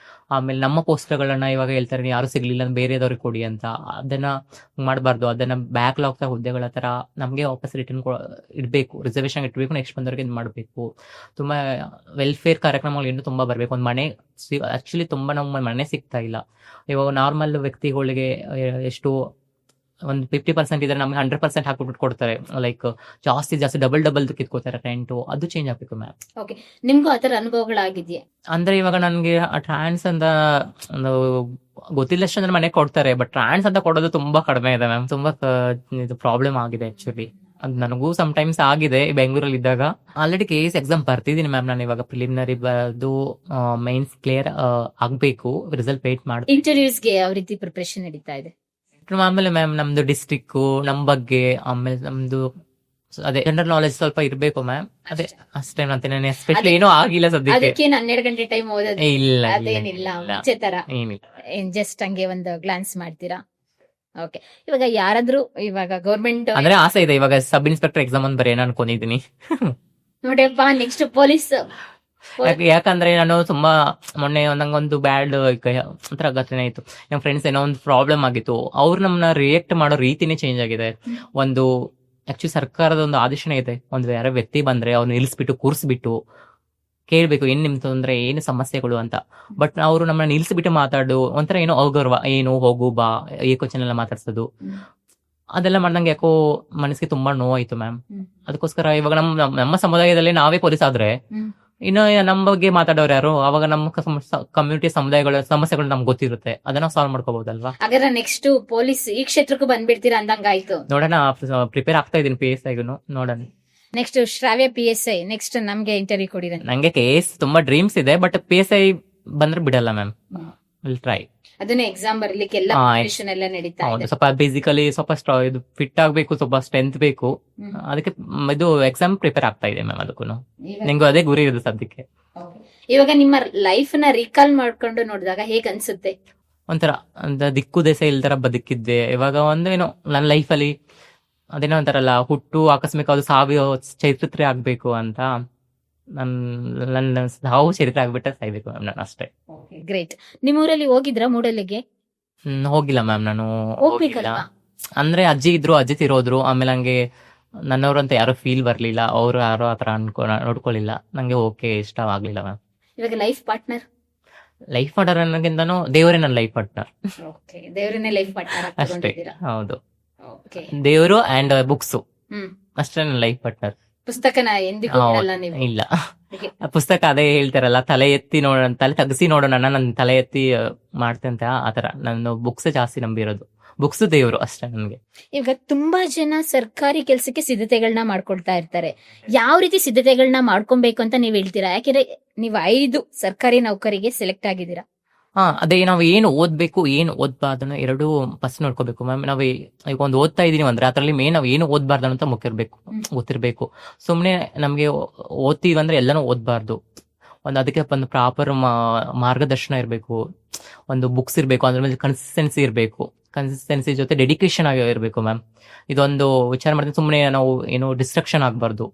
Speaker 2: ಆಮೇಲೆ ನಮ್ಮ ಪೋಸ್ಟರ್ಗಳನ್ನ ಇವಾಗ ಹೇಳ್ತಾರೆ ಯಾರು ಸಿಗ್ಲಿಲ್ಲ ಬೇರೆದವ್ರಿಗೆ ಕೊಡಿ ಅಂತ, ಅದನ್ನ ಮಾಡಬಾರ್ದು. ಅದನ್ನ ಬ್ಯಾಕ್ಲಾಗ್ ಹುದ್ದೆಗಳ ತರ ನಮ್ಗೆ ವಾಪಸ್ ರಿಟರ್ನ್ ಇಡಬೇಕು, ರಿಸರ್ವೇಶನ್ ಇಟ್ಬೇಕು, ನೆಕ್ಸ್ಟ್ ಬಂದವ್ರಿಗೆ ಇದು ಮಾಡಬೇಕು. ತುಂಬಾ ವೆಲ್ಫೇರ್ ಕಾರ್ಯಕ್ರಮಗಳು ಇನ್ನೂ ತುಂಬಾ ಬರ್ಬೇಕು. ಒಂದು ಮನೆ ಆಕ್ಚುಲಿ ತುಂಬಾ ನಮ್ಗೆ ಮನೆ ಸಿಗ್ತಾ ಇಲ್ಲ. ಇವಾಗ ನಾರ್ಮಲ್ ವ್ಯಕ್ತಿಗಳಿಗೆ ಎಷ್ಟು ಒಂದು 50% ಇದ್ರೆ ನಮ್ಗೆ 100% ಹಾಕ್ಬಿಟ್ಟು ಕೊಡ್ತಾರೆ. ಲೈಕ್ ಜಾಸ್ತಿ ಡಬಲ್ ಕಿತ್ಕೋತಾರೆ ರೆಂಟು, ಅದು ಚೇಂಜ್ ಆಗ್ಬೇಕು ಮ್ಯಾಮ್.
Speaker 1: ಓಕೆ, ನಿಮ್ಗೂ ಆತರ ಅನುಭವಗಳಾಗಿದೆಯಾ?
Speaker 2: ಅಂದ್ರೆ ಇವಾಗ ನನ್ಗೆ ಟ್ರಾನ್ಸ್ ಅಂತ ಒಂದು ಗೊತ್ತಿಲ್ಲಷ್ಟು ಅಂದ್ರೆ ಮನೆ ಕೊಡ್ತಾರೆ, ಬಟ್ ಟ್ರಾನ್ಸ್ ಅಂತ ಕೊಡೋದು ತುಂಬಾ ಕಡಿಮೆ ಇದೆ ಮ್ಯಾಮ್. ತುಂಬಾ ಇದು ಪ್ರಾಬ್ಲಮ್ ಆಗಿದೆ ಆಕ್ಚುಲಿ. ಅದು ನನಗೂ ಟೈಮ್ಸ್ ಆಗಿದೆ ಬೆಂಗಳೂರಲ್ಲಿ ಇದ್ದಾಗ. ಆಲ್ರೆಡಿ KS ಎಕ್ಸಾಮ್ ಬರ್ತಿದ್ದೀನಿ ಮ್ಯಾಮ್. ನಾನು ಇವಾಗ ಪ್ರಿಲಿಮಿನರಿ ಬರೆದು ಮೈನ್ಸ್ ಕ್ಲಿಯರ್ ಆಗ್ಬೇಕು, ರಿಸಲ್ಟ್ ವೇಟ್ ಮಾಡಿ.
Speaker 1: ಇಂಟರ್ವ್ಯೂಸ್ಗೆ ಯಾವ ರೀತಿ ಪ್ರಿಪರೇಷನ್ ನಡೀತಾ ಇದೆ?
Speaker 2: ಆಮೇಲೆ ಮ್ಯಾಮ್ ನಮ್ದು ಡಿಸ್ಟ್ರಿಕ್ಟ್ ನಮ್ ಬಗ್ಗೆ, ಆಮೇಲೆ ನಮ್ದು ಅದೇ ಜನರಲ್ ನಾಲೆಜ್ ಸ್ವಲ್ಪ ಇರ್ಬೇಕು ಮ್ಯಾಮ್. ಅದೇ ಅಷ್ಟೇ ಅಂತೀನಿ. ಎಸ್ಪೆಷಲಿ ಏನೂ ಆಗಿಲ್ಲ ಸದ್ಯಕ್ಕೆ.
Speaker 1: ಅದಕ್ಕೆ 12 ಗಂಟೆ ಟೈಮ್ ಓದೋದು
Speaker 2: ಏ, ಇಲ್ಲ
Speaker 1: ಅದೇನಿಲ್ಲ, ಮುಂಚೆ ತರ
Speaker 2: ಏನಿಲ್ಲ.
Speaker 1: ಜಸ್ಟ್ ಹಂಗೆ ಒಂದು ಗ್ಲಾನ್ಸ್ ಮಾಡ್ತೀರಾ? ಓಕೆ. ಇವಾಗ ಯಾರಾದ್ರೂ ಇವಾಗ ಗೌರ್ಮೆಂಟ್
Speaker 2: ಅಂದ್ರೆ ಆಸೆ ಇದೆ ಇವಾಗ ಸಬ್ ಇನ್ಸ್ಪೆಕ್ಟರ್ ಎಕ್ಸಾಮ್ ಒಂದು ಬರೆಯೋಣ ಅನ್ಕೊಂಡಿದೀನಿ.
Speaker 1: ನೋಡಪ್ಪ, ನೆಕ್ಸ್ಟ್ ಪೊಲೀಸ್.
Speaker 2: ಯಾಕಂದ್ರೆ ನಾನು ತುಂಬಾ ಮೊನ್ನೆ ನಂಗೊಂದು ಬ್ಯಾಡ್ ಒಂಥರ ಘಟನೆ ಆಯ್ತು. ನಮ್ಮ ಫ್ರೆಂಡ್ಸ್ ಏನೋ ಒಂದು ಪ್ರಾಬ್ಲಮ್ ಆಗಿತ್ತು, ಅವ್ರು ನಮ್ಮನ್ನ ರಿಯಾಕ್ಟ್ ಮಾಡೋ ರೀತಿನೇ ಚೇಂಜ್ ಆಗಿದೆ. ಒಂದು ಆಕ್ಚುಲಿ ಸರ್ಕಾರದ ಒಂದು ಆದೇಶನೇ ಇದೆ, ಒಂದು ಯಾರೋ ವ್ಯಕ್ತಿ ಬಂದ್ರೆ ಅವ್ನು ನಿಲ್ಲಿಸ್ಬಿಟ್ಟು ಕೂರಿಸ್ಬಿಟ್ಟು ಕೇಳ್ಬೇಕು ಏನ್ ನಿಮ್ ತೊಂದ್ರೆ, ಏನು ಸಮಸ್ಯೆಗಳು ಅಂತ. ಬಟ್ ಅವರು ನಮ್ಮನ್ನ ನಿಲ್ಸ್ಬಿಟ್ಟು ಮಾತಾಡು ಒಂಥರ ಏನೋ ಅಗೌರವ, ಏನು ಹೋಗು ಬಾ ಏಕೋಚನ ಎಲ್ಲ ಮಾತಾಡ್ಸೋದು, ಅದೆಲ್ಲ ಮಾಡ್ದಂಗೆ ಯಾಕೋ ಮನಸ್ಸಿಗೆ ತುಂಬಾ ನೋವಾಯ್ತು ಮ್ಯಾಮ್. ಅದಕ್ಕೋಸ್ಕರ ಇವಾಗ ನಮ್ಮ ಸಮುದಾಯದಲ್ಲಿ ನಾವೇ ಪೊಲೀಸ್ ಆದ್ರೆ ಇನ್ನು ನಮ್ಮ ಬಗ್ಗೆ ಮಾತಾಡೋರು ಯಾರು? ಅವಾಗ ನಮ್ಮ ಕಮ್ಯುನಿಟಿ ಸಮುದಾಯಗಳ ಸಮಸ್ಯೆಗಳು ನಮ್ಗೆ ಗೊತ್ತಿರುತ್ತೆ, ಅದನ್ನ ಸಾಲ್ವ್ ಮಾಡ್ಕೋಬಹುದಲ್ವಾ?
Speaker 1: ಹಾಗಾದ್ರೆ ನೆಕ್ಸ್ಟ್ ಪೊಲೀಸ್ ಈ ಕ್ಷೇತ್ರಕ್ಕೂ ಬಂದ್ಬಿಡ್ತೀರಾ ಅಂದಂಗಾಯ್ತು.
Speaker 2: ನೋಡೋಣ, ಪ್ರಿಪೇರ್ ಆಗ್ತಾ ಇದೀನಿ PSI ಗೂ, ನೋಡೋಣ.
Speaker 1: ನೆಕ್ಸ್ಟ್ ಶ್ರಾವ್ಯ PSI, ನೆಕ್ಸ್ಟ್ ನಮ್ಗೆ ಇಂಟರ್ವ್ಯೂ ಕೊಡಿರ.
Speaker 2: ನಂಗೆ KS ತುಂಬಾ ಡ್ರೀಮ್ಸ್ ಇದೆ, ಬಟ್ PSI ಬಂದ್ರೆ ಬಿಡಲ್ಲ ಮ್ಯಾಮ್. Will try.
Speaker 1: ಅದನ್ನ ಎಕ್ಸಾಮ್ ಬರ್ಲಿಕ್ಕೆ ಎಲ್ಲ ಪ್ರಿಪರೇಷನ್ ಎಲ್ಲ ನಡೀತಾ ಇದೆ.
Speaker 2: ಸ್ವಲ್ಪ ಬೇಸಿಕಲಿ ಸ್ವಲ್ಪ ಇದು ಫಿಟ್ ಆಗ್ಬೇಕು, ಸ್ವಲ್ಪ ಸ್ಟ್ರೆಂತ್ ಬೇಕು. ಅದಕ್ಕೆ ಇದು ಎಕ್ಸಾಮ್ ಪ್ರಿಪೇರ್ ಆಗ್ತಾ ಇದೆ ಮ್ಯಾಮ್. ಅದಕ್ಕೂ ನಿಂಗೂ ಅದೇ ಗುರಿ ಇದೆ ಸದ್ಯಕ್ಕೆ.
Speaker 1: ಇವಾಗ ನಿಮ್ಮ ಲೈಫ್ ನ ರೀಕಾಲ್ ಮಾಡ್ಕೊಂಡು ನೋಡಿದಾಗ ಹೇಗ್ ಅನ್ಸುತ್ತೆ?
Speaker 2: ಒಂಥರ ದಿಕ್ಕು ದೇಶ ಇಲ್ತರ ಬದುಕಿದ್ದೆ. ಇವಾಗ ಒಂದೇನೋ ನನ್ನ ಲೈಫಲ್ಲಿ ಅದೇನೋ ಅಂತಾರಲ್ಲ, ಹುಟ್ಟು ಆಕಸ್ಮಿಕ ಅದು ಸಾವಿನ ಚರಿತ್ರೆ ಆಗ್ಬೇಕು ಅಂತ. ನನ್ನ ಸಾವು ಚರಿತ್ರೆ ಆಗ್ಬಿಟ್ರೆ ಸಾಯ್ಬೇಕು ಮ್ಯಾಮ್, ನಾನು ಅಷ್ಟೇ.
Speaker 1: ಗ್ರೇಟ್. ನಿಮ್ಮೂರಲ್ಲಿ ಹೋಗಿದ್ರಾ ಮೂಡಲಿಗೆ?
Speaker 2: ಹೋಗಿಲ್ಲ ಮ್ಯಾಮ್, ನಾನು ಹೋಗಿಲ್ಲ.
Speaker 1: ಹೋಗ್ಬೇಕಲ್ವಾ?
Speaker 2: ಅಂದ್ರೆ ಅಜ್ಜಿ ಇದ್ರು, ಅಜ್ಜಿ ತಿರೋದ್ರು. ಆಮೇಲೆ ಹಂಗೆ ನನ್ನವ್ರು ಅಂತ ಯಾರು ಫೀಲ್ ಬರ್ಲಿಲ್ಲ, ಅವ್ರು ಯಾರೋ ಆತರ ನೋಡ್ಕೊಳ್ಳಿಲ್ಲ. ನಂಗೆ ಓಕೆ ಇಷ್ಟವಾಗ್ಲಿಲ್ಲ ಮ್ಯಾಮ್.
Speaker 1: ಇವಾಗ ಲೈಫ್ ಪಾರ್ಟ್ನರ್
Speaker 2: ಅನ್ನೋಕ್ಕಿಂತನೂ ದೇವರೇ ನನ್ನ ಲೈಫ್ ಪಾರ್ಟ್ನರ್.
Speaker 1: ದೇವರನ್ನೇ ಲೈಫ್ ಪಾರ್ಟ್ನರ್
Speaker 2: ಅಷ್ಟೇ. ಹೌದು, ದೇವರು ಅಂಡ್ ಬುಕ್ಸ್ ಅಷ್ಟೇ ನನ್ನ ಲೈಫ್ ಪಾರ್ಟ್ನರ್.
Speaker 1: ಪುಸ್ತಕನ ಎಂದಿಗೂ ಬಿಡಲ್ಲ ನೀವು?
Speaker 2: ಇಲ್ಲ, ಪುಸ್ತಕ ಅದೇ ಹೇಳ್ತಾರಲ್ಲ, ತಲೆ ಎತ್ತಿ ನೋಡೋಣ, ತಲೆ ತಗ್ಸಿ ನೋಡೋಣ, ನನ್ ತಲೆ ಎತ್ತಿ ಮಾಡ್ತಂತ. ಆತರ ನಾನು ಬುಕ್ಸ್ ಜಾಸ್ತಿ ನಂಬಿರೋದು. ಬುಕ್ಸ್ ದೇವರು ಅಷ್ಟೇ ನನ್ಗೆ.
Speaker 1: ಈಗ ತುಂಬಾ ಜನ ಸರ್ಕಾರಿ ಕೆಲ್ಸಕ್ಕೆ ಸಿದ್ಧತೆಗಳನ್ನ ಮಾಡ್ಕೊಳ್ತಾ ಇರ್ತಾರೆ. ಯಾವ ರೀತಿ ಸಿದ್ಧತೆಗಳನ್ನ ಮಾಡ್ಕೊಬೇಕು ಅಂತ ನೀವ್ ಹೇಳ್ತೀರಾ? ಯಾಕೆಂದ್ರೆ ನೀವು 5 ಸರ್ಕಾರಿ ನೌಕರಿಗೆ ಸೆಲೆಕ್ಟ್ ಆಗಿದ್ದೀರಾ.
Speaker 2: ಅದೇ ನಾವು ಏನು ಓದ್ಬೇಕು, ಏನು ಓದ್ಬಾರ್ದು ಎರಡು ಫಸ್ಟ್ ನೋಡ್ಕೋಬೇಕು ಮ್ಯಾಮ್. ನಾವ್ ಈಗ ಒಂದು ಓದ್ತಾ ಇದೀನಿ ಅಂದ್ರೆ ಅದ್ರಲ್ಲಿ ಮೇನ್ ನಾವ್ ಏನು ಓದ್ಬಾರ್ದು ಅಂತ ಗೊತ್ತಿರ್ಬೇಕು. ಸುಮ್ನೆ ನಮ್ಗೆ ಓದ್ತೀವಿ ಅಂದ್ರೆ ಎಲ್ಲಾನು ಓದ್ಬಾರ್ದು. ಅದಕ್ಕೆ ಒಂದು ಪ್ರಾಪರ್ ಮಾರ್ಗದರ್ಶನ ಇರ್ಬೇಕು, ಒಂದು ಬುಕ್ಸ್ ಇರ್ಬೇಕು, ಅದ್ರ ಮೇಲೆ ಕನ್ಸಿಸ್ಟೆನ್ಸಿ ಜೊತೆ ಡೆಡಿಕೇಶನ್ ಆಗಿ ಇರ್ಬೇಕು ಮ್ಯಾಮ್. ಇದೊಂದು ವಿಚಾರ ಮಾಡ್ತೀನಿ. ಸುಮ್ನೆ ನಾವು ಏನು ಡಿಸ್ಟ್ರಕ್ಷನ್ ಆಗ್ಬಾರ್ದು.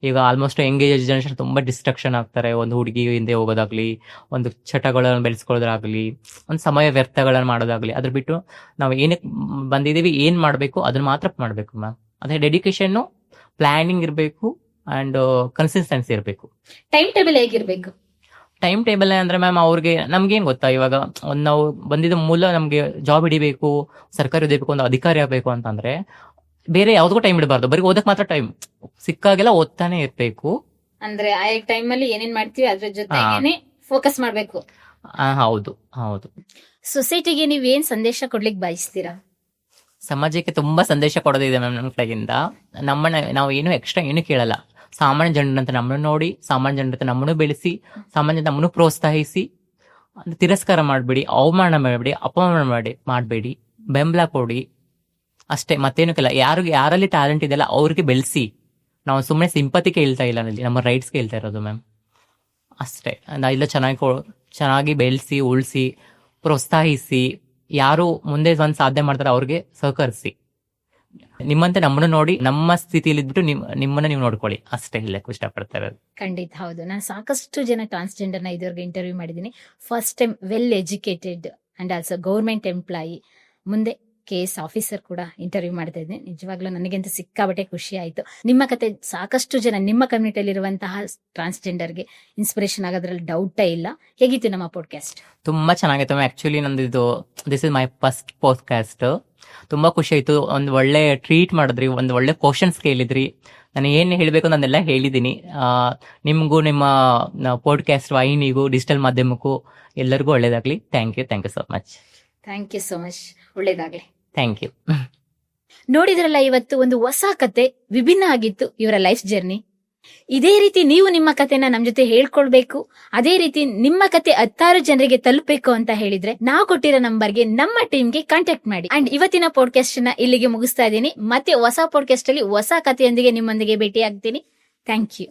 Speaker 2: ಈಗ ಆಲ್ಮೋಸ್ಟ್ ಎಂಗೇಜ್ ಜನರೇಷನ್ ತುಂಬಾ ಡಿಸ್ಟ್ರಕ್ಷನ್ ಆಗ್ತಾರೆ. ಒಂದು ಹುಡುಗಿ ಹಿಂದೆ ಹೋಗೋದಾಗ್ಲಿ, ಒಂದು ಚಟಗಳನ್ನು ಬೆಳೆಸ್ಕೊಳ್ಳೋದಾಗ್ಲಿ, ಒಂದು ಸಮಯ ವ್ಯರ್ಥಗಳನ್ನ ಮಾಡೋದಾಗ್ಲಿ. ಅದ್ರ ಬಿಟ್ಟು ನಾವು ಏನಕ್ಕೆ ಬಂದಿದೀವಿ, ಏನ್ ಮಾಡ್ಬೇಕು ಅದನ್ನ ಮಾತ್ರ ಮಾಡ್ಬೇಕು ಮ್ಯಾಮ್. ಅದೇ ಡೆಡಿಕೇಶನ್, ಪ್ಲಾನಿಂಗ್ ಇರ್ಬೇಕು ಅಂಡ್ ಕನ್ಸಿಸ್ಟೆನ್ಸಿ ಇರ್ಬೇಕು.
Speaker 1: ಟೈಮ್ ಟೇಬಲ್ ಹೇಗಿರ್ಬೇಕು?
Speaker 2: ಟೈಮ್ ಟೇಬಲ್ ಅಂದ್ರೆ ಮ್ಯಾಮ್, ಅವ್ರಿಗೆ ನಮ್ಗೇನ್ ಗೊತ್ತಾ, ಇವಾಗ ನಾವು ಬಂದಿದ್ದ ಮೂಲ ನಮ್ಗೆ ಜಾಬ್ ಹಿಡಿಬೇಕು, ಸರ್ಕಾರಿ ಓದಬೇಕು, ಒಂದು ಅಧಿಕಾರಿ ಆಗ್ಬೇಕು ಅಂತಂದ್ರೆ ಬೇರೆ ಯಾವ್ದಕ್ಕೂ ಟೈಮ್ ಇಡಬಾರ್ದು, ಬರೀ ಓದಕ್ ಮಾತ್ರ ಟೈಮ್ ಸಿಕ್ಕಾಗೆಲ್ಲ ಓದ್ತಾನೆ ಇರ್ಬೇಕು.
Speaker 1: ಅಂದ್ರೆ ಆ ಟೈಮ್ ಅಲ್ಲಿ ಏನೇನ್ ಮಾಡ್ತೀವಿ ಅದ್ರ ಜೊತೆಗೇನೆ ಫೋಕಸ್ ಮಾಡ್ಬೇಕು.
Speaker 2: ಹೌದು ಹೌದು.
Speaker 1: ಸೊಸೈಟಿಗೆ ನೀವ್ ಏನ್ ಸಂದೇಶ ಕೊಡ್ಲಿಕ್ಕೆ ಬಯಸ್ತೀರಾ?
Speaker 2: ಸಮಾಜಕ್ಕೆ ತುಂಬಾ ಸಂದೇಶ ಕೊಡೋದಿದೆ ಮ್ಯಾಮ್ ನಮ್ಮ ಕಡೆಯಿಂದ. ನಾವು ಏನು ಎಕ್ಸ್ಟ್ರಾ ಏನು ಕೇಳಲ್ಲ. ಸಾಮಾನ್ಯ ಜನರಂತ ನಮ್ಮನ್ನು ನೋಡಿ, ಸಾಮಾನ್ಯ ಜನರಂತ ನಮ್ಮನ್ನು ಬೆಳೆಸಿ, ಸಾಮಾನ್ಯ ನಮ್ಮನ್ನು ಪ್ರೋತ್ಸಾಹಿಸಿ, ತಿರಸ್ಕಾರ ಮಾಡಬೇಡಿ, ಅವಮಾನ ಮಾಡಬೇಡಿ, ಅಪಮಾನ ಮಾಡಬೇಡಿ, ಬೆಂಬಲ ಕೊಡಿ ಅಷ್ಟೇ. ಮತ್ತೇನು ಕೇಳ. ಯಾರಲ್ಲಿ ಟ್ಯಾಲೆಂಟ್ ಇದೆಯಲ್ಲ ಅವ್ರಿಗೆ ಬೆಳೆಸಿ. ನಾವು ಸುಮ್ಮನೆ ಸಿಂಪತಿ ಕೇಳ್ತಾ ಇಲ್ಲ, ನಮ್ಮ ರೈಟ್ಸ್ ಕೇಳ್ತಾ ಇರೋದು ಮ್ಯಾಮ್ ಅಷ್ಟೇ. ಇಲ್ಲ, ಚೆನ್ನಾಗಿ ಬೆಳೆಸಿ, ಉಳಿಸಿ, ಪ್ರೋತ್ಸಾಹಿಸಿ, ಯಾರು ಮುಂದೆ ಒಂದು ಸಾಧನೆ ಮಾಡ್ತಾರೆ ಅವ್ರಿಗೆ ಸಹಕರಿಸಿ. ನಿಮ್ಮಂತೆ ನಮ್ಮನ್ನು ನೋಡಿ, ನಮ್ಮ ಸ್ಥಿತಿಯಲ್ಲಿ ಇದ್ಬಿಟ್ಟು ನಿಮ್ಮನ್ನ ನೀವು ನೋಡ್ಕೊಳ್ಳಿ ಅಷ್ಟೇ ಹೇಳಕ್ ಇಷ್ಟಪಡ್ತಾ ಇರೋದು.
Speaker 1: ಖಂಡಿತ ಹೌದು. ನಾನು ಸಾಕಷ್ಟು ಜನ ಟ್ರಾನ್ಸ್ಜೆಂಡರ್ ನ ಇದುವರೆಗೆ ಇಂಟರ್ವ್ಯೂ ಮಾಡಿದ್ದೀನಿ. First time well educated and also government employee, ಮುಂದೆ KS ಆಫೀಸರ್ ಕೂಡ ಇಂಟರ್ವ್ಯೂ ಮಾಡ್ತಾ ಇದ್ದೀನಿ. ನಿಜವಾಗ್ಲೂ ನನಗಂತೂ ಸಿಕ್ಕಾಬಟ್ಟೆ ಖುಷಿ ಆಯ್ತು. ನಿಮ್ಮ ಕತೆ ಸಾಕಷ್ಟು ಜನ ನಿಮ್ಮ ಕಮ್ಯುನಿಟಿಯಲ್ಲಿ ಇರುವಂತಹ ಟ್ರಾನ್ಸ್ಜೆಂಡರ್ಗೆ ಇನ್ಸ್ಪಿರೇಷನ್ ಆಗೋದ್ರಲ್ಲಿ ಡೌಟೇ ಇಲ್ಲ. ಹೇಗಿತ್ತು ನಮ್ಮ ಪಾಡ್ಕಾಸ್ಟ್?
Speaker 2: ತುಂಬಾ ಚೆನ್ನಾಗಿತ್ತು. ಆಕ್ಚುಲಿ ನಂದು this is my first podcast. ತುಂಬಾ ಖುಷಿ ಆಯ್ತು. ಒಂದು ಒಳ್ಳೆ ಟ್ರೀಟ್ ಮಾಡಿದ್ರಿ, ಒಂದು ಒಳ್ಳೆ ಕ್ವಶನ್ಸ್ ಕೇಳಿದ್ರಿ. ನಾನು ಏನ್ ಹೇಳ್ಬೇಕು ನಾನೆಲ್ಲ ಹೇಳಿದೀನಿ. ನಿಮ್ಗೂ, ನಿಮ್ಮ ಪಾಡ್ಕಾಸ್ಟ್ ವಾಹಿನಿಗೂ, ಡಿಜಿಟಲ್ ಮಾಧ್ಯಮಕ್ಕೂ ಎಲ್ಲರಿಗೂ ಒಳ್ಳೇದಾಗ್ಲಿ. Thank you so much.
Speaker 1: Thank you so much. ಒಳ್ಳೇದಾಗ್ಲಿ.
Speaker 2: Thank you.
Speaker 1: ನೋಡಿದ್ರಲ್ಲ, ಇವತ್ತು ಒಂದು ಹೊಸ ಕತೆ, ವಿಭಿನ್ನ ಆಗಿತ್ತು ಇವರ ಲೈಫ್ ಜರ್ನಿ. ಇದೇ ರೀತಿ ನೀವು ನಿಮ್ಮ ಕಥೆನ ನಮ್ ಜೊತೆ ಹೇಳ್ಕೊಳ್ಬೇಕು, ಅದೇ ರೀತಿ ನಿಮ್ಮ ಕತೆ 10 ಜನರಿಗೆ ತಲುಪಬೇಕು ಅಂತ ಹೇಳಿದ್ರೆ ನಾವು ಕೊಟ್ಟಿರೋ ನಂಬರ್ಗೆ ನಮ್ಮ ಟೀಮ್ಗೆ ಕಾಂಟ್ಯಾಕ್ಟ್ ಮಾಡಿ. ಅಂಡ್ ಇವತ್ತಿನ ಪಾಡ್ಕಾಸ್ಟ್ ನ ಇಲ್ಲಿಗೆ ಮುಗಿಸ್ತಾ ಇದ್ದೀನಿ. ಮತ್ತೆ ಹೊಸ ಪಾಡ್ಕಾಸ್ಟ್ ಅಲ್ಲಿ ಹೊಸ ಕಥೆಯೊಂದಿಗೆ ನಿಮ್ಮೊಂದಿಗೆ ಭೇಟಿ ಆಗ್ತೀನಿ. Thank you.